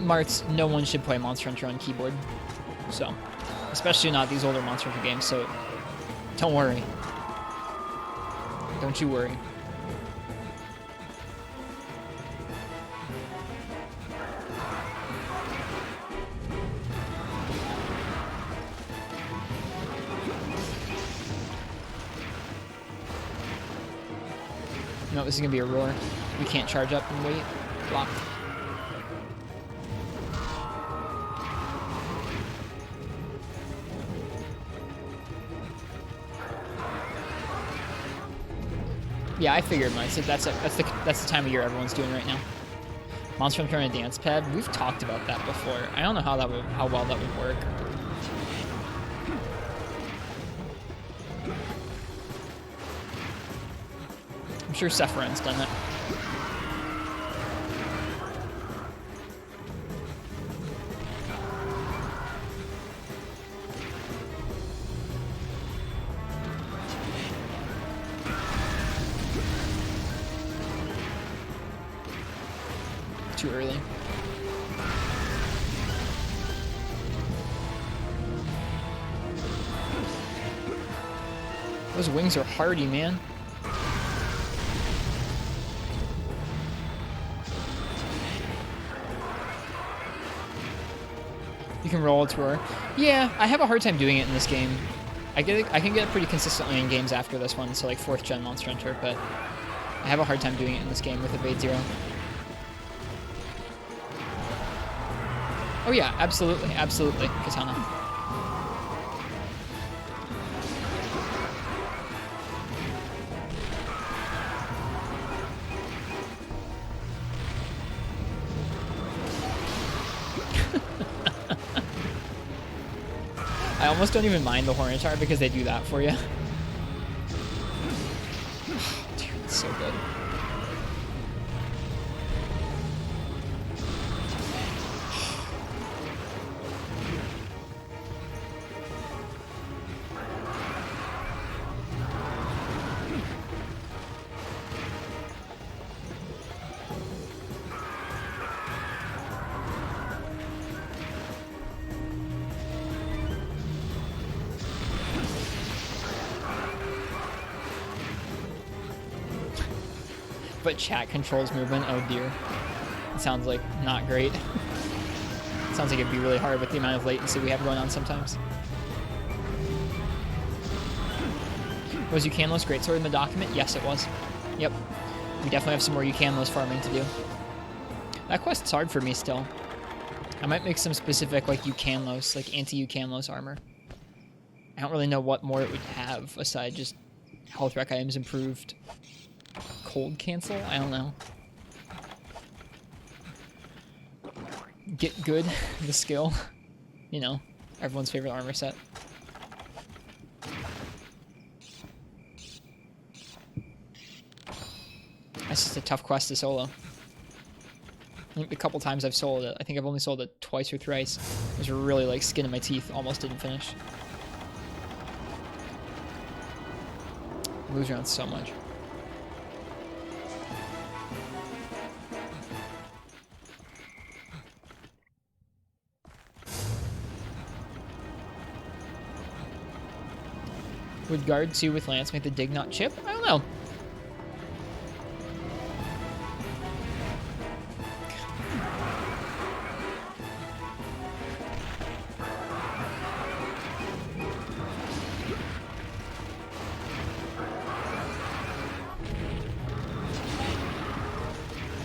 Martz, no one should play Monster Hunter on keyboard. So, especially not these older Monster Hunter games, so don't worry. Don't you worry. No, this is gonna be a roar. We can't charge up and wait. Blocked. Yeah, I figured myself. That's the time of year everyone's doing right now. Monster Hunter on a dance pad. We've talked about that before. I don't know how well that would work. I'm sure Sephiroth's done it. too early. Those wings are hardy, man. You can roll a tour. Yeah, I have a hard time doing it in this game. I can get it pretty consistently in games after this one, so like 4th gen Monster Hunter, but I have a hard time doing it in this game with Evade 0. Oh yeah, absolutely, absolutely, Katana. I almost don't even mind the Hornitar because they do that for you. Dude, it's so good. But chat controls movement. Oh dear. It sounds like not great. It sounds like it'd be really hard with the amount of latency we have going on sometimes. Was Ucanlos Greatsword in the document? Yes, it was. Yep. We definitely have some more Ucanlos farming to do. That quest's hard for me still. I might make some specific like Ucanlos, like anti-Ucanlos armor. I don't really know what more it would have aside just health rec items improved. Cold cancel? I don't know. Get good, the skill. You know, everyone's favorite armor set. That's just a tough quest to solo. I think the couple times I've soloed it, I think I've only soloed it twice or thrice. It was really like skin in my teeth, almost didn't finish. It moves around so much. Would guard 2 with Lance make the dig not chip? I don't know.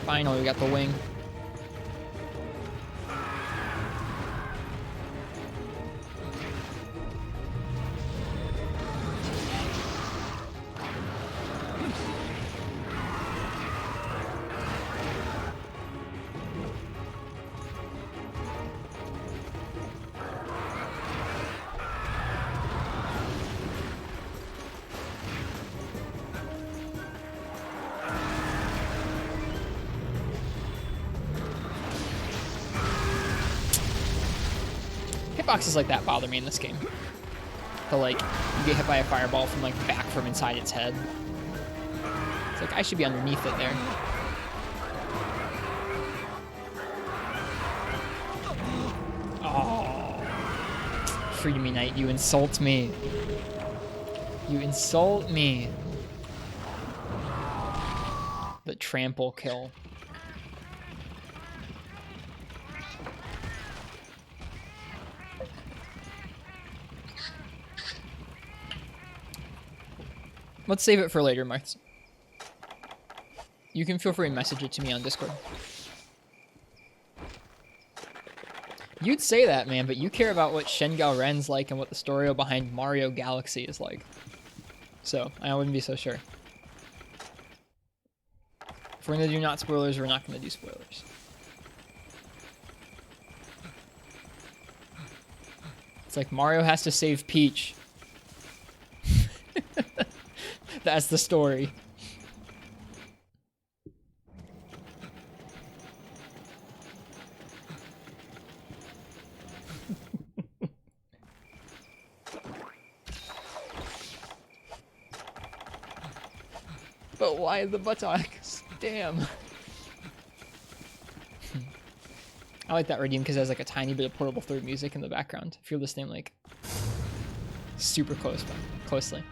Finally, we got the wing. Hitboxes like that bother me in this game. The like, you get hit by a fireball from like back from inside its head. It's like, I should be underneath it there. Oh. Free me, knight, you insult me. You insult me. The trample kill. Let's save it for later, Martz. You can feel free to message it to me on Discord. You'd say that, man, but you care about what Shengao Ren's like and what the story behind Mario Galaxy is like. So, I wouldn't be so sure. If we're going to do not spoilers, we're not going to do spoilers. It's like Mario has to save Peach. That's the story. But why the buttocks? Damn. I like that redeem because it has like a tiny bit of portable third music in the background. If you're listening like super closely.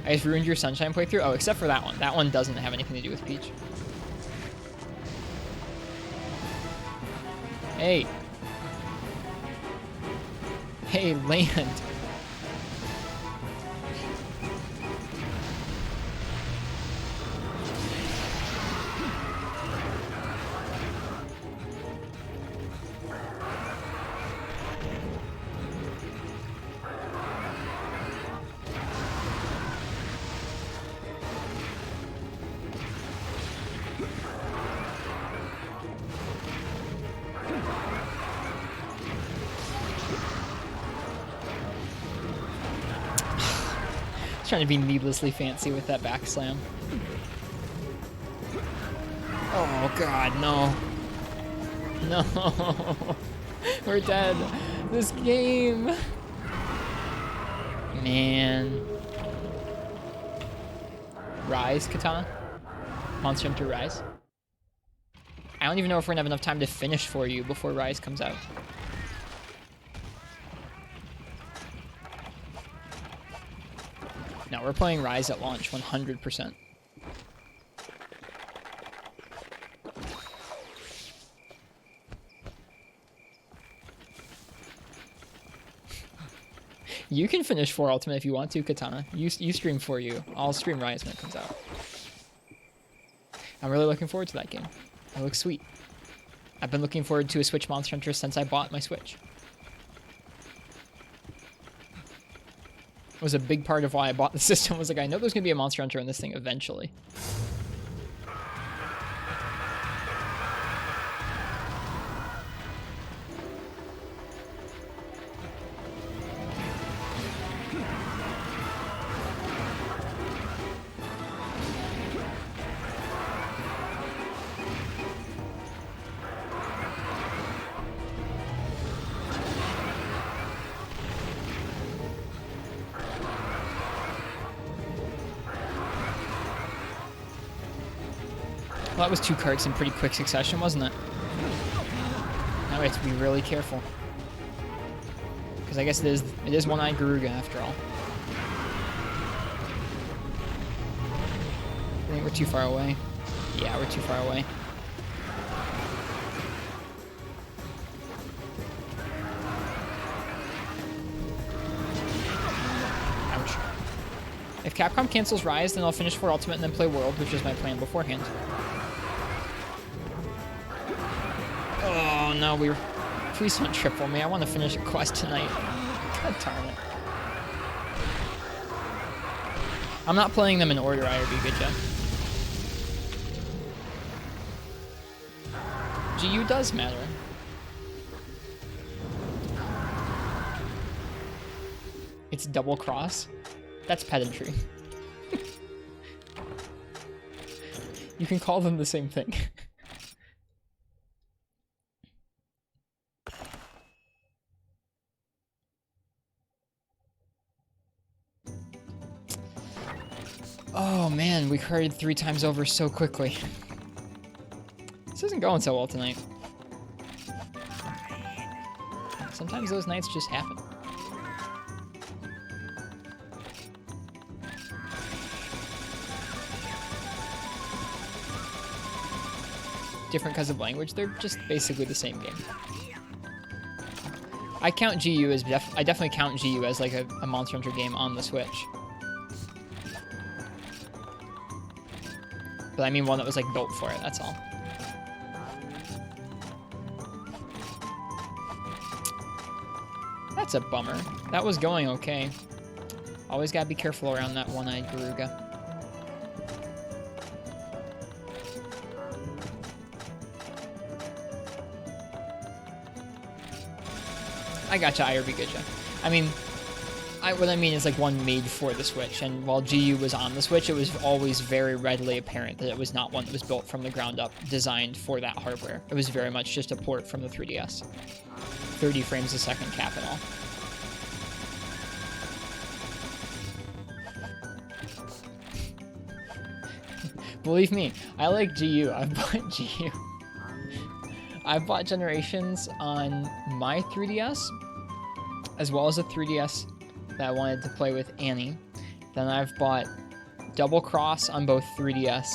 I just ruined your Sunshine playthrough. Oh, except for that one. That one doesn't have anything to do with Peach. Hey. Hey, land. Trying to be needlessly fancy with that back slam. Oh god, no. No. We're dead. This game. Man. Rise, Katana. Monster Hunter Rise. I don't even know if we're gonna have enough time to finish for you before Rise comes out. No, we're playing Rise at launch, 100%. You can finish 4 Ultimate if you want to, Katana. You stream for you. I'll stream Rise when it comes out. I'm really looking forward to that game. It looks sweet. I've been looking forward to a Switch Monster Hunter since I bought my Switch. It was a big part of why I bought the system. Was like, I know there's gonna be a Monster Hunter in this thing eventually. Well, that was 2 carts in pretty quick succession, wasn't it? Now we have to be really careful. Because I guess it is one-eyed Garuga after all. I think we're too far away. Yeah, we're too far away. Ouch. If Capcom cancels Rise, then I'll finish 4 Ultimate and then play World, which is my plan beforehand. Oh no, please don't triple me. I want to finish a quest tonight. God darn it. I'm not playing them in order, IRB Good GU does matter. It's double cross? That's pedantry. You can call them the same thing. Oh man, we carried 3 times over so quickly. This isn't going so well tonight. Sometimes those nights just happen. Different kinds of language, they're just basically the same game. I count GU as I definitely count GU as like a Monster Hunter game on the Switch. But I mean one that was like built for it, that's all. That's a bummer. That was going okay. Always gotta be careful around that one-eyed Garuga. I gotcha, IRB Gotcha. I mean, what I mean is like one made for the Switch, and while GU was on the Switch, it was always very readily apparent that it was not one that was built from the ground up, designed for that hardware. It was very much just a port from the 3DS. 30 frames a second cap and all. Believe me, I like GU. I've bought GU. I've bought Generations on my 3DS, as well as a 3DS that I wanted to play with Annie. Then I've bought Double Cross on both 3DS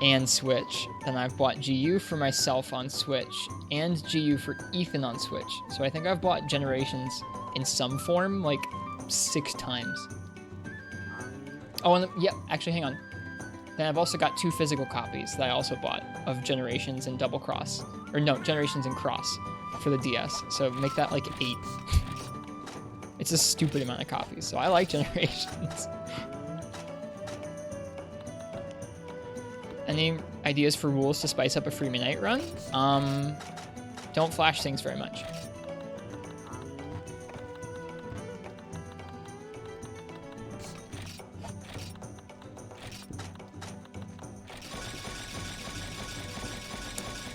and Switch. Then I've bought GU for myself on Switch and GU for Ethan on Switch. So I think I've bought Generations in some form like 6 times. Oh, and yep, actually, hang on. Then I've also got 2 physical copies that I also bought of Generations and Double Cross. Or no, Generations and Cross for the DS. So make that like 8. It's a stupid amount of copies, so I like Generations. Any ideas for rules to spice up a free midnight run? Don't flash things very much.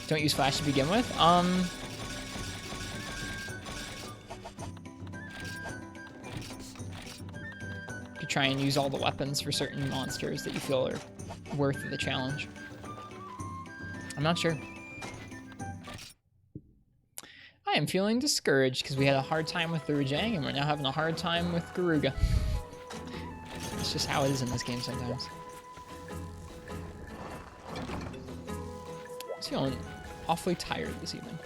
Don't use flash to begin with. You try and use all the weapons for certain monsters that you feel are worth the challenge. I'm not sure. I am feeling discouraged because we had a hard time with the Rajang and we're now having a hard time with Garuga. It's just how it is in this game sometimes. I'm feeling awfully tired this evening.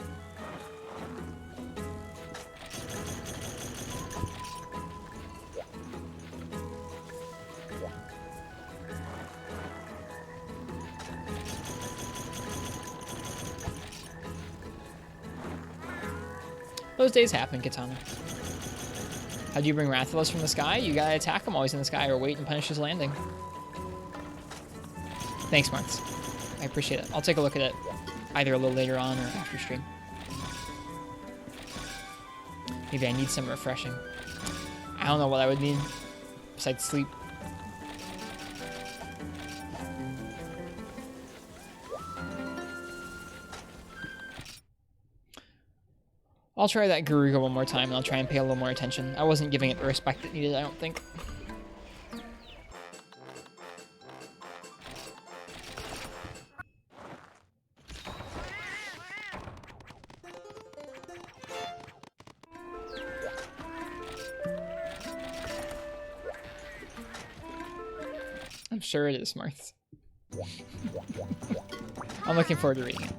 Those days happen, Katana. How do you bring Rathalos from the sky? You gotta attack him while he's in the sky or wait and punish his landing. Thanks, Marks. I appreciate it. I'll take a look at it either a little later on or after stream. Maybe I need some refreshing. I don't know what I would need besides sleep. I'll try that Garuga one more time, and I'll try and pay a little more attention. I wasn't giving it the respect it needed, I don't think. I'm sure it is, Marth. I'm looking forward to reading it.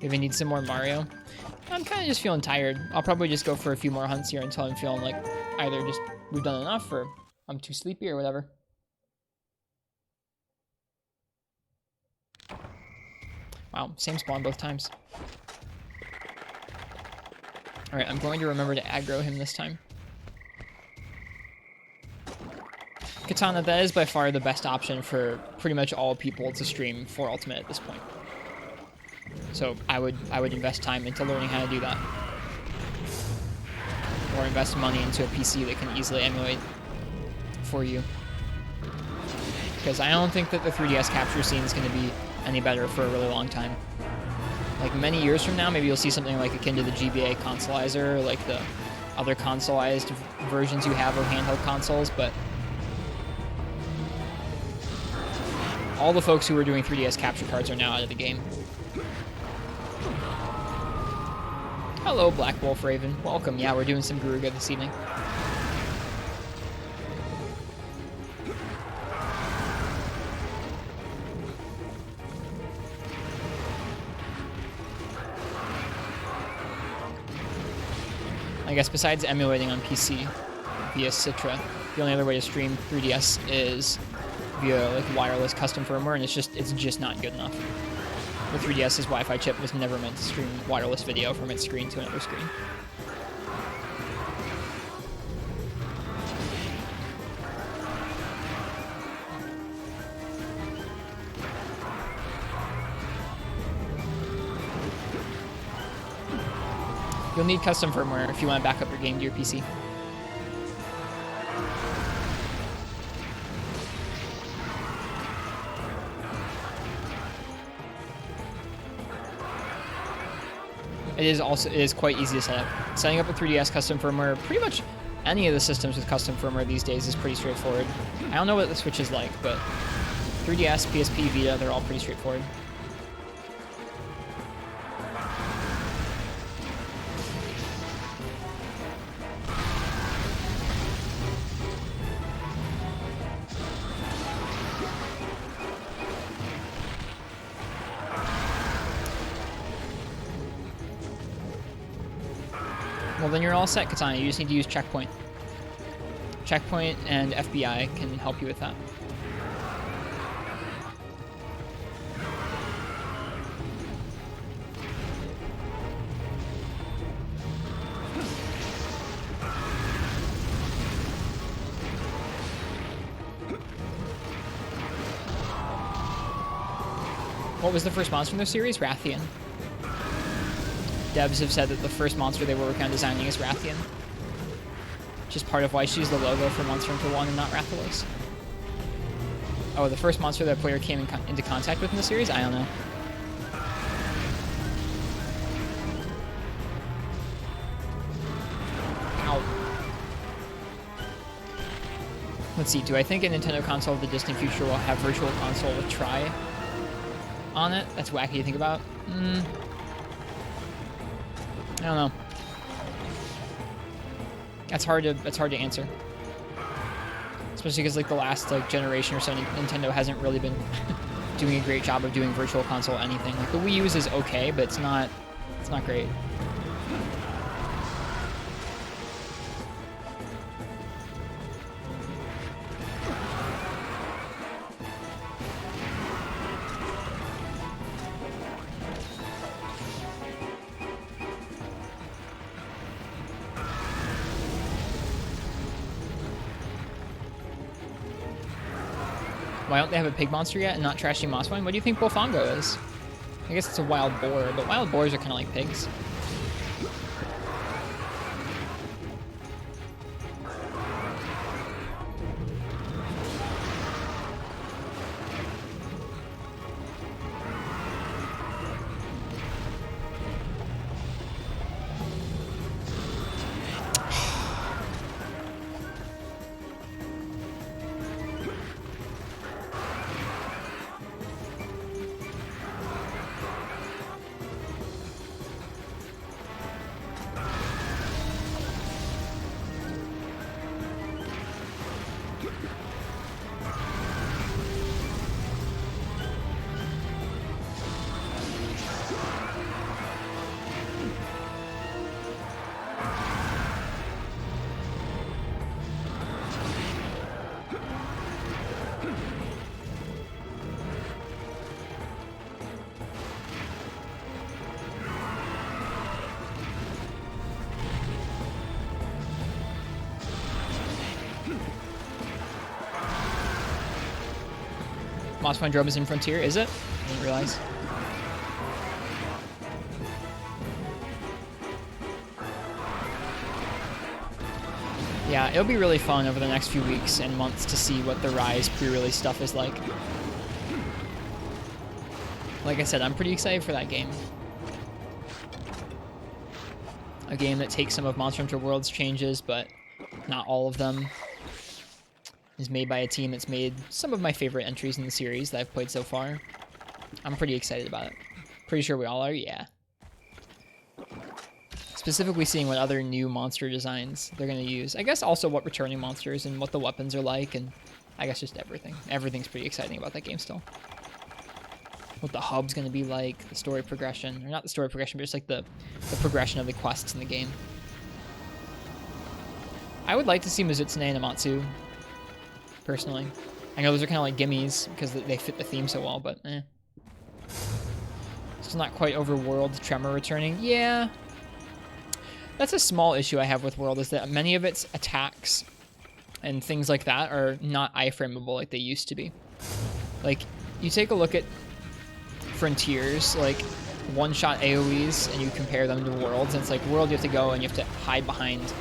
Maybe I need some more Mario. I'm kind of just feeling tired. I'll probably just go for a few more hunts here until I'm feeling like either just we've done enough or I'm too sleepy or whatever. Wow, same spawn both times. Alright, I'm going to remember to aggro him this time. Katana, that is by far the best option for pretty much all people to stream for Ultimate at this point. So I would invest time into learning how to do that. Or invest money into a PC that can easily emulate for you. Because I don't think that the 3DS capture scene is going to be any better for a really long time. Like many years from now, maybe you'll see something like akin to the GBA consoleizer, or like the other consoleized versions you have of handheld consoles, but all the folks who were doing 3DS capture cards are now out of the game. Hello, Black Wolf Raven. Welcome. Yeah, we're doing some Garuga this evening. I guess besides emulating on PC via Citra, the only other way to stream 3DS is via like wireless custom firmware, and it's just not good enough. The 3DS's Wi-Fi chip was never meant to stream wireless video from its screen to another screen. You'll need custom firmware if you want to back up your game to your PC. It is quite easy to set up. Setting up a 3DS custom firmware, pretty much any of the systems with custom firmware these days is pretty straightforward. I don't know what the Switch is like, but 3DS, PSP, Vita, they're all pretty straightforward. Well, then you're all set, Katana. You just need to use Checkpoint. Checkpoint and FBI can help you with that. What was the first monster in the series? Rathian. Devs have said that the first monster they were working on designing is Rathian. Which is part of why she's the logo for Monster Hunter 1 and not Rathalos. Oh, the first monster that player came into contact with in the series? I don't know. Ow. Let's see, do I think a Nintendo console of the distant future will have Virtual Console with Tri on it? That's wacky to think about. I don't know. That's hard to answer. Especially because like the last like generation or so, Nintendo hasn't really been doing a great job of doing Virtual Console anything. Like the Wii U is okay, but it's not great. Why don't they have a pig monster yet and not Trashy Mosswine? What do you think Bofongo is? I guess it's a wild boar, but wild boars are kind of like pigs. Mosswine Drum is in Frontier, is it? I didn't realize. Yeah, it'll be really fun over the next few weeks and months to see what the Rise pre-release stuff is like. Like I said, I'm pretty excited for that game. A game that takes some of Monster Hunter World's changes, but not all of them. Is made by a team that's made some of my favorite entries in the series that I've played so far. I'm pretty excited about it. Pretty sure we all are, yeah. Specifically seeing what other new monster designs they're going to use. I guess also what returning monsters and what the weapons are like, and I guess just everything. Everything's pretty exciting about that game still. What the hub's going to be like, the story progression, or not the story progression, but just like the progression of the quests in the game. I would like to see Mizutsune and Amatsu, personally. I know those are kind of like gimmies because they fit the theme so well, but eh. Still not quite over World Tremor returning. Yeah. That's a small issue I have with World, is that many of its attacks and things like that are not iframeable like they used to be. Like, you take a look at Frontiers, like one-shot AoEs, and you compare them to Worlds, and it's like World you have to go and you have to hide behind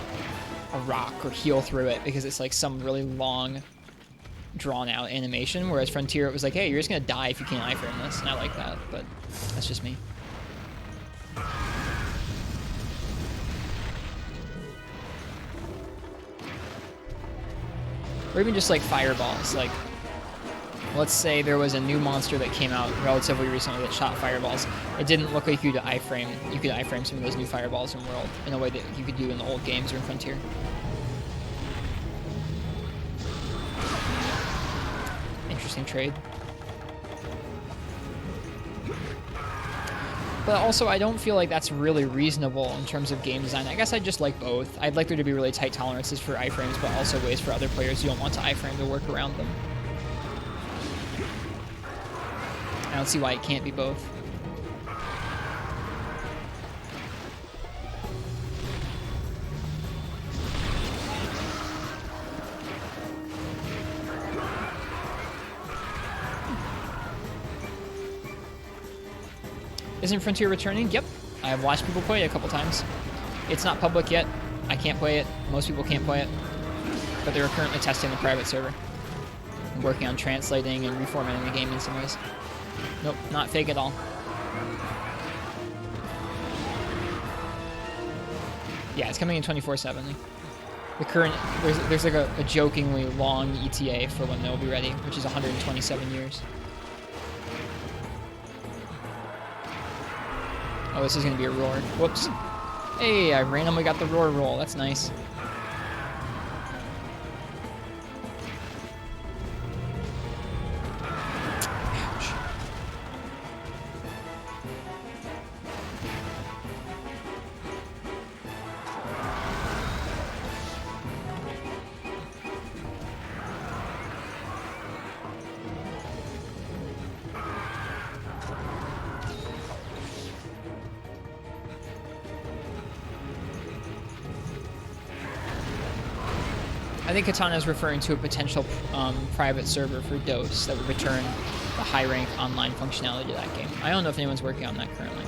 a rock or heal through it because it's like some really long drawn out animation, whereas Frontier it was like, hey, you're just gonna die if you can't iframe this, and I like that, but that's just me. Or even just like fireballs. Like, let's say there was a new monster that came out relatively recently that shot fireballs. It didn't look like you could iframe some of those new fireballs in World in a way that you could do in the old games or in Frontier. Interesting trade. But also, I don't feel like that's really reasonable in terms of game design. I guess I just like both. I'd like there to be really tight tolerances for iframes, but also ways for other players who don't want to iframe to work around them. I don't see why it can't be both. Isn't Frontier returning? Yep. I've watched people play it a couple times. It's not public yet. I can't play it. Most people can't play it. But they're currently testing the private server. I'm working on translating and reformatting the game in some ways. Nope, not fake at all. Yeah, it's coming in 24/7. The current, there's like a jokingly long ETA for when they'll be ready, which is 127 years. Oh, this is going to be a roar. Whoops. Hey, I randomly got the roar roll. That's nice. Ouch. I think Katana is referring to a potential private server for DOS that would return the high rank online functionality to that game. I don't know if anyone's working on that currently.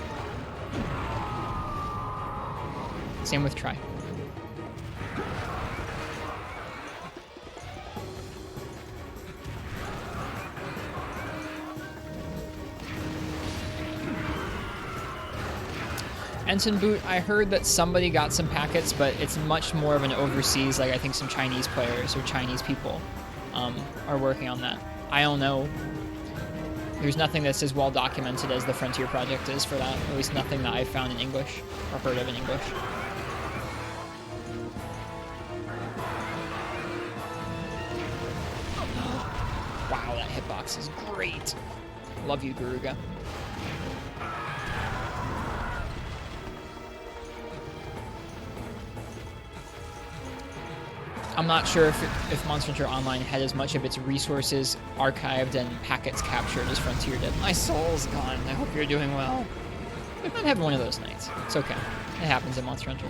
Same with Try. Ensign Boot, I heard that somebody got some packets, but it's much more of an overseas, like I think some Chinese players or Chinese people are working on that. I don't know. There's nothing that's as well documented as the Frontier project is for that, at least nothing that I've found in English or heard of in English. Wow, that hitbox is great. Love you, Garuga. I'm not sure if Monster Hunter Online had as much of its resources archived and packets captured as Frontier did. My soul's gone. I hope you're doing well. We've been having one of those nights. It's okay. It happens in Monster Hunter.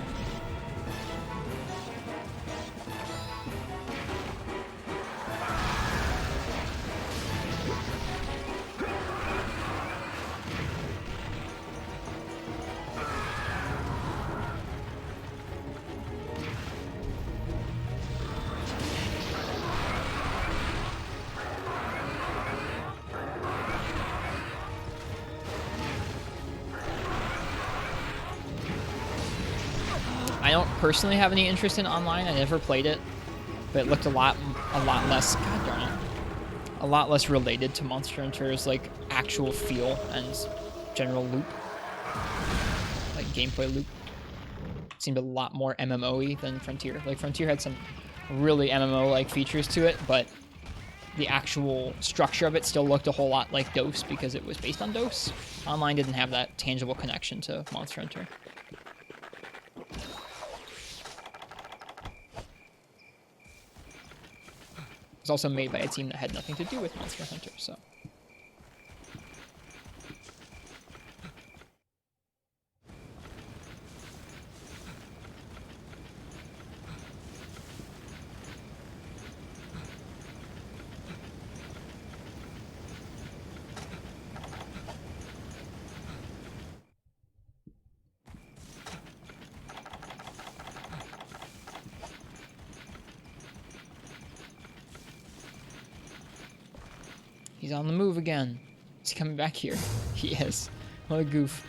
I don't personally have any interest in online. I never played it, but it looked a lot less. God darn it, a lot less related to Monster Hunter's like actual feel and general loop, like gameplay loop. It seemed a lot more MMO-y than Frontier. Like Frontier had some really MMO-like features to it, but the actual structure of it still looked a whole lot like DOS because it was based on DOS. Online didn't have that tangible connection to Monster Hunter. It was also made by a team that had nothing to do with Monster Hunter, so. He's on the move again. Is he coming back here? He is. What a goof.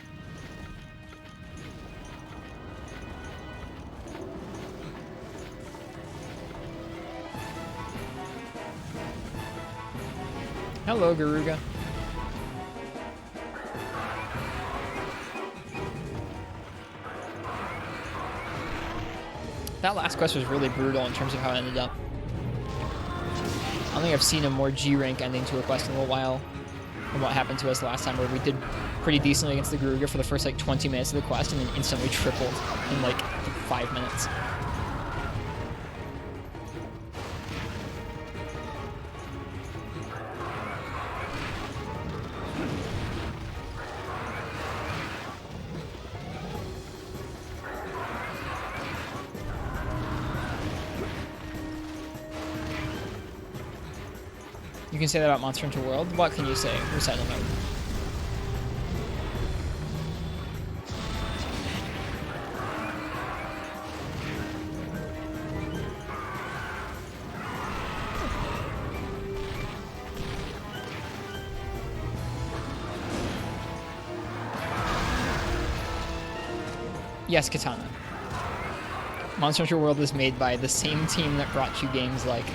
Hello, Garuga. That last quest was really brutal in terms of how it ended up. I don't think I've seen a more G-rank ending to a quest in a little while than what happened to us last time, where we did pretty decently against the Garuga for the first like 20 minutes of the quest and then instantly tripled in like 5 minutes. You can say that about Monster Hunter World. What can you say? Recital mode. Yes, Katana. Monster Hunter World is made by the same team that brought you games like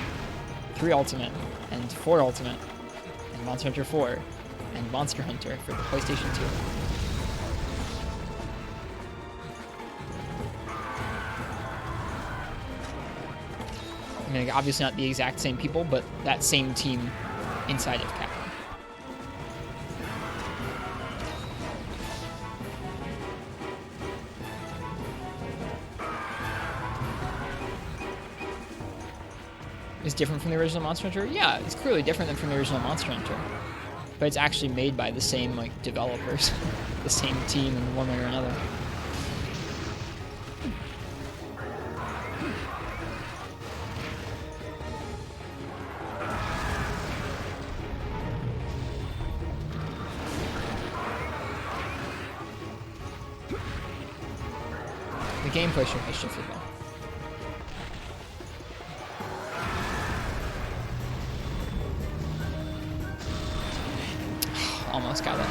3 Ultimate and 4 Ultimate and Monster Hunter 4 and Monster Hunter for the PlayStation 2. I mean, obviously not the exact same people, but that same team inside of Capcom. Is different from the original Monster Hunter? Yeah, it's clearly different than from the original Monster Hunter. But it's actually made by the same, like, developers. The same team in one way or another. The gameplay sure has shifted though. Almost got it.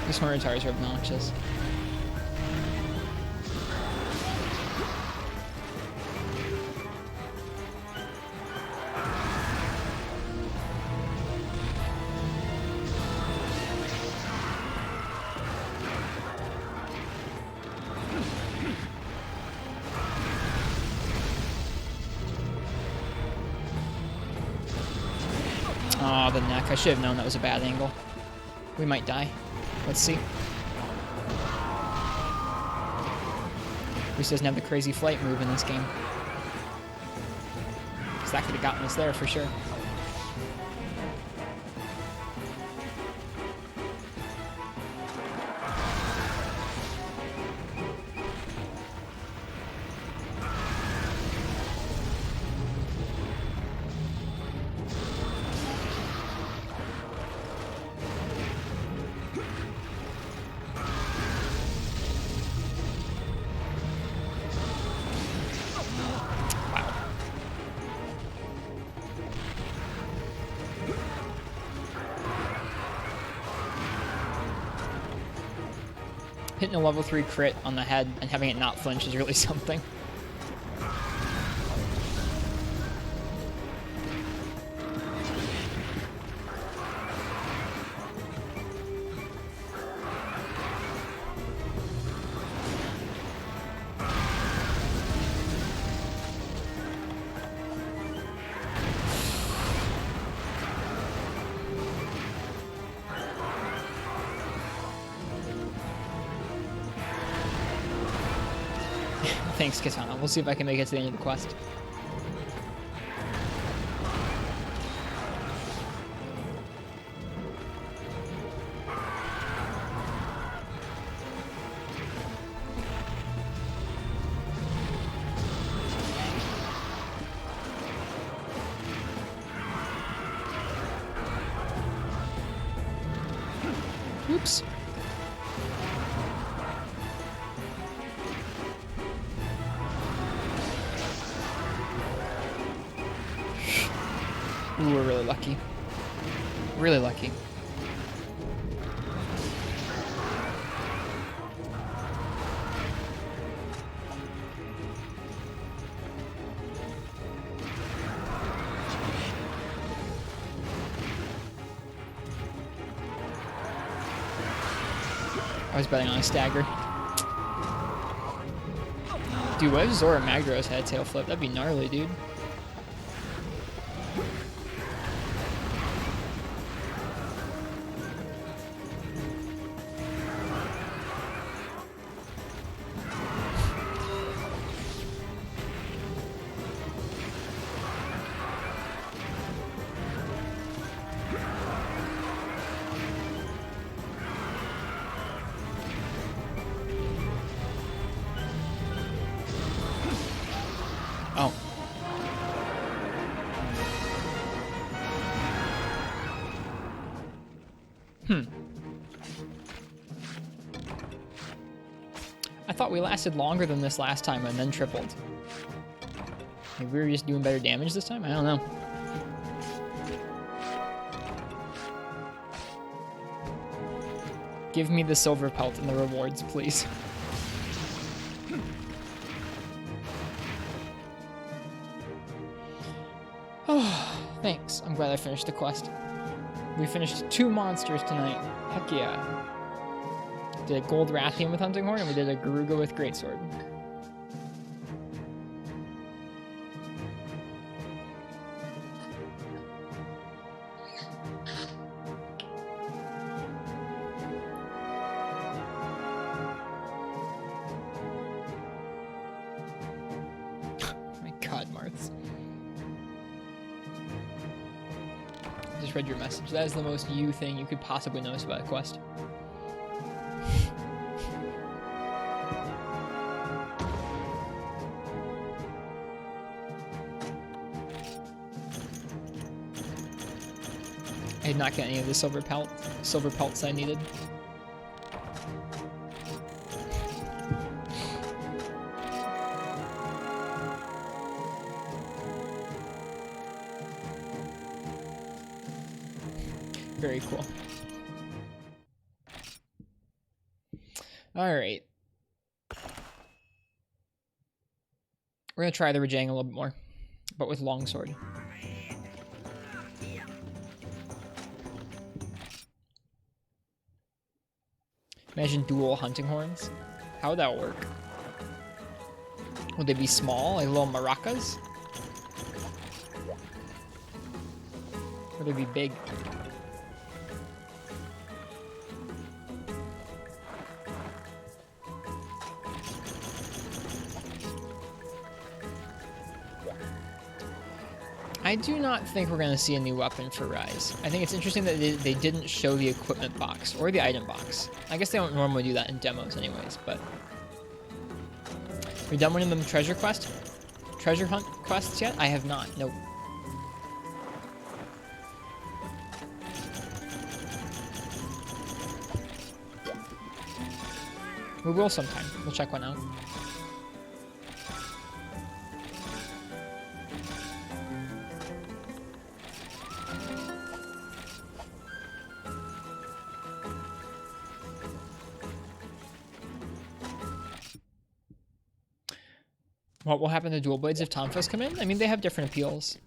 These horror tires are obnoxious. Oh, the neck. I should have known that was a bad angle. We might die. Let's see. Reese doesn't have the crazy flight move in this game. Because that could have gotten us there for sure. Hitting a level 3 crit on the head and having it not flinch is really something. Thanks, Katana. We'll see if I can make it to the end of the quest. Oops. Ooh, we're really lucky. Really lucky. I was betting on a stagger. Dude, what if Zora Magdaros had a tail flip? That'd be gnarly, dude. Oh. I thought we lasted longer than this last time and then tripled. Maybe we were just doing better damage this time? I don't know. Give me the silver pelt and the rewards, please. Oh, thanks. I'm glad I finished the quest. We finished 2 monsters tonight. Heck yeah. Did a gold Rathian with Hunting Horn, and we did a Garuga with Greatsword. My god, Marths. I just read your message. That is the most you thing you could possibly notice about a quest. I did not get any of the silver pelts I needed. Very cool. All right. We're gonna try the Rajang a little bit more, but with longsword. Imagine dual hunting horns. How would that work? Would they be small, like little maracas? Or would they be big? I do not think we're going to see a new weapon for Rise. I think it's interesting that they didn't show the equipment box or the item box. I guess they don't normally do that in demos anyways, but... Have you done one of them treasure hunt quests yet? I have not, nope. We will sometime. We'll check one out. What will happen to dual blades if Tonfas come in? I mean, they have different appeals.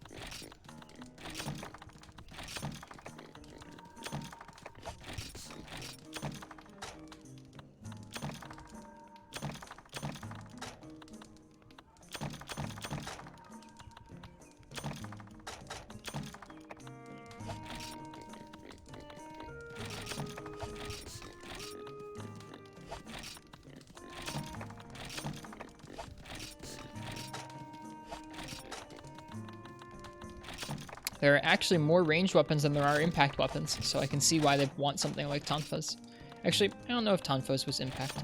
There are actually more ranged weapons than there are impact weapons, so I can see why they want something like Tonfas. Actually, I don't know if Tonfas was impact.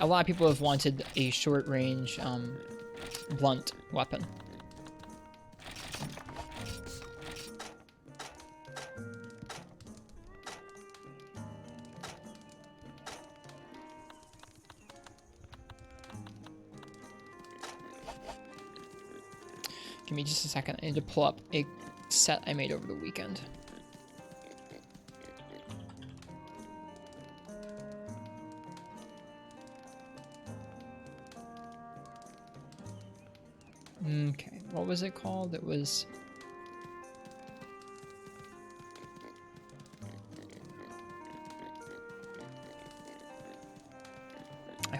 A lot of people have wanted a short-range, blunt weapon. Give me just a second. I need to pull up a set I made over the weekend. Okay, what was it called? It was...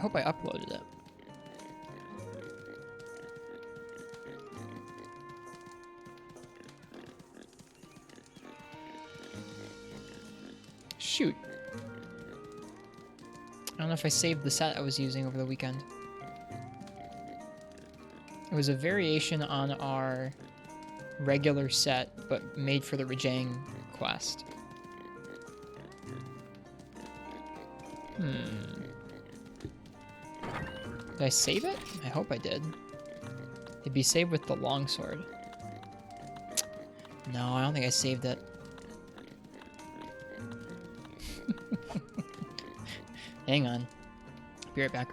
hope I uploaded it. Shoot. I don't know if I saved the set I was using over the weekend. It was a variation on our regular set, but made for the Rajang quest. Did I save it? I hope I did. It'd be saved with the longsword. No, I don't think I saved it. Hang on. Be right back.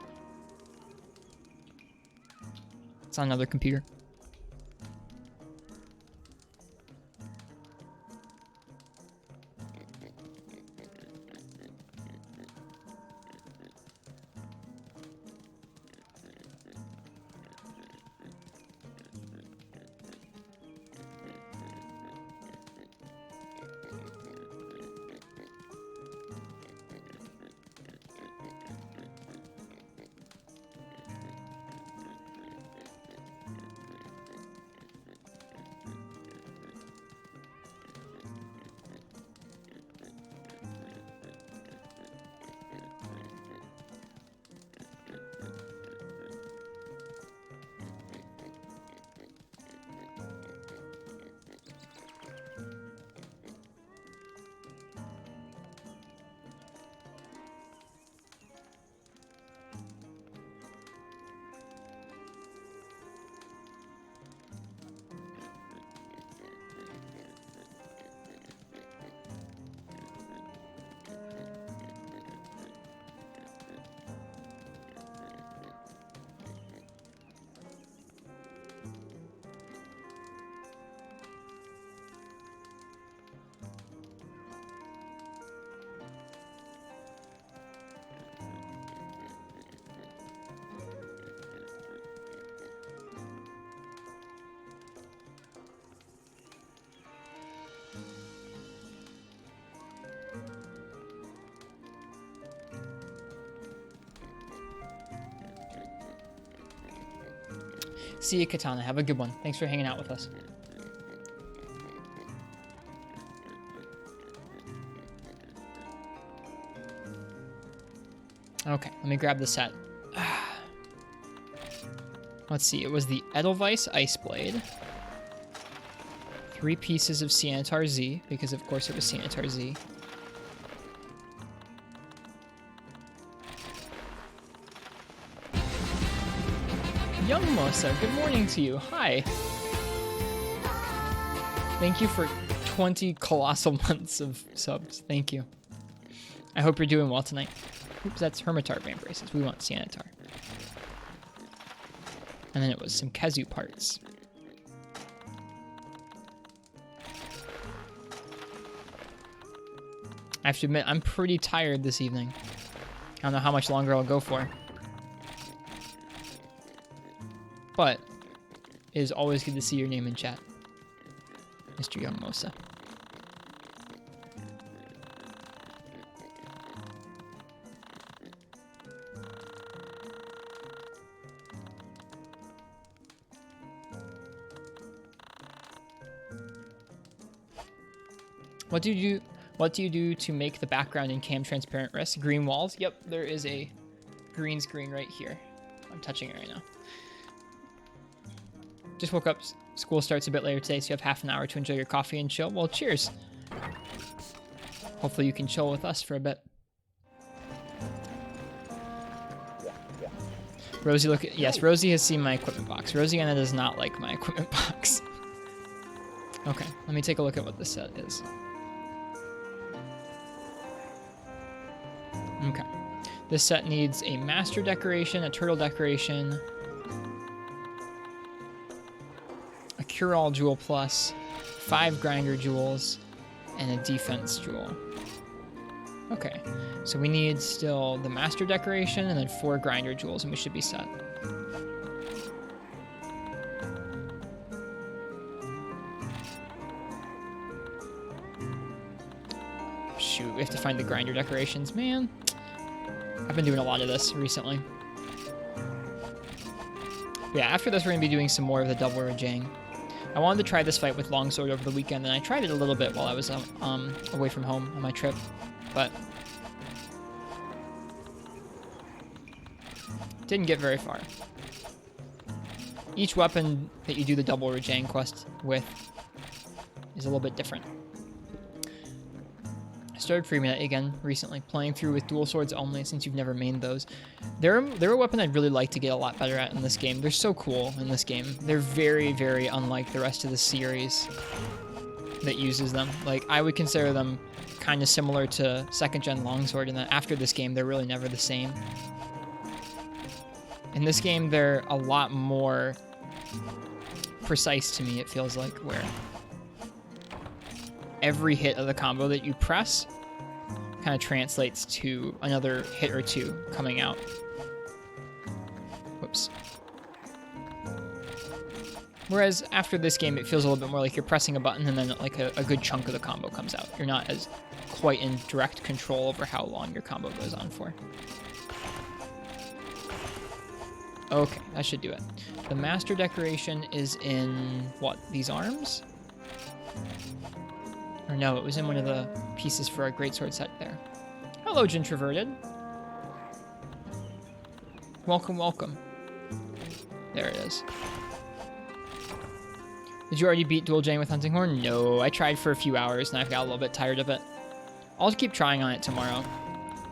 It's on another computer. See you, Katana. Have a good one. Thanks for hanging out with us. Okay, let me grab the set. Let's see. It was the Edelweiss Ice Blade. 3 pieces of Siantar Z, because of course it was Siantar Z. Young Mosa, good morning to you. Hi. Thank you for 20 colossal months of subs. Thank you. I hope you're doing well tonight. Oops, that's Hermitar Band Braces. We want Siantar. And then it was some Kazu parts. I have to admit, I'm pretty tired this evening. I don't know how much longer I'll go for. But it is always good to see your name in chat, Mr. Young Mosa. What do you do to make the background in cam transparent wrist? Green walls? Yep, there is a green screen right here. I'm touching it right now. Just woke up. School starts a bit later today, so you have half an hour to enjoy your coffee and chill. Well, cheers. Hopefully you can chill with us for a bit. Rosie, look at... Yes, Rosie has seen my equipment box. Rosianna does not like my equipment box. Okay, let me take a look at what this set is. Okay. This set needs a master decoration, a turtle decoration, a cure-all jewel plus, 5 grinder jewels, and a defense jewel. Okay, so we need still the master decoration and then 4 grinder jewels, and we should be set. Shoot, we have to find the grinder decorations. Man, I've been doing a lot of this recently. But yeah, after this, we're going to be doing some more of the double Rajang. I wanted to try this fight with Longsword over the weekend, and I tried it a little bit while I was away from home on my trip, but didn't get very far. Each weapon that you do the double Rajang quest with is a little bit different. I started Free Minute again recently, playing through with dual swords only since you've never mained those. They're a weapon I'd really like to get a lot better at in this game. They're so cool in this game. They're very, very unlike the rest of the series that uses them. Like, I would consider them kind of similar to 2nd Gen Longsword in that after this game, they're really never the same. In this game, they're a lot more precise to me, it feels like, where every hit of the combo that you press kind of translates to another hit or two coming out. Whoops. Whereas after this game, it feels a little bit more like you're pressing a button and then like a good chunk of the combo comes out. You're not as quite in direct control over how long your combo goes on for. Okay, that should do it. The Master Decoration is in, what, these arms? Or no, it was in one of the pieces for our greatsword set there. Hello, Gintroverted. Welcome, welcome. There it is. Did you already beat Dual Jane with Hunting Horn? No, I tried for a few hours and I've got a little bit tired of it. I'll keep trying on it tomorrow.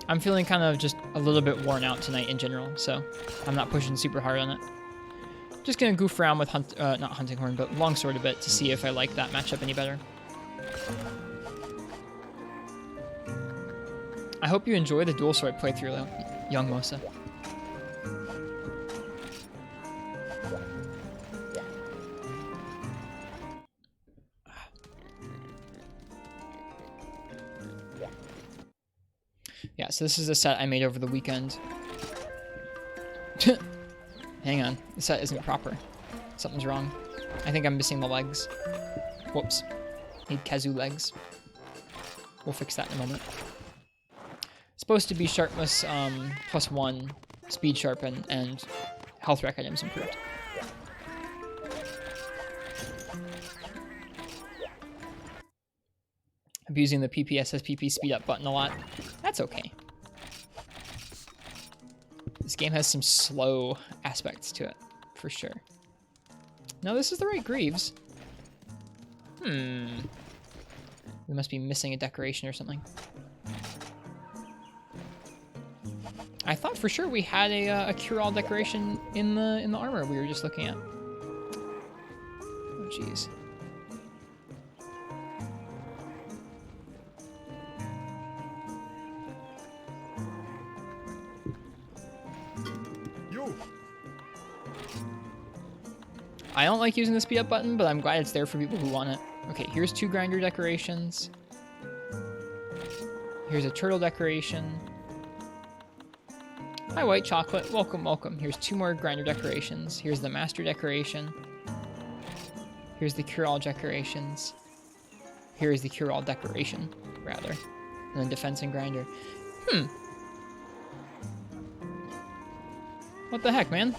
I'm feeling kind of just a little bit worn out tonight in general, so I'm not pushing super hard on it. Just gonna goof around with not Hunting Horn, but Longsword a bit to see if I like that matchup any better. I hope you enjoy the dual sword playthrough, Young Mosa. Yeah, so this is a set I made over the weekend. Hang on, the set isn't proper. Something's wrong. I think I'm missing the legs. Whoops. Need Kazoo legs. We'll fix that in a moment. It's supposed to be sharpness +1, speed sharpen, and health rec items improved. Abusing the PPSSPP speed up button a lot. That's okay. This game has some slow aspects to it, for sure. No, this is the right Greaves. We must be missing a decoration or something. I thought for sure we had a cure-all decoration in the armor we were just looking at. Oh, jeez. I don't like using the speed up button, but I'm glad it's there for people who want it. Okay, here's 2 grinder decorations. Here's a turtle decoration. Hi, White Chocolate. Welcome, welcome. Here's 2 more grinder decorations. Here's the master decoration. Here's the cure-all decorations. Here is the cure-all decoration, rather. And then defense and grinder. What the heck, man?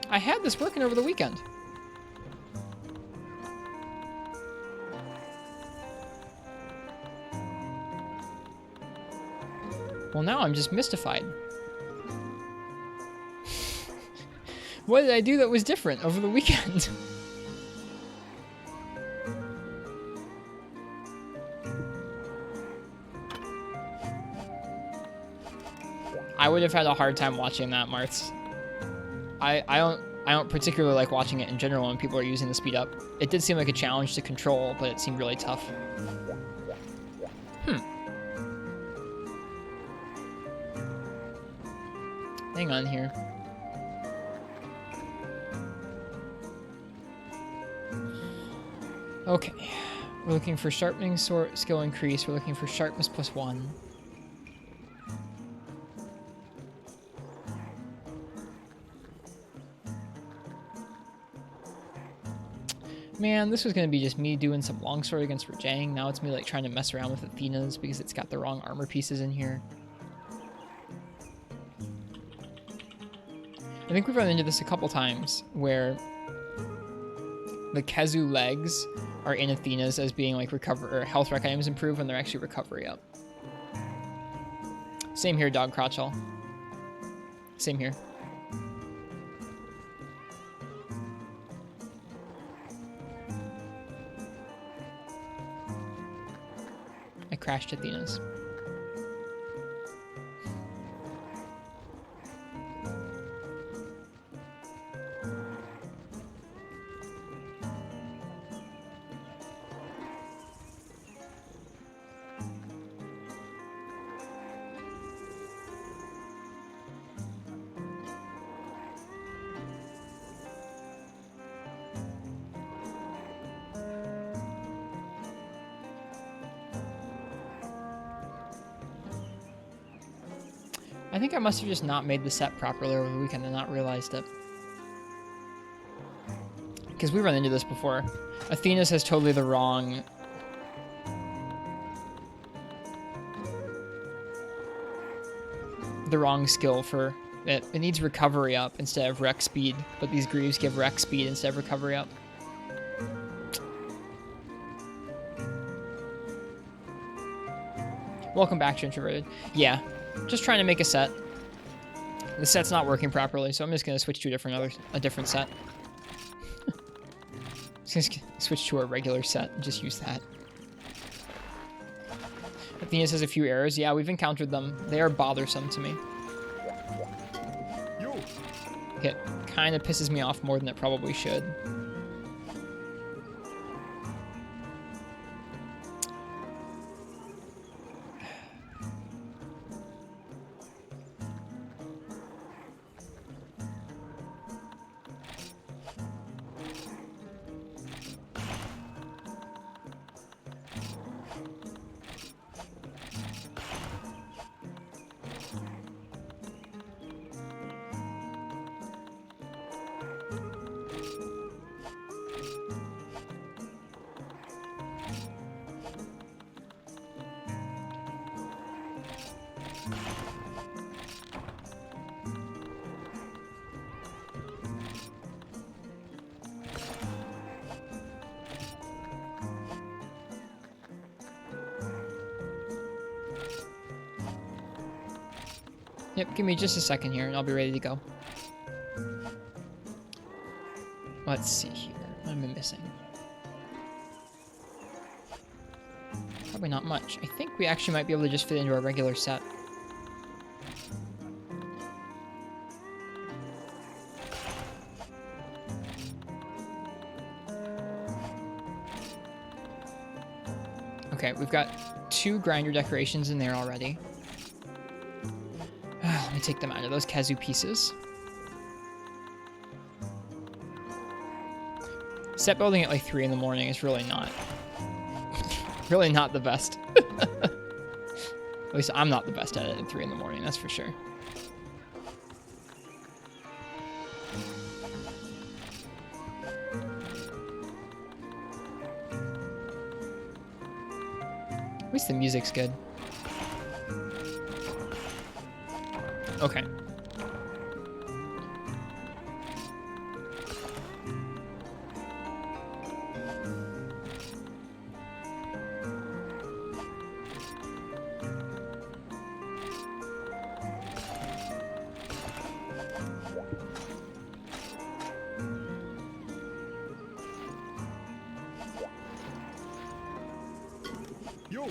I had this working over the weekend. Well, now I'm just mystified. What did I do that was different over the weekend? I would have had a hard time watching that, Martz. I don't particularly like watching it in general when people are using the speed up. It did seem like a challenge to control, but it seemed really tough. Hang on here. Okay. We're looking for sharpening skill increase. We're looking for sharpness +1. Man, this was going to be just me doing some longsword against Rajang. Now it's me like trying to mess around with Athena's because it's got the wrong armor pieces in here. I think we've run into this a couple times where the Kezu legs are in Athena's as being like recover or health rec items improve when they're actually recovery up. Same here, Dog Crotchel. Same here. I crashed Athena's. I think I must have just not made the set properly over the weekend and not realized it. Because we run into this before. Athena's has totally the wrong... skill for it. It needs recovery up instead of rec speed, but these greaves give rec speed instead of recovery up. Welcome back to Introverted. Yeah, just trying to make a set. The set's not working properly, so I'm just gonna switch to a different set. Just switch to a regular set and just use that. Athena's has a few errors. Yeah, we've encountered them. They are bothersome to me. It kind of pisses me off more than it probably should. Yep, give me just a second here and I'll be ready to go. Let's see here. What am I missing? Probably not much. I think we actually might be able to just fit into our regular set. Okay, we've got 2 grinder decorations in there already. Let me take them out of those Kazu pieces. Set building at like 3 in the morning is really not the best. At least I'm not the best at it at 3 in the morning, that's for sure. At least the music's good. Okay. Yo.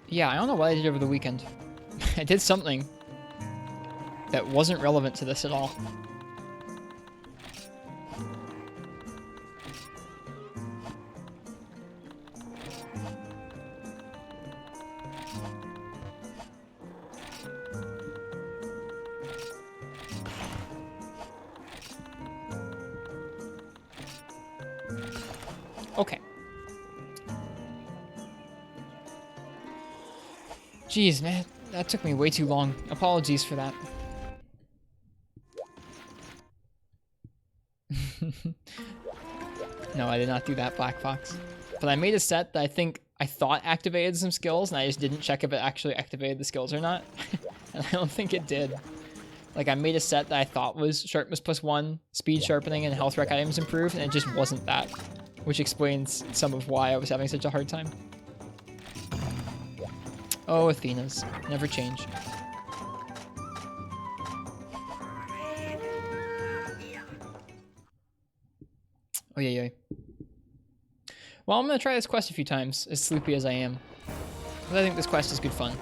Yeah, I don't know what I did over the weekend. I did something that wasn't relevant to this at all. Jeez, man. That took me way too long. Apologies for that. No, I did not do that, Black Fox. But I made a set that I thought activated some skills, and I just didn't check if it actually activated the skills or not. And I don't think it did. Like, I made a set that I thought was sharpness +1, speed sharpening, and health rec items improved, and it just wasn't that. Which explains some of why I was having such a hard time. Oh, Athena's. Never change. Oh, yeah. Well, I'm gonna try this quest a few times, as sleepy as I am. Because I think this quest is good fun.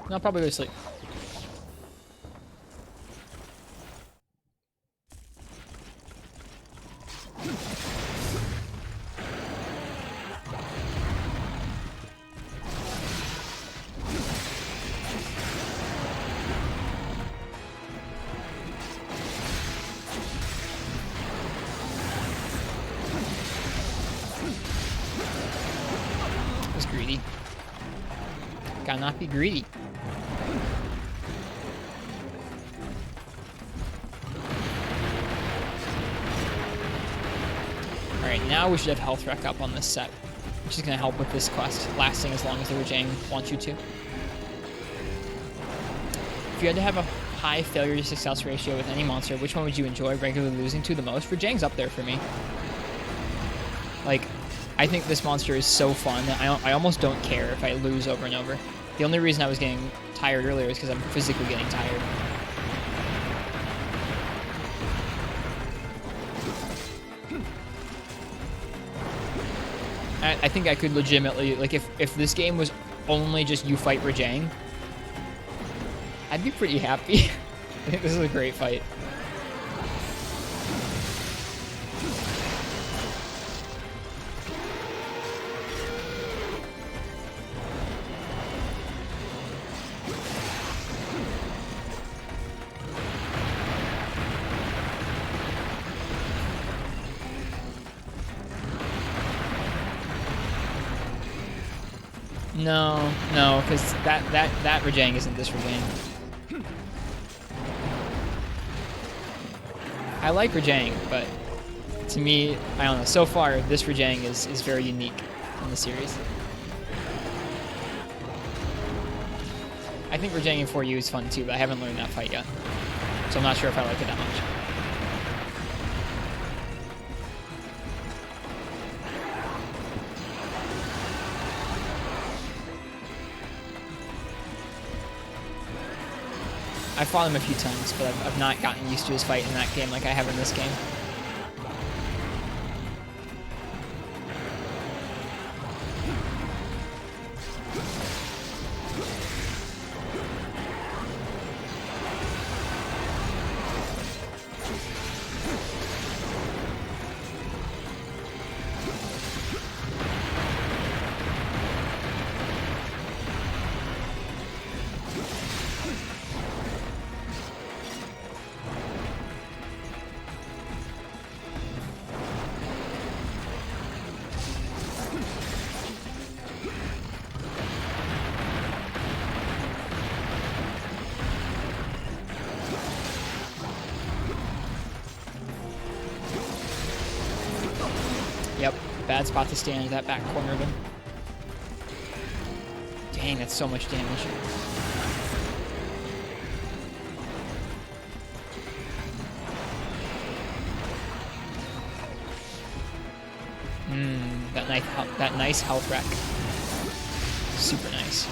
And I'll probably go to sleep. Was greedy. Gotta not be greedy. Alright, now we should have health rec up on this set, which is going to help with this quest lasting as long as the Rajang wants you to. If you had to have a high failure to success ratio with any monster, which one would you enjoy regularly losing to the most? Rajang's up there for me. Like, I think this monster is so fun that I almost don't care if I lose over and over. The only reason I was getting tired earlier is because I'm physically getting tired. I think I could legitimately, like, if this game was only just you fight Rajang, I'd be pretty happy. I think this is a great fight. No, because that Rajang isn't this Rajang. I like Rajang, but to me, I don't know. So far, this Rajang is very unique in the series. I think Rajang in 4U is fun too, but I haven't learned that fight yet, so I'm not sure if I like it that much. I fought him a few times, but I've not gotten used to his fight in that game like I have in this game. Yep, bad spot to stand in that back corner of him. Dang, that's so much damage. That nice health wreck. Super nice.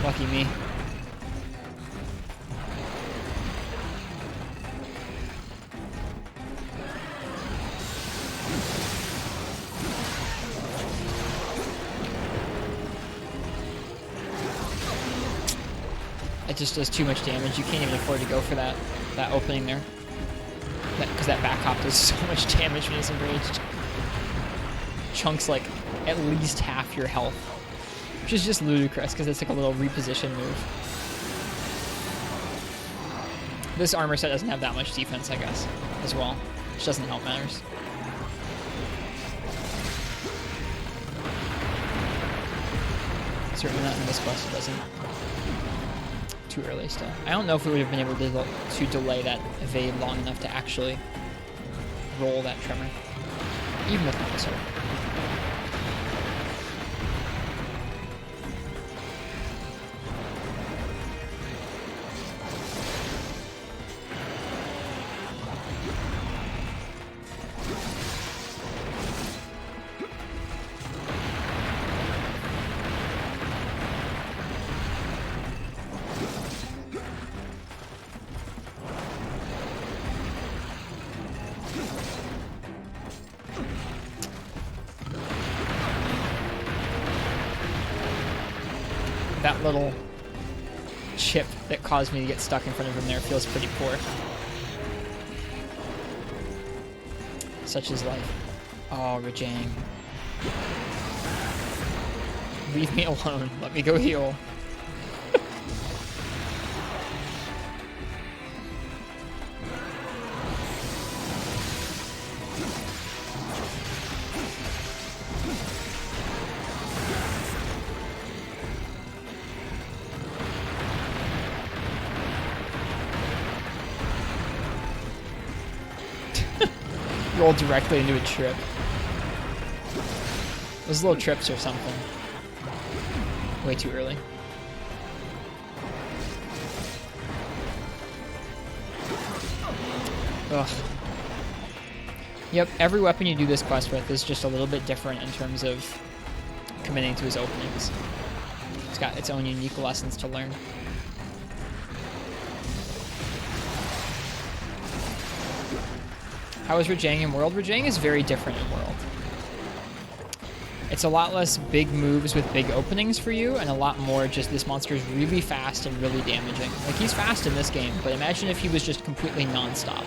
Lucky me. It just does too much damage. You can't even afford to go for that opening there. Because that back hop does so much damage when he's enraged. Chunks like at least half your health. Which is just ludicrous because it's like a little reposition move. This armor set doesn't have that much defense, I guess, as well. Which doesn't help matters. Certainly not in this quest, it doesn't. Too early still. I don't know if we would have been able to delay that evade long enough to actually roll that tremor. Even with the sword. That little chip that caused me to get stuck in front of him there feels pretty poor. Such is life. Oh, Rajang. Leave me alone. Let me go heal. Roll directly into a trip. Those little trips or something. Way too early. Ugh. Yep, every weapon you do this quest with is just a little bit different in terms of committing to his openings. It's got its own unique lessons to learn. How is Rajang in World? Rajang is very different in World. It's a lot less big moves with big openings for you, and a lot more just this monster is really fast and really damaging. Like, he's fast in this game, but imagine if he was just completely non-stop.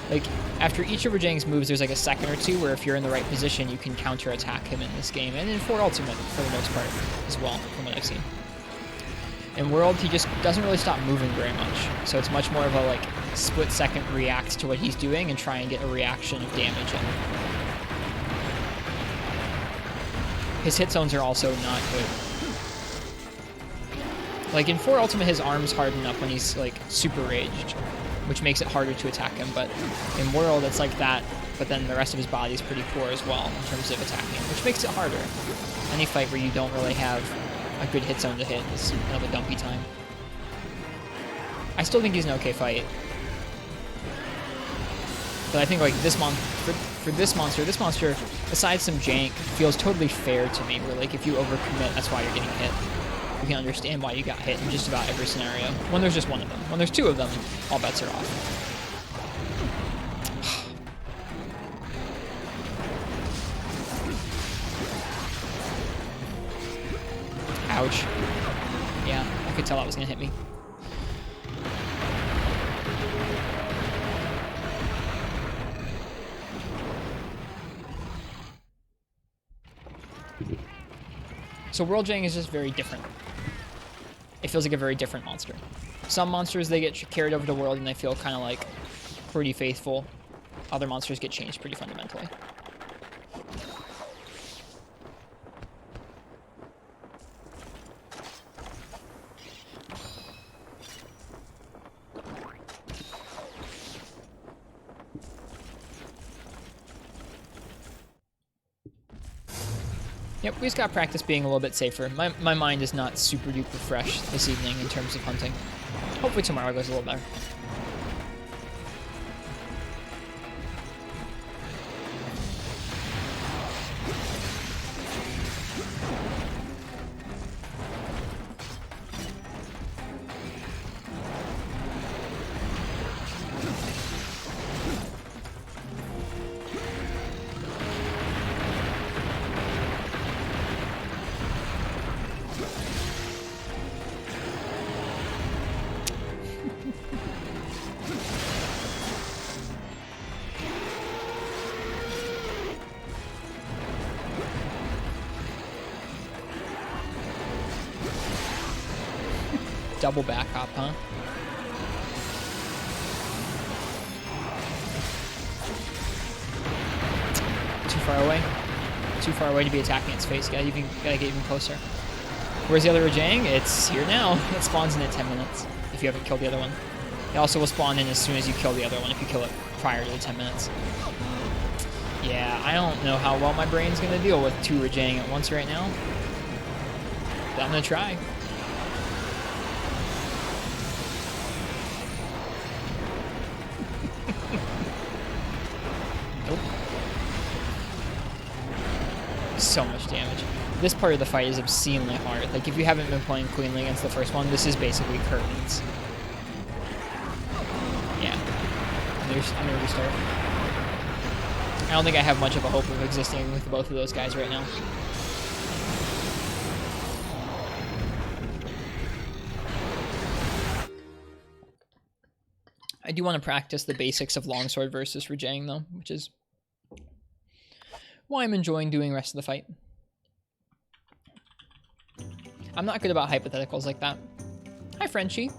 Like, after each of Rajang's moves, there's like a second or two where if you're in the right position, you can counter-attack him in this game, and in 4 Ultimate, for the most part, as well, from what I've seen. In World, he just doesn't really stop moving very much, so it's much more of a, like, split-second react to what he's doing and try and get a reaction of damage in. His hit zones are also not good. Like, in 4 Ultimate, his arms harden up when he's, like, super raged, which makes it harder to attack him, but in World, it's like that, but then the rest of his body is pretty poor as well in terms of attacking, which makes it harder. Any fight where you don't really have a good hit zone to hit is kind of a dumpy time. I still think he's an okay fight. But I think like this for this monster, besides some jank, feels totally fair to me, where like if you overcommit, that's why you're getting hit. You can understand why you got hit in just about every scenario. When there's just one of them. When there's 2 of them, all bets are off. Ouch. Yeah, I could tell that was gonna hit me. So World Jang is just very different. It feels like a very different monster. Some monsters, they get carried over to World and they feel kind of like pretty faithful. Other monsters get changed pretty fundamentally. Yep, we just got practice being a little bit safer. My mind is not super duper fresh this evening in terms of hunting. Hopefully tomorrow goes a little better. double back hop, huh? Too far away. Too far away to be attacking its face. Gotta get even closer. Where's the other Rajang? It's here now. It spawns in 10 minutes if you haven't killed the other one. It also will spawn in as soon as you kill the other one if you kill it prior to the 10 minutes. Yeah, I don't know how well my brain's gonna deal with 2 Rajang at once right now. But I'm gonna try. Nope. So much damage. This part of the fight is obscenely hard. Like, if you haven't been playing cleanly against the first one, this is basically curtains. Yeah. I'm gonna restart. I don't think I have much of a hope of existing with both of those guys right now. I do want to practice the basics of longsword versus Rajang, though, which is why I'm enjoying doing the rest of the fight. I'm not good about hypotheticals like that. Hi, Frenchie.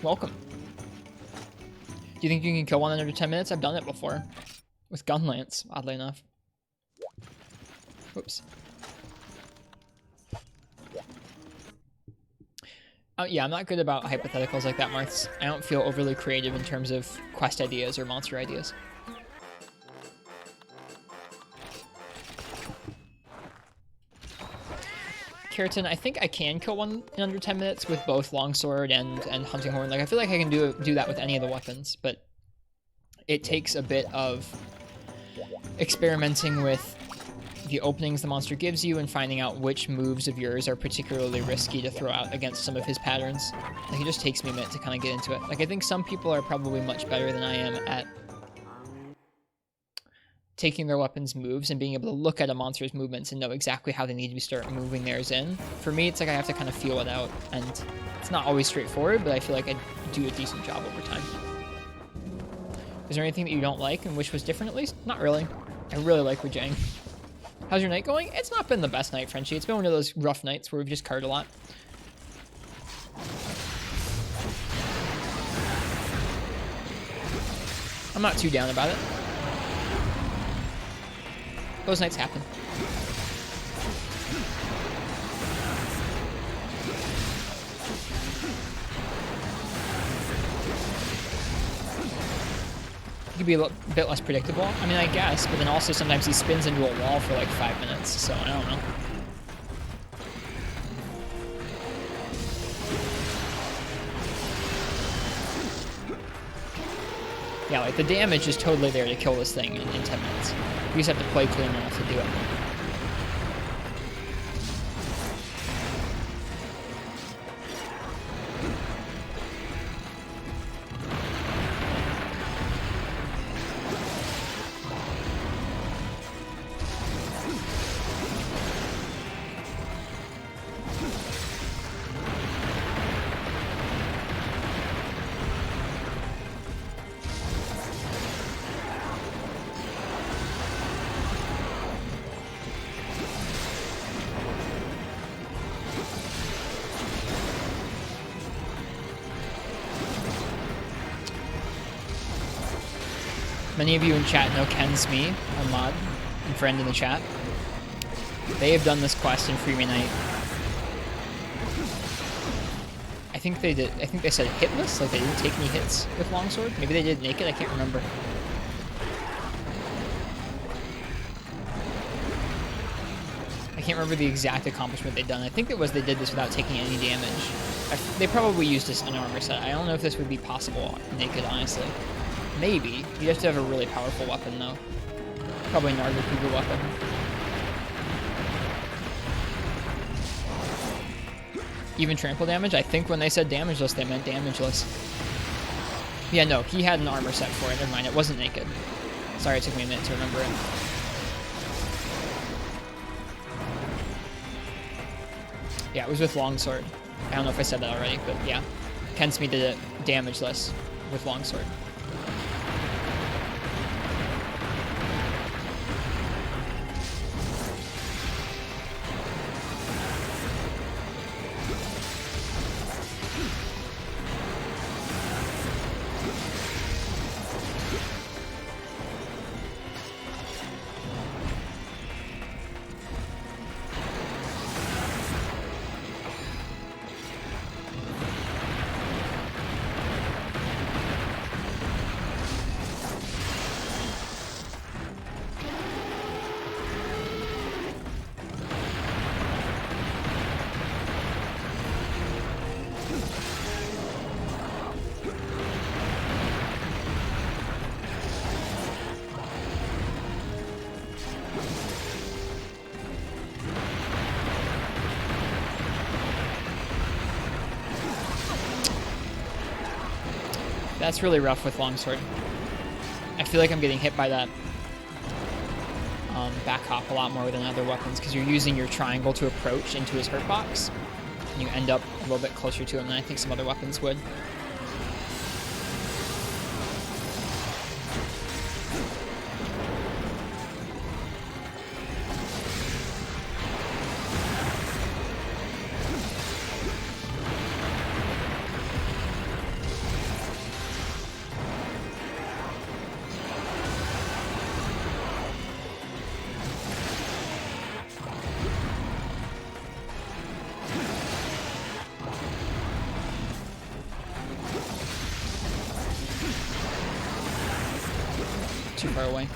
Welcome. Do you think you can kill one under 10 minutes? I've done it before. With Gunlance, oddly enough. Whoops. Yeah, I'm not good about hypotheticals like that, Marths. I don't feel overly creative in terms of quest ideas or monster ideas. Keratin, I think I can kill one in under 10 minutes with both Longsword and Hunting Horn. Like, I feel like I can do that with any of the weapons, but it takes a bit of experimenting with the openings the monster gives you and finding out which moves of yours are particularly risky to throw out against some of his patterns. Like, it just takes me a minute to kind of get into it. Like, I think some people are probably much better than I am at taking their weapons' moves and being able to look at a monster's movements and know exactly how they need to start moving theirs in. For me, it's like I have to kind of feel it out, and it's not always straightforward, but I feel like I do a decent job over time. Is there anything that you don't like and wish was different, at least? Not really. I really like Rajang. How's your night going? It's not been the best night, Frenchie. It's been one of those rough nights where we've just carried a lot. I'm not too down about it. Those nights happen. He could be a bit less predictable. I mean, I guess, but then also sometimes he spins into a wall for like 5 minutes, so I don't know. Yeah, like the damage is totally there to kill this thing in 10 minutes. You just have to play clean enough to do it. Many of you in chat know Ken's me, a mod and friend in the chat. They have done this quest in Free Night. I think they did. I think they said hitless, like they didn't take any hits with longsword. Maybe they did naked. I can't remember. I can't remember the exact accomplishment they'd done. I think it was they did this without taking any damage. They probably used an armor set. I don't know if this would be possible naked, honestly. Maybe. You have to have a really powerful weapon, though. Probably an Argo weapon. Even trample damage? I think when they said damageless, they meant damageless. Yeah, no, he had an armor set for it. Never mind, it wasn't naked. Sorry, it took me a minute to remember it. Yeah, it was with longsword. I don't know if I said that already, but yeah. Kensme did it damageless with longsword. That's really rough with longsword. I feel like I'm getting hit by that back hop a lot more than other weapons because you're using your triangle to approach into his hurt box. And you end up a little bit closer to him than I think some other weapons would. Too far away.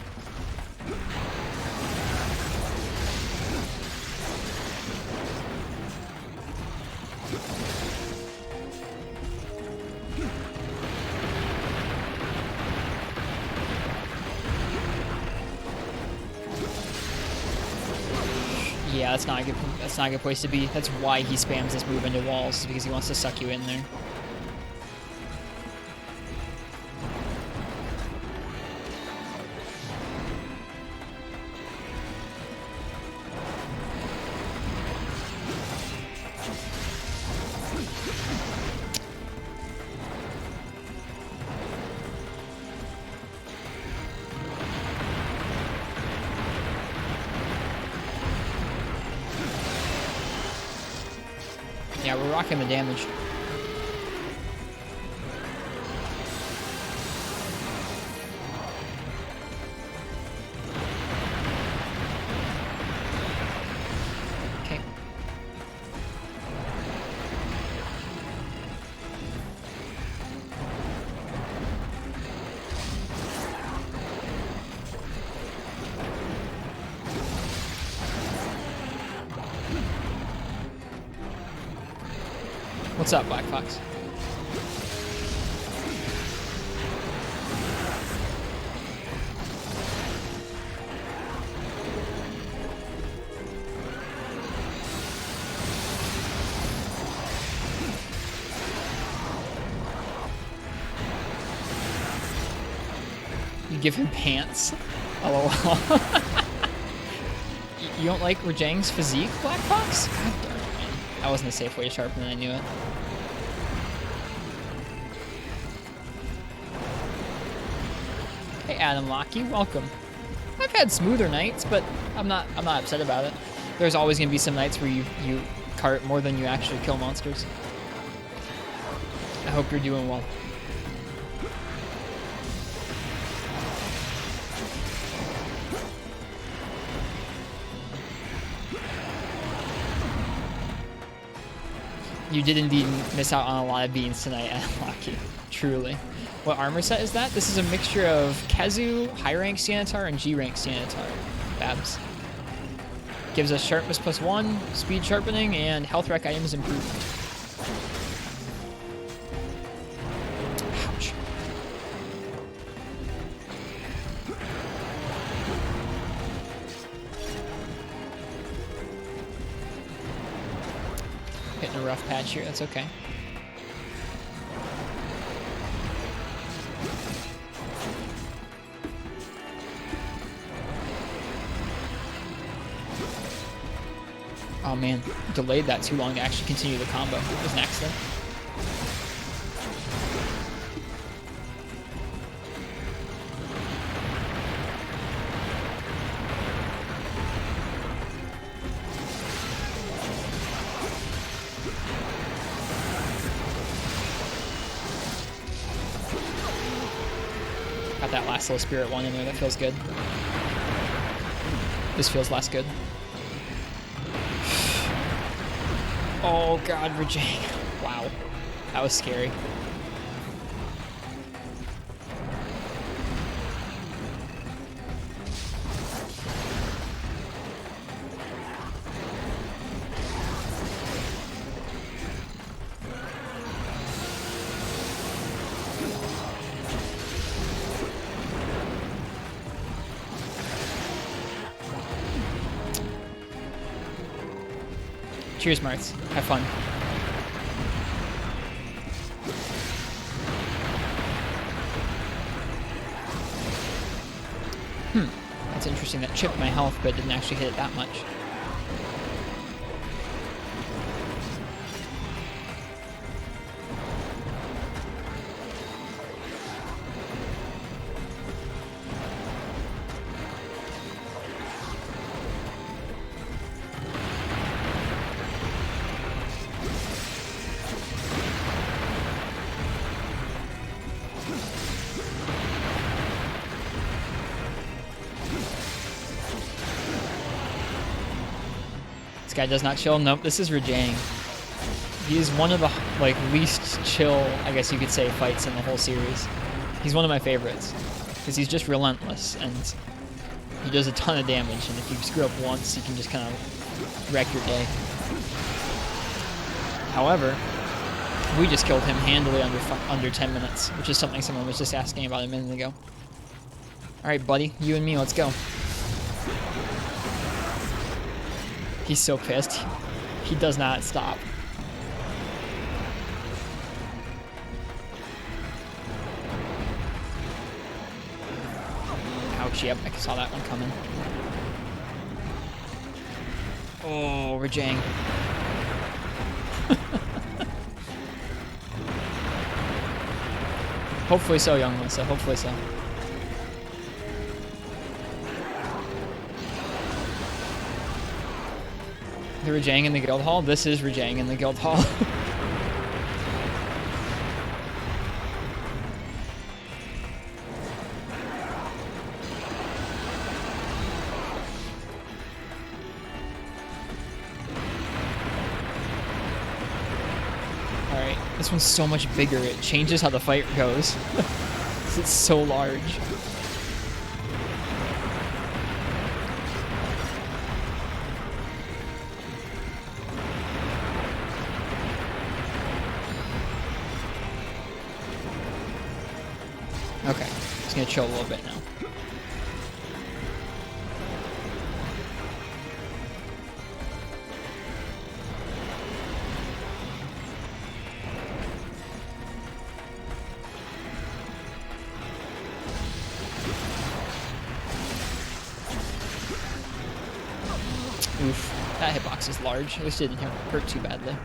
Yeah, that's not a good place to be. That's why he spams this move into walls, is because he wants to suck you in there. Yeah, we're rocking the damage. Okay. What's up, Black Fox? You give him pants? LOL. You don't like Rajang's physique, Black Fox? God darn it, man. That wasn't a safe way to sharpen it, I knew it. Hey Adam Locky, welcome. I've had smoother nights, but I'm not upset about it. There's always gonna be some nights where you cart more than you actually kill monsters. I hope you're doing well. You did indeed miss out on a lot of beans tonight, Adam Locky. Truly. What armor set is that? This is a mixture of Kazu, high rank Sanitar, and G rank Sanitar. Babs. Gives us sharpness +1, speed sharpening, and health rec items improved. Ouch. Hitting a rough patch here, that's okay. Oh man, delayed that too long to actually continue the combo. It was an accident. Got that last little spirit one in there, that feels good. This feels less good. Oh god, Rajang. Wow. That was scary. Cheers, Marts. Have fun. interesting. That chipped my health, but didn't actually hit it that much. This guy does not chill. Nope, this is Rajang. He is one of the like least chill, I guess you could say, fights in the whole series. He's one of my favorites because he's just relentless and he does a ton of damage. And if you screw up once, he can just kind of wreck your day. However, we just killed him handily under 10 minutes, which is something someone was just asking about a minute ago. All right, buddy, you and me, let's go. He's so pissed. He does not stop. Ouch, yep, I saw that one coming. Oh, Rajang. Hopefully so, young Melissa, hopefully so. The Rajang in the guild hall? This is Rajang in the guild hall. Alright, this one's so much bigger. It changes how the fight goes. It's so large. Okay, just gonna chill a little bit now. Oof, that hitbox is large. At least it didn't hurt too badly.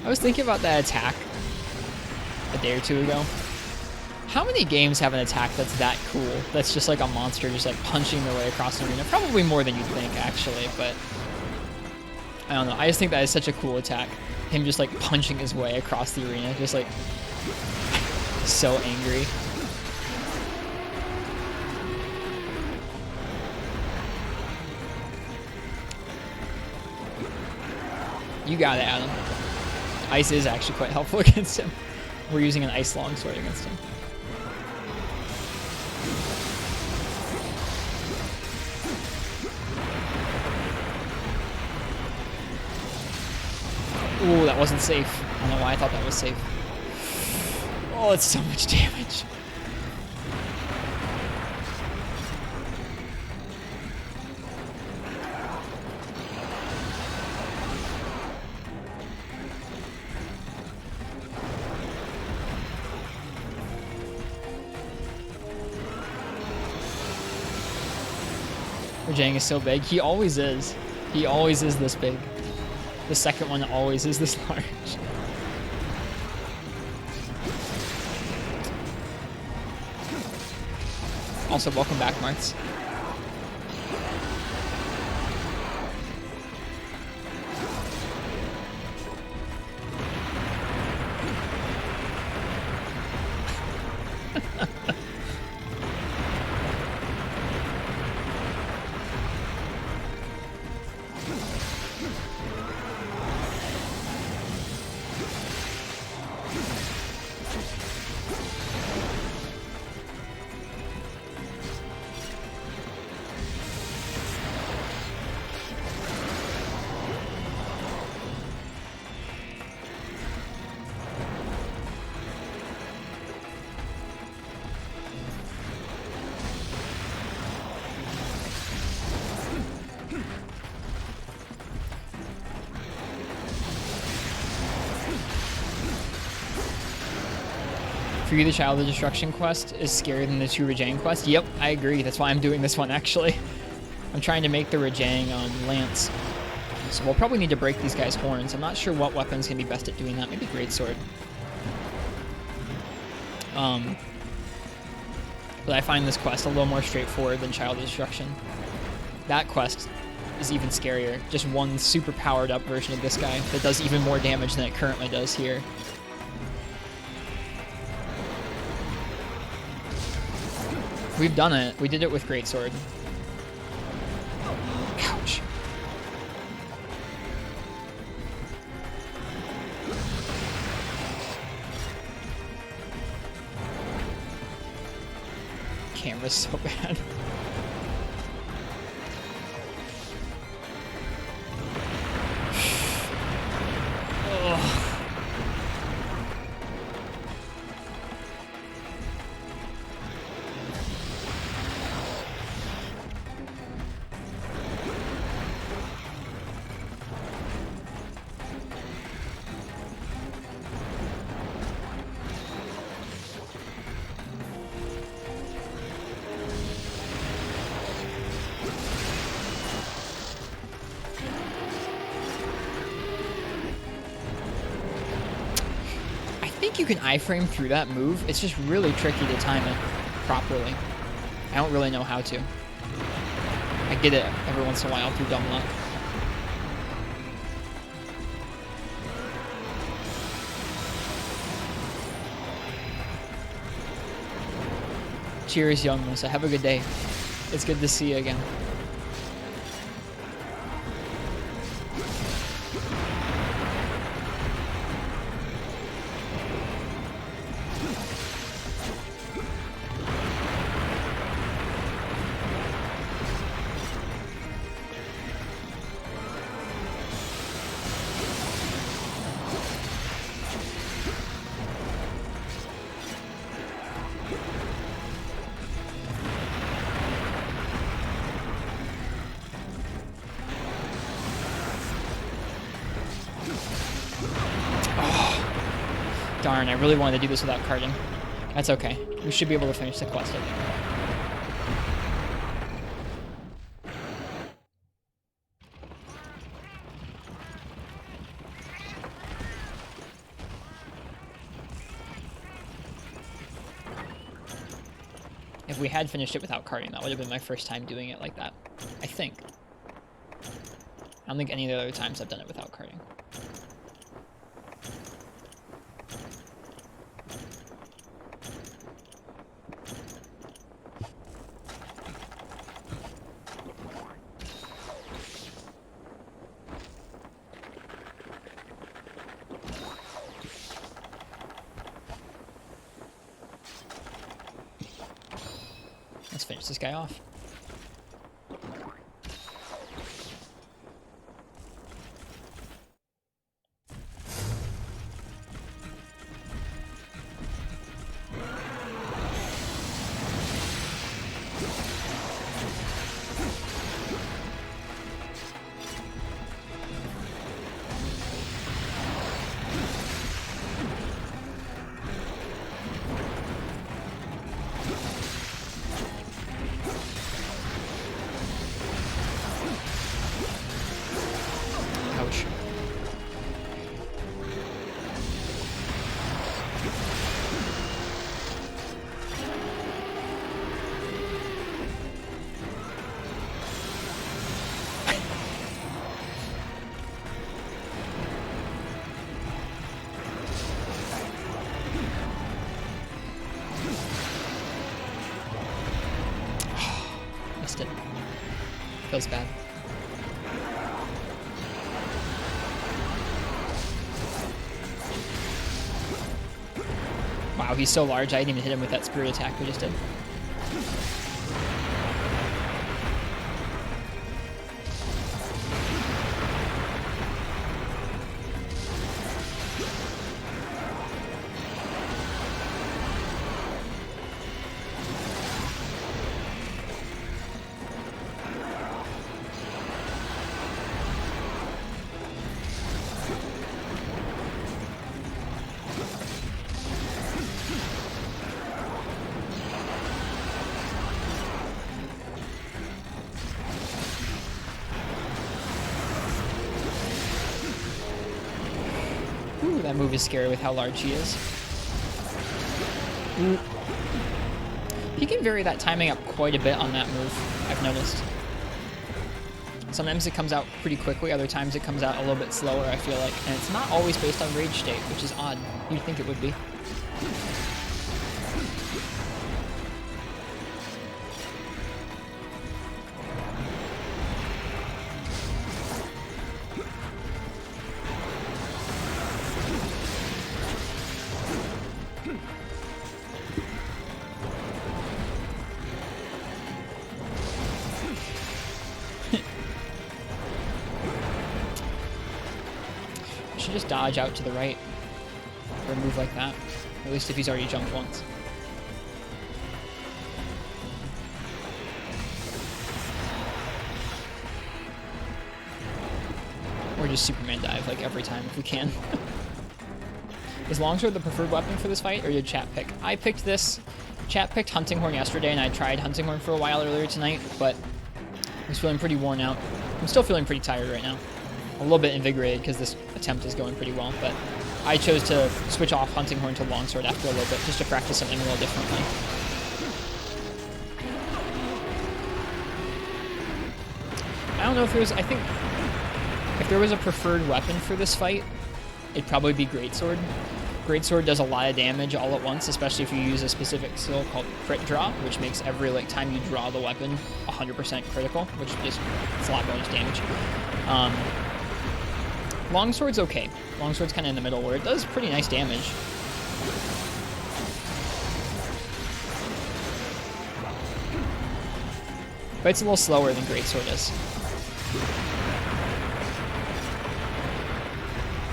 I was thinking about that attack a day or two ago. How many games have an attack that's that cool? That's just like a monster just like punching their way across the arena? Probably more than you'd think, actually, but I don't know. I just think that is such a cool attack. Him just like punching his way across the arena, just like so angry. You got it, Adam. Ice is actually quite helpful against him. We're using an ice longsword against him. Ooh, that wasn't safe. I don't know why I thought that was safe. Oh, it's so much damage. Rajang is so big. He always is. He always is this big. The second one always is this large. Also, welcome back, Martz. For you, the Child of Destruction quest is scarier than the 2 Rajang quest? Yep, I agree. That's why I'm doing this one, actually. I'm trying to make the Rajang lance. So we'll probably need to break these guys' horns. I'm not sure what weapon's going to be best at doing that. Maybe Greatsword. But I find this quest a little more straightforward than Child of Destruction. That quest is even scarier. Just one super powered up version of this guy that does even more damage than it currently does here. We've done it. We did it with Greatsword. Ouch. Camera's so bad. You can iframe through that move. It's just really tricky to time it properly. I don't really know how to. I get it every once in a while through dumb luck. Cheers, young Melissa. Have a good day. It's good to see you again. Darn, I really wanted to do this without carding. That's okay. We should be able to finish the quest, I think. If we had finished it without carding, that would have been my first time doing it like that. I think. I don't think any of the other times I've done it without carding. Let's finish this guy off. Ouch. Missed it. Feels bad. Wow, he's so large, I didn't even hit him with that spirit attack we just did. Ooh, that move is scary with how large he is. Ooh. He can vary that timing up quite a bit on that move, I've noticed. Sometimes it comes out pretty quickly, other times it comes out a little bit slower, I feel like. And it's not always based on rage state, which is odd. You'd think it would be. Should just dodge out to the right for a move like that. At least if he's already jumped once. Or just Superman dive like every time if we can. Is longsword the preferred weapon for this fight, or did chat pick? I picked this. Chat picked hunting horn yesterday, and I tried hunting horn for a while earlier tonight, but I was feeling pretty worn out. I'm still feeling pretty tired right now. A little bit invigorated because this attempt is going pretty well, but I chose to switch off hunting horn to longsword after a little bit just to practice something a little differently. I don't know if there's, I think if there was a preferred weapon for this fight, it'd probably be greatsword. Greatsword does a lot of damage all at once, especially if you use a specific skill called crit draw, which makes every time you draw the weapon 100% critical, which is it's a lot bonus damage. Longsword's okay. Longsword's kind of in the middle where it does pretty nice damage. But it's a little slower than greatsword is.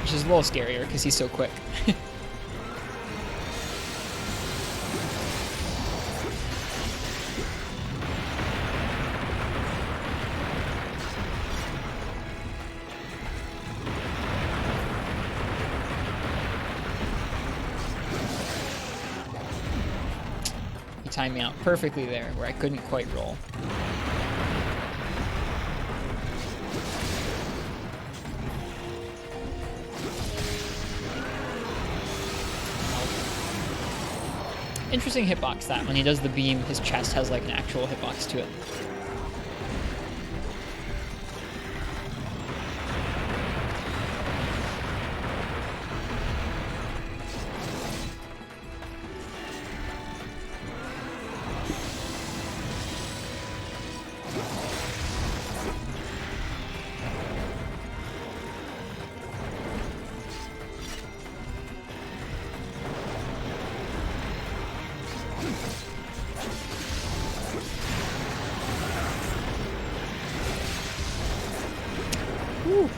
Which is a little scarier because he's so quick. Timed me out perfectly there where I couldn't quite roll. Interesting hitbox that when he does the beam, his chest has like an actual hitbox to it.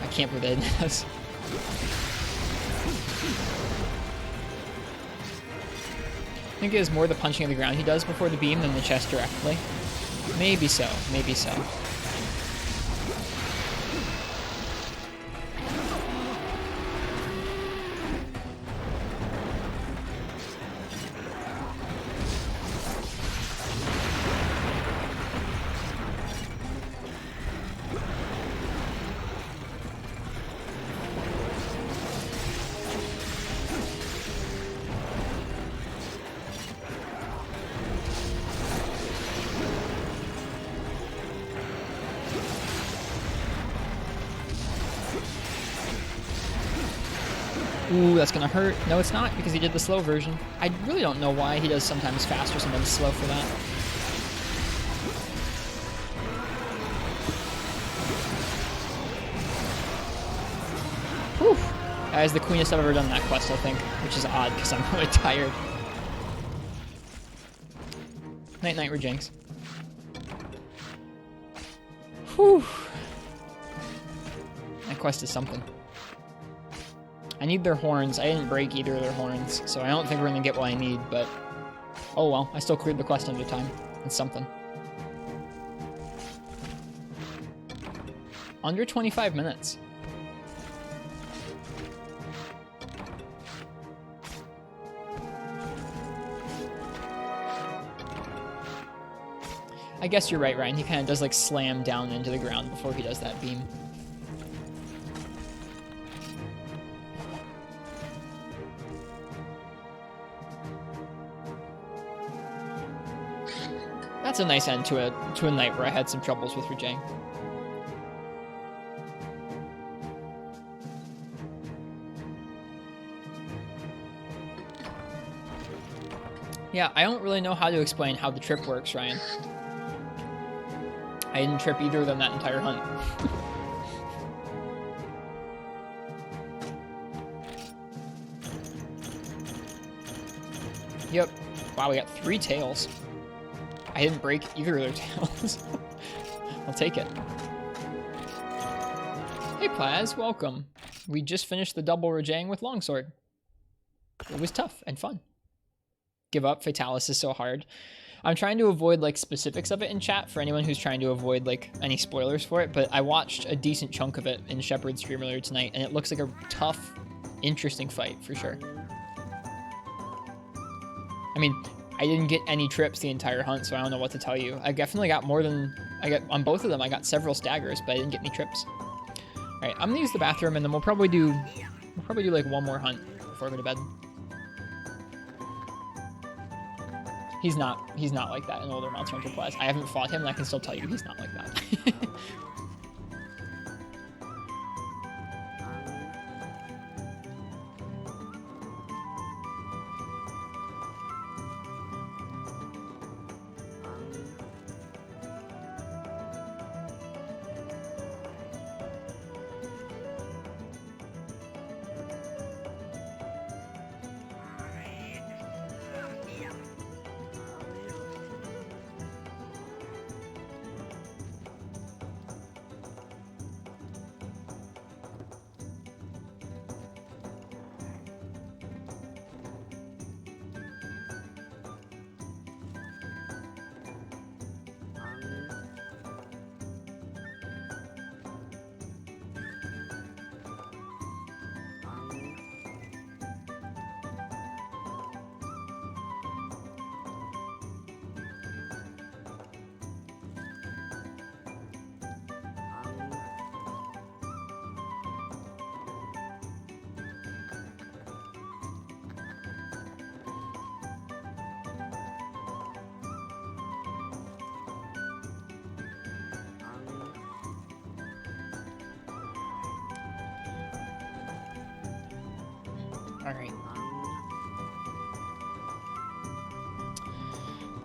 I can't believe that didn't us. I think it is more the punching of the ground he does before the beam than the chest directly. Maybe so, maybe so. Ooh, that's gonna hurt. No, it's not, because he did the slow version. I really don't know why he does sometimes fast or sometimes slow for that. Whew. That is the cleanest I've ever done that quest, I think, which is odd, because I'm really tired. Night-night, Rejinx. Whew. That quest is something. I need their horns. I didn't break either of their horns, so I don't think we're going to get what I need, but... Oh well, I still cleared the quest under time. It's something. Under 25 minutes. I guess you're right, Ryan. He kind of does, like, slam down into the ground before he does that beam. a nice end to a night where I had some troubles with Rajang. Yeah, I don't really know how to explain how the trip works, Ryan. I didn't trip either of them that entire hunt. Yep. Wow, we got 3 tails. I didn't break either of their tails. I'll take it. Hey, Plaz, welcome. We just finished the double Rajang with Longsword. It was tough and fun. Give up, Fatalis is so hard. I'm trying to avoid like specifics of it in chat for anyone who's trying to avoid like any spoilers for it, but I watched a decent chunk of it in Shepard's stream earlier tonight, and it looks like a tough, interesting fight for sure. I mean, I didn't get any trips the entire hunt, so I don't know what to tell you. I definitely got more than I got on both of them. I got several staggers, but I didn't get any trips. All right, I'm gonna use the bathroom, and then we'll probably do like one more hunt before I go to bed. He's not like that in older Monster Hunter Class. I haven't fought him, and I can still tell you he's not like that. All right.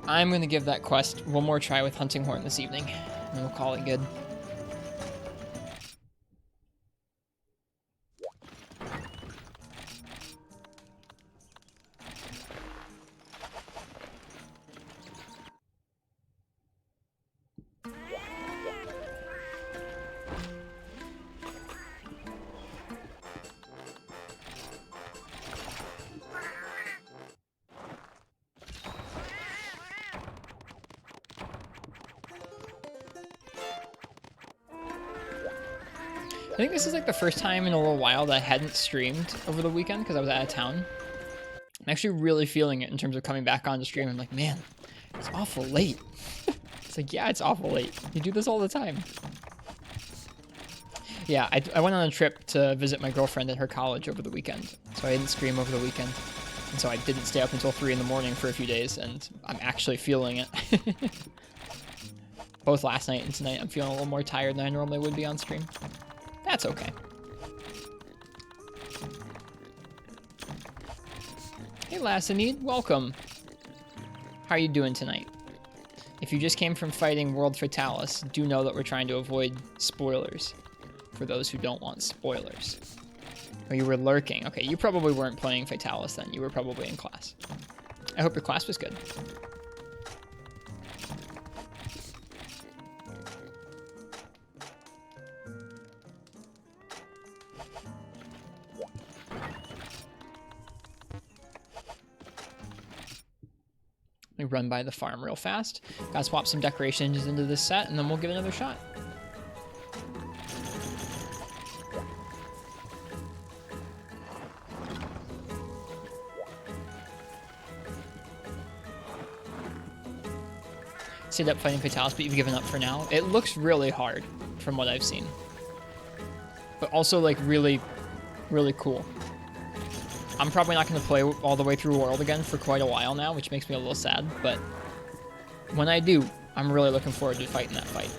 I'm going to give that quest one more try with Hunting Horn this evening, and we'll call it good. I think this is like the first time in a little while that I hadn't streamed over the weekend because I was out of town. I'm actually really feeling it in terms of coming back on to stream. I'm like, man, it's awful late. It's like, yeah, it's awful late. You do this all the time. Yeah, I went on a trip to visit my girlfriend at her college over the weekend, so I didn't stream over the weekend. And so I didn't stay up until 3 in the morning for a few days, and I'm actually feeling it. Both last night and tonight, I'm feeling a little more tired than I normally would be on stream. That's okay. Hey Lassinede, welcome. How are you doing tonight? If you just came from fighting World Fatalis, do know that we're trying to avoid spoilers for those who don't want spoilers. Or you were lurking. Okay, you probably weren't playing Fatalis then. You were probably in class. I hope your class was good. We run by the farm real fast. Gotta swap some decorations into this set, and then we'll give it another shot. Stayed up fighting Fatalis, but you've given up for now. It looks really hard from what I've seen. But also, like, really, really cool. I'm probably not going to play all the way through World again for quite a while now, which makes me a little sad, but when I do, I'm really looking forward to fighting that fight.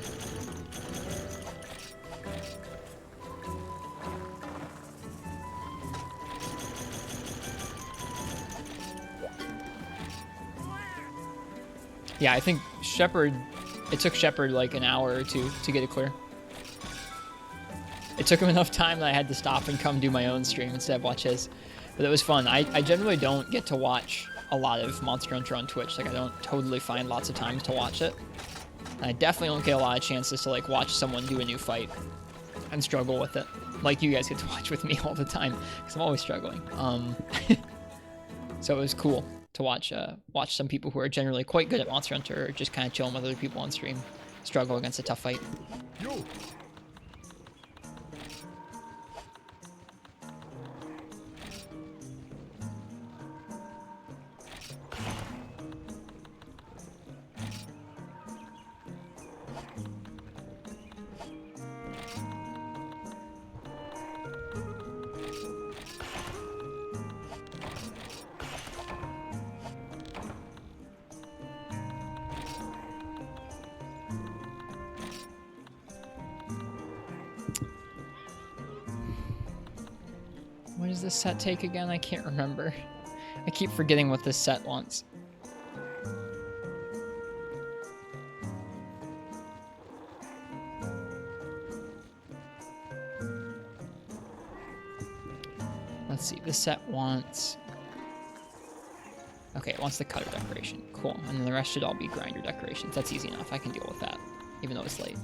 Yeah, I think Shepard, it took Shepard like an hour or two to get it clear. It took him enough time that I had to stop and come do my own stream instead of watch his. But it was fun. I generally don't get to watch a lot of Monster Hunter on Twitch. Like, I don't totally find lots of times to watch it. And I definitely don't get a lot of chances to, like, watch someone do a new fight and struggle with it. Like you guys get to watch with me all the time, because I'm always struggling. So it was cool to watch some people who are generally quite good at Monster Hunter, or just kind of chilling with other people on stream, struggle against a tough fight. Yo. What does this set take again? I can't remember. I keep forgetting what this set wants. Let's see, this set wants... Okay, it wants the cutter decoration. Cool, and then the rest should all be grinder decorations. That's easy enough, I can deal with that, even though it's late.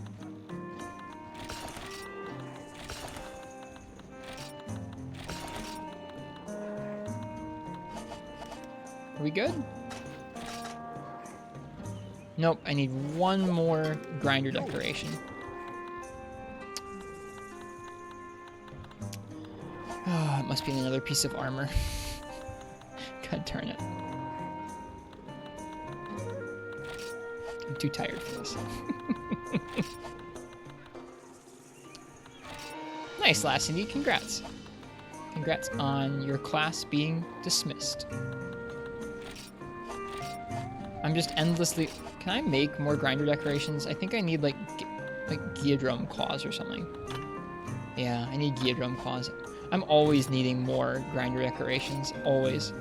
Are we good? Nope, I need one more grinder decoration. Oh, it must be another piece of armor. God darn it. I'm too tired for this. Nice, Lassity, congrats. Congrats on your class being dismissed. I'm just endlessly... Can I make more grinder decorations? I think I need, like Geodrome claws or something. Yeah, I need Geodrome claws. I'm always needing more grinder decorations. Always.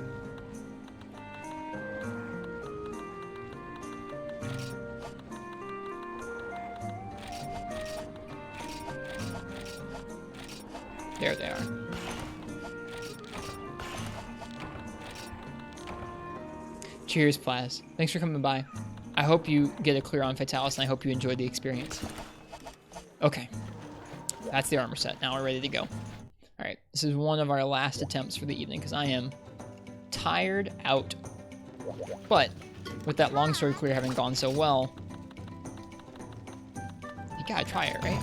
There they are. Cheers, Plaz. Thanks for coming by. I hope you get a clear on Fatalis, and I hope you enjoyed the experience. Okay. That's the armor set. Now we're ready to go. Alright, this is one of our last attempts for the evening, because I am tired out. But, with that longsword clear having gone so well, you gotta try it, right?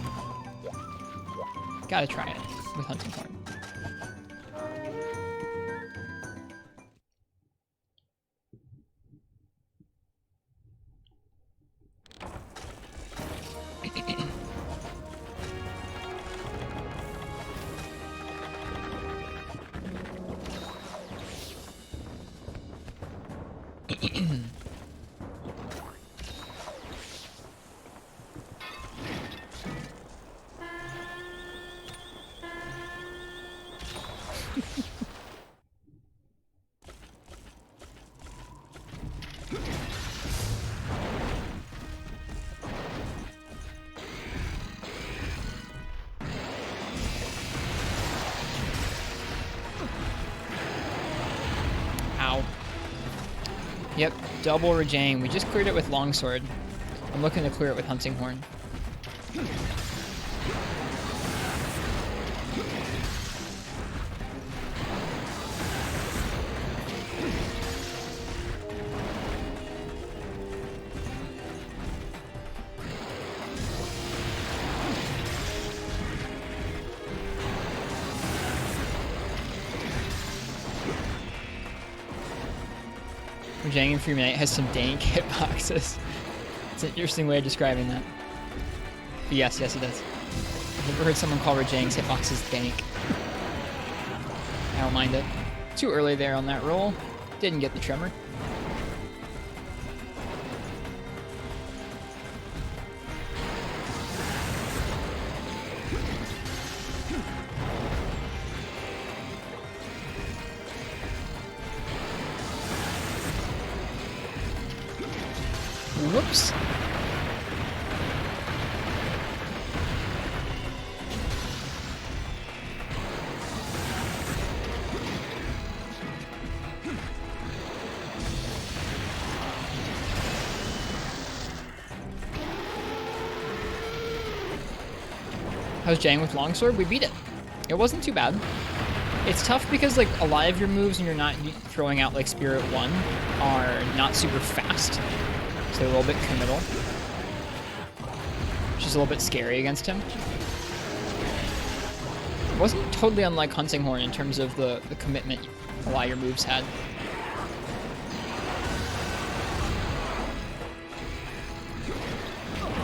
Gotta try it with Hunting Horn. Yep, double Rajang. We just cleared it with Longsword. I'm looking to clear it with Hunting Horn. Rajang and Freeman has some dank hitboxes. It's an interesting way of describing that. But yes, it does. I've never heard someone call Rajang's hitboxes dank. I don't mind it. Too early there on that roll. Didn't get the tremor. Oops. How's Jang with longsword? We beat it. It wasn't too bad. It's tough because like a lot of your moves when you're not throwing out like Spirit 1 are not super fast. So they're a little bit committal. Which is a little bit scary against him. It wasn't totally unlike Hunting Horn in terms of the commitment a lot of your moves had.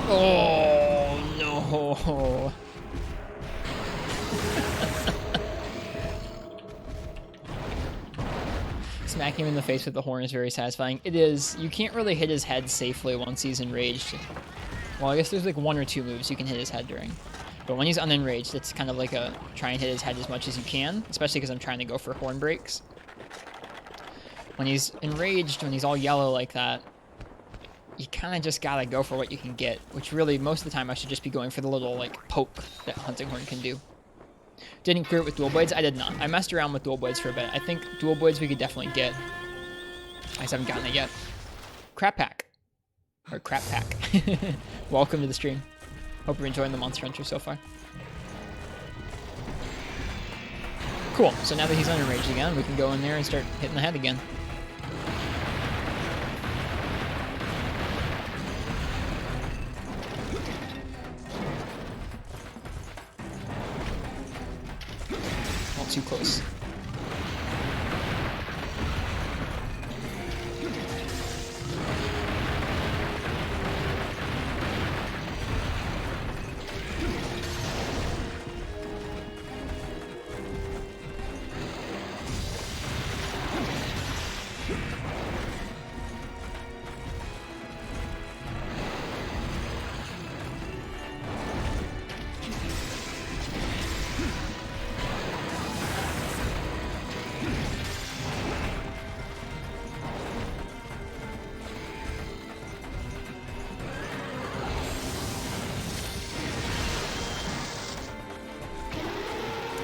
Oh no. Smacking him in the face with the horn is very satisfying. It is. You can't really hit his head safely once he's enraged. Well, I guess there's like 1 or 2 moves you can hit his head during. But when he's unenraged, it's kind of like a try and hit his head as much as you can, especially because I'm trying to go for horn breaks. When he's enraged, when he's all yellow like that, you kind of just gotta go for what you can get, which really, most of the time, I should just be going for the little like poke that Hunting Horn can do. Didn't clear it with dual blades? I did not. I messed around with dual blades for a bit. I think dual blades we could definitely get. I just haven't gotten it yet. Crap pack. Or crap pack. Welcome to the stream. Hope you're enjoying the Monster Hunter so far. Cool. So now that he's unenraged again, we can go in there and start hitting the head again. Too close.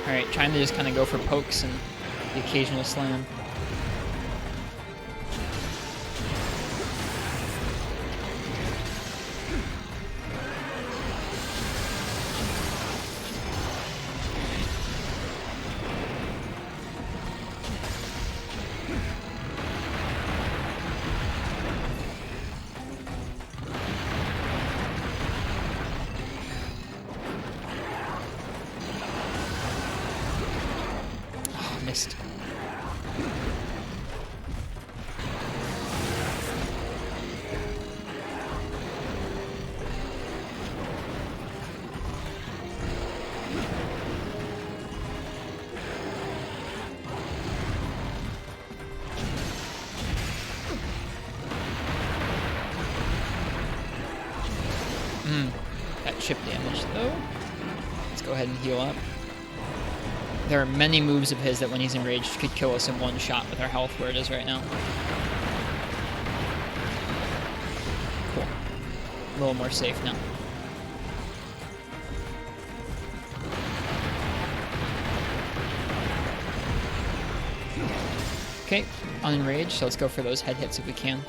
Alright, trying to just kind of go for pokes and the occasional slam. Missed. That chip damage though. Let's go ahead and heal up. There are many moves of his that when he's enraged could kill us in one shot with our health where it is right now. Cool. A little more safe now. Okay, unenraged, so let's go for those head hits if we can.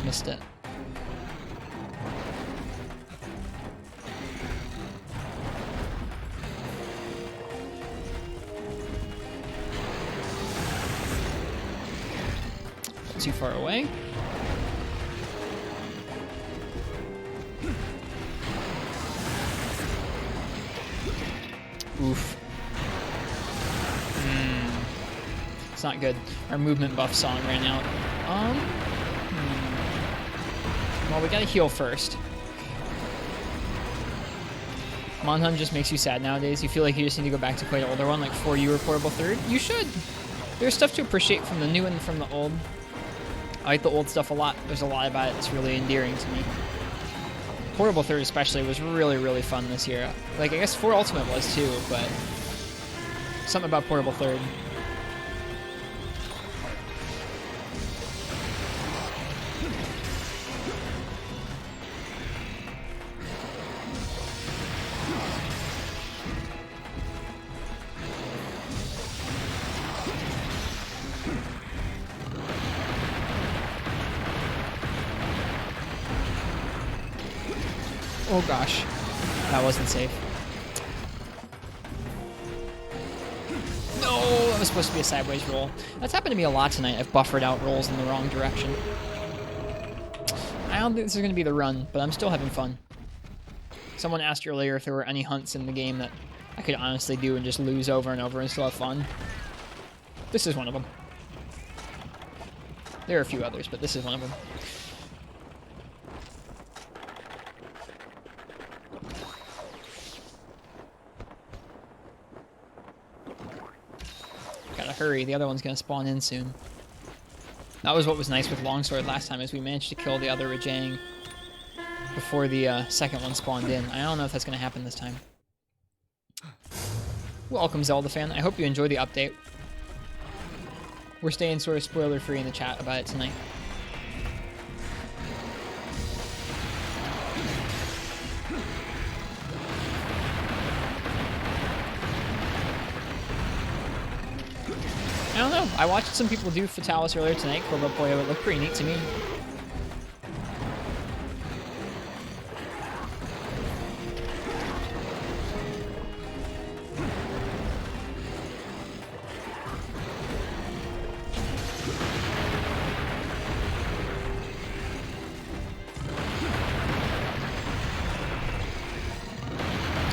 Missed it. Too far away. Oof. It's not good. Our movement buff song ran out. Well, we gotta heal first. Monhun just makes you sad nowadays. You feel like you just need to go back to play an older one, like For You or Portable Third. You should. There's stuff to appreciate from the new and from the old. I like the old stuff a lot. There's a lot about it that's really endearing to me. Portable Third especially was really, really fun this year. Like, I guess 4 Ultimate was too, but something about Portable Third. Oh gosh, that wasn't safe. No, that was supposed to be a sideways roll. That's happened to me a lot tonight. I've buffered out rolls in the wrong direction. I don't think this is going to be the run, but I'm still having fun. Someone asked earlier if there were any hunts in the game that I could honestly do and just lose over and over and still have fun. This is one of them. There are a few others, but this is one of them. Gotta hurry, the other one's gonna spawn in soon. That was what was nice with Longsword last time, is we managed to kill the other Rajang before the second one spawned in. I don't know if that's gonna happen this time. Welcome, Zelda fan. I hope you enjoy the update. We're staying sort of spoiler-free in the chat about it tonight. I don't know. I watched some people do Fatalis earlier tonight. Kobo Poyo, it looked pretty neat to me.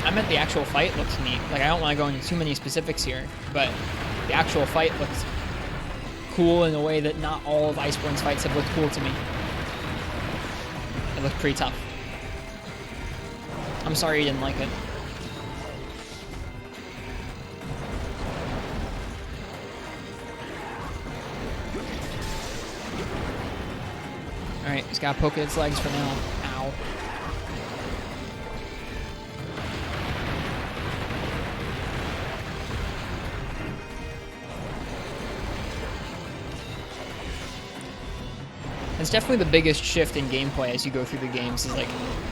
I meant the actual fight looks neat. Like, I don't want to go into too many specifics here, but the actual fight looks cool in a way that not all of Iceborne's fights have looked cool to me. It looked pretty tough. I'm sorry you didn't like it. Alright, just gotta poke its legs for now. Ow. It's definitely the biggest shift in gameplay as you go through the games. Is like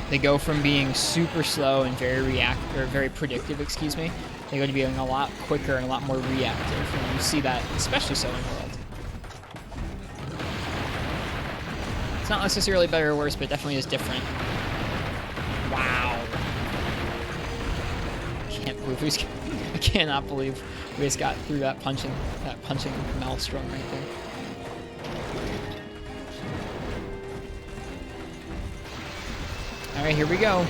they go from being super slow and very predictive, excuse me. They go to being a lot quicker and a lot more reactive. And you see that especially so in World. It's not necessarily better or worse, but it definitely is different. Wow. I cannot believe we just got through that punching maelstrom right there. Alright, here we go.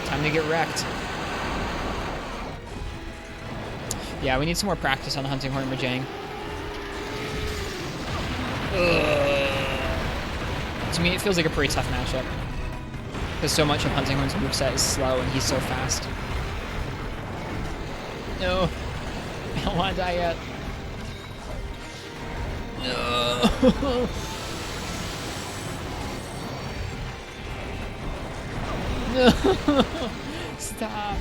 Time to get wrecked. Yeah, we need some more practice on the Hunting Horn Rajang. To me, it feels like a pretty tough matchup. Because so much of Hunting Horn's moveset is slow and he's so fast. No. I don't want to die yet. No. No! Stop!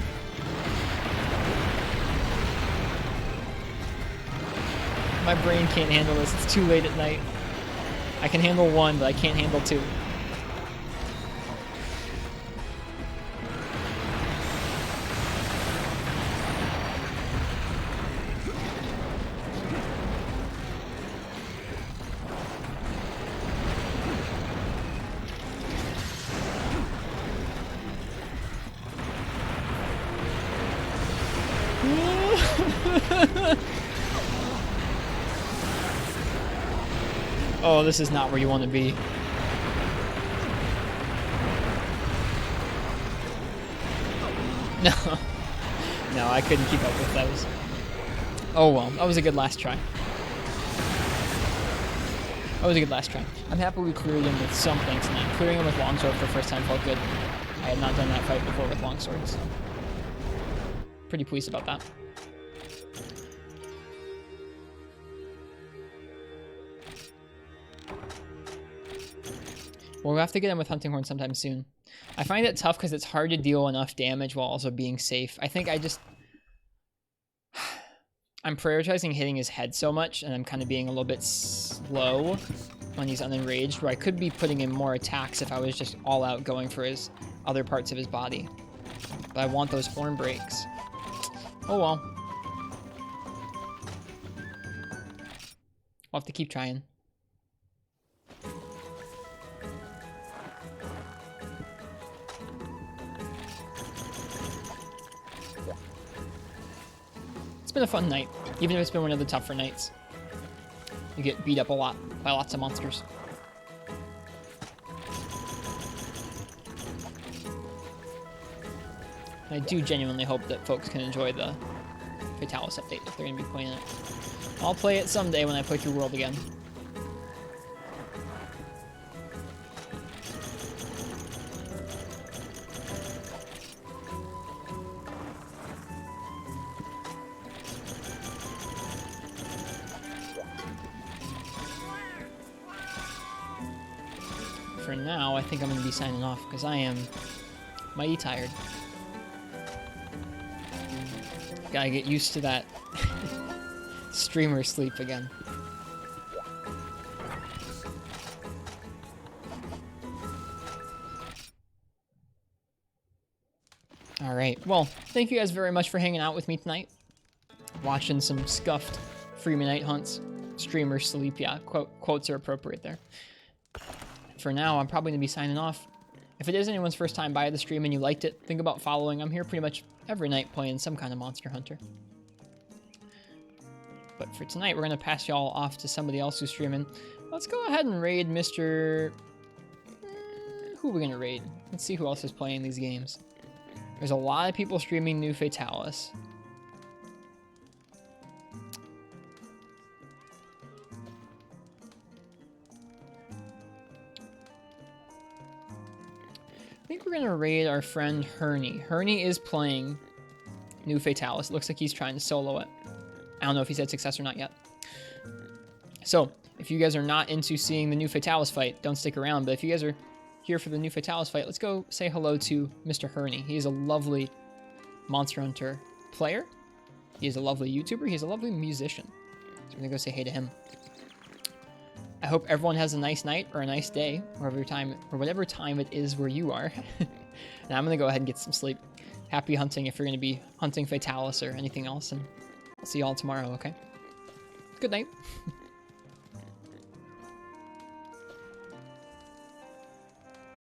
My brain can't handle this. It's too late at night. I can handle one, but I can't handle two. Oh, this is not where you want to be. No. No, I couldn't keep up with those. Oh well, that was a good last try. That was a good last try. I'm happy we cleared him with something tonight. Clearing him with Longsword for the first time felt good. I had not done that fight before with Longsword, so. pretty pleased about that. We'll have to get him with Hunting Horn sometime soon. I find it tough because it's hard to deal enough damage while also being safe. I think I'm prioritizing hitting his head so much, and I'm kind of being a little bit slow when he's unenraged, where I could be putting in more attacks if I was just all out going for his other parts of his body. But I want those horn breaks. Oh well. I'll have to keep trying. It's been a fun night, even if it's been one of the tougher nights. You get beat up a lot by lots of monsters. I do genuinely hope that folks can enjoy the Fatalis update if they're going to be playing it. I'll play it someday when I play through World again. For now, I think I'm going to be signing off because I am mighty tired. Gotta get used to that streamer sleep again. Alright, well, thank you guys very much for hanging out with me tonight. Watching some scuffed Free Night hunts. Streamer sleep, yeah, quotes are appropriate there. For now, I'm probably going to be signing off. If it is anyone's first time by the stream and you liked it, think about following. I'm here pretty much every night playing some kind of Monster Hunter. But for tonight, we're going to pass y'all off to somebody else who's streaming. Let's go ahead and raid Mr... Who are we going to raid? Let's see who else is playing these games. There's a lot of people streaming New Fatalis. I think we're going to raid our friend Herney. Herney is playing New Fatalis. It looks like he's trying to solo it. I don't know if he's had success or not yet. So, if you guys are not into seeing the New Fatalis fight, don't stick around. But if you guys are here for the New Fatalis fight, let's go say hello to Mr. Herney. He is a lovely Monster Hunter player. He is a lovely YouTuber. He's a lovely musician. So we're going to go say hey to him. I hope everyone has a nice night or a nice day, whatever time it is where you are. And I'm going to go ahead and get some sleep. Happy hunting if you're going to be hunting Fatalis or anything else. And I'll see y'all tomorrow, okay? Good night.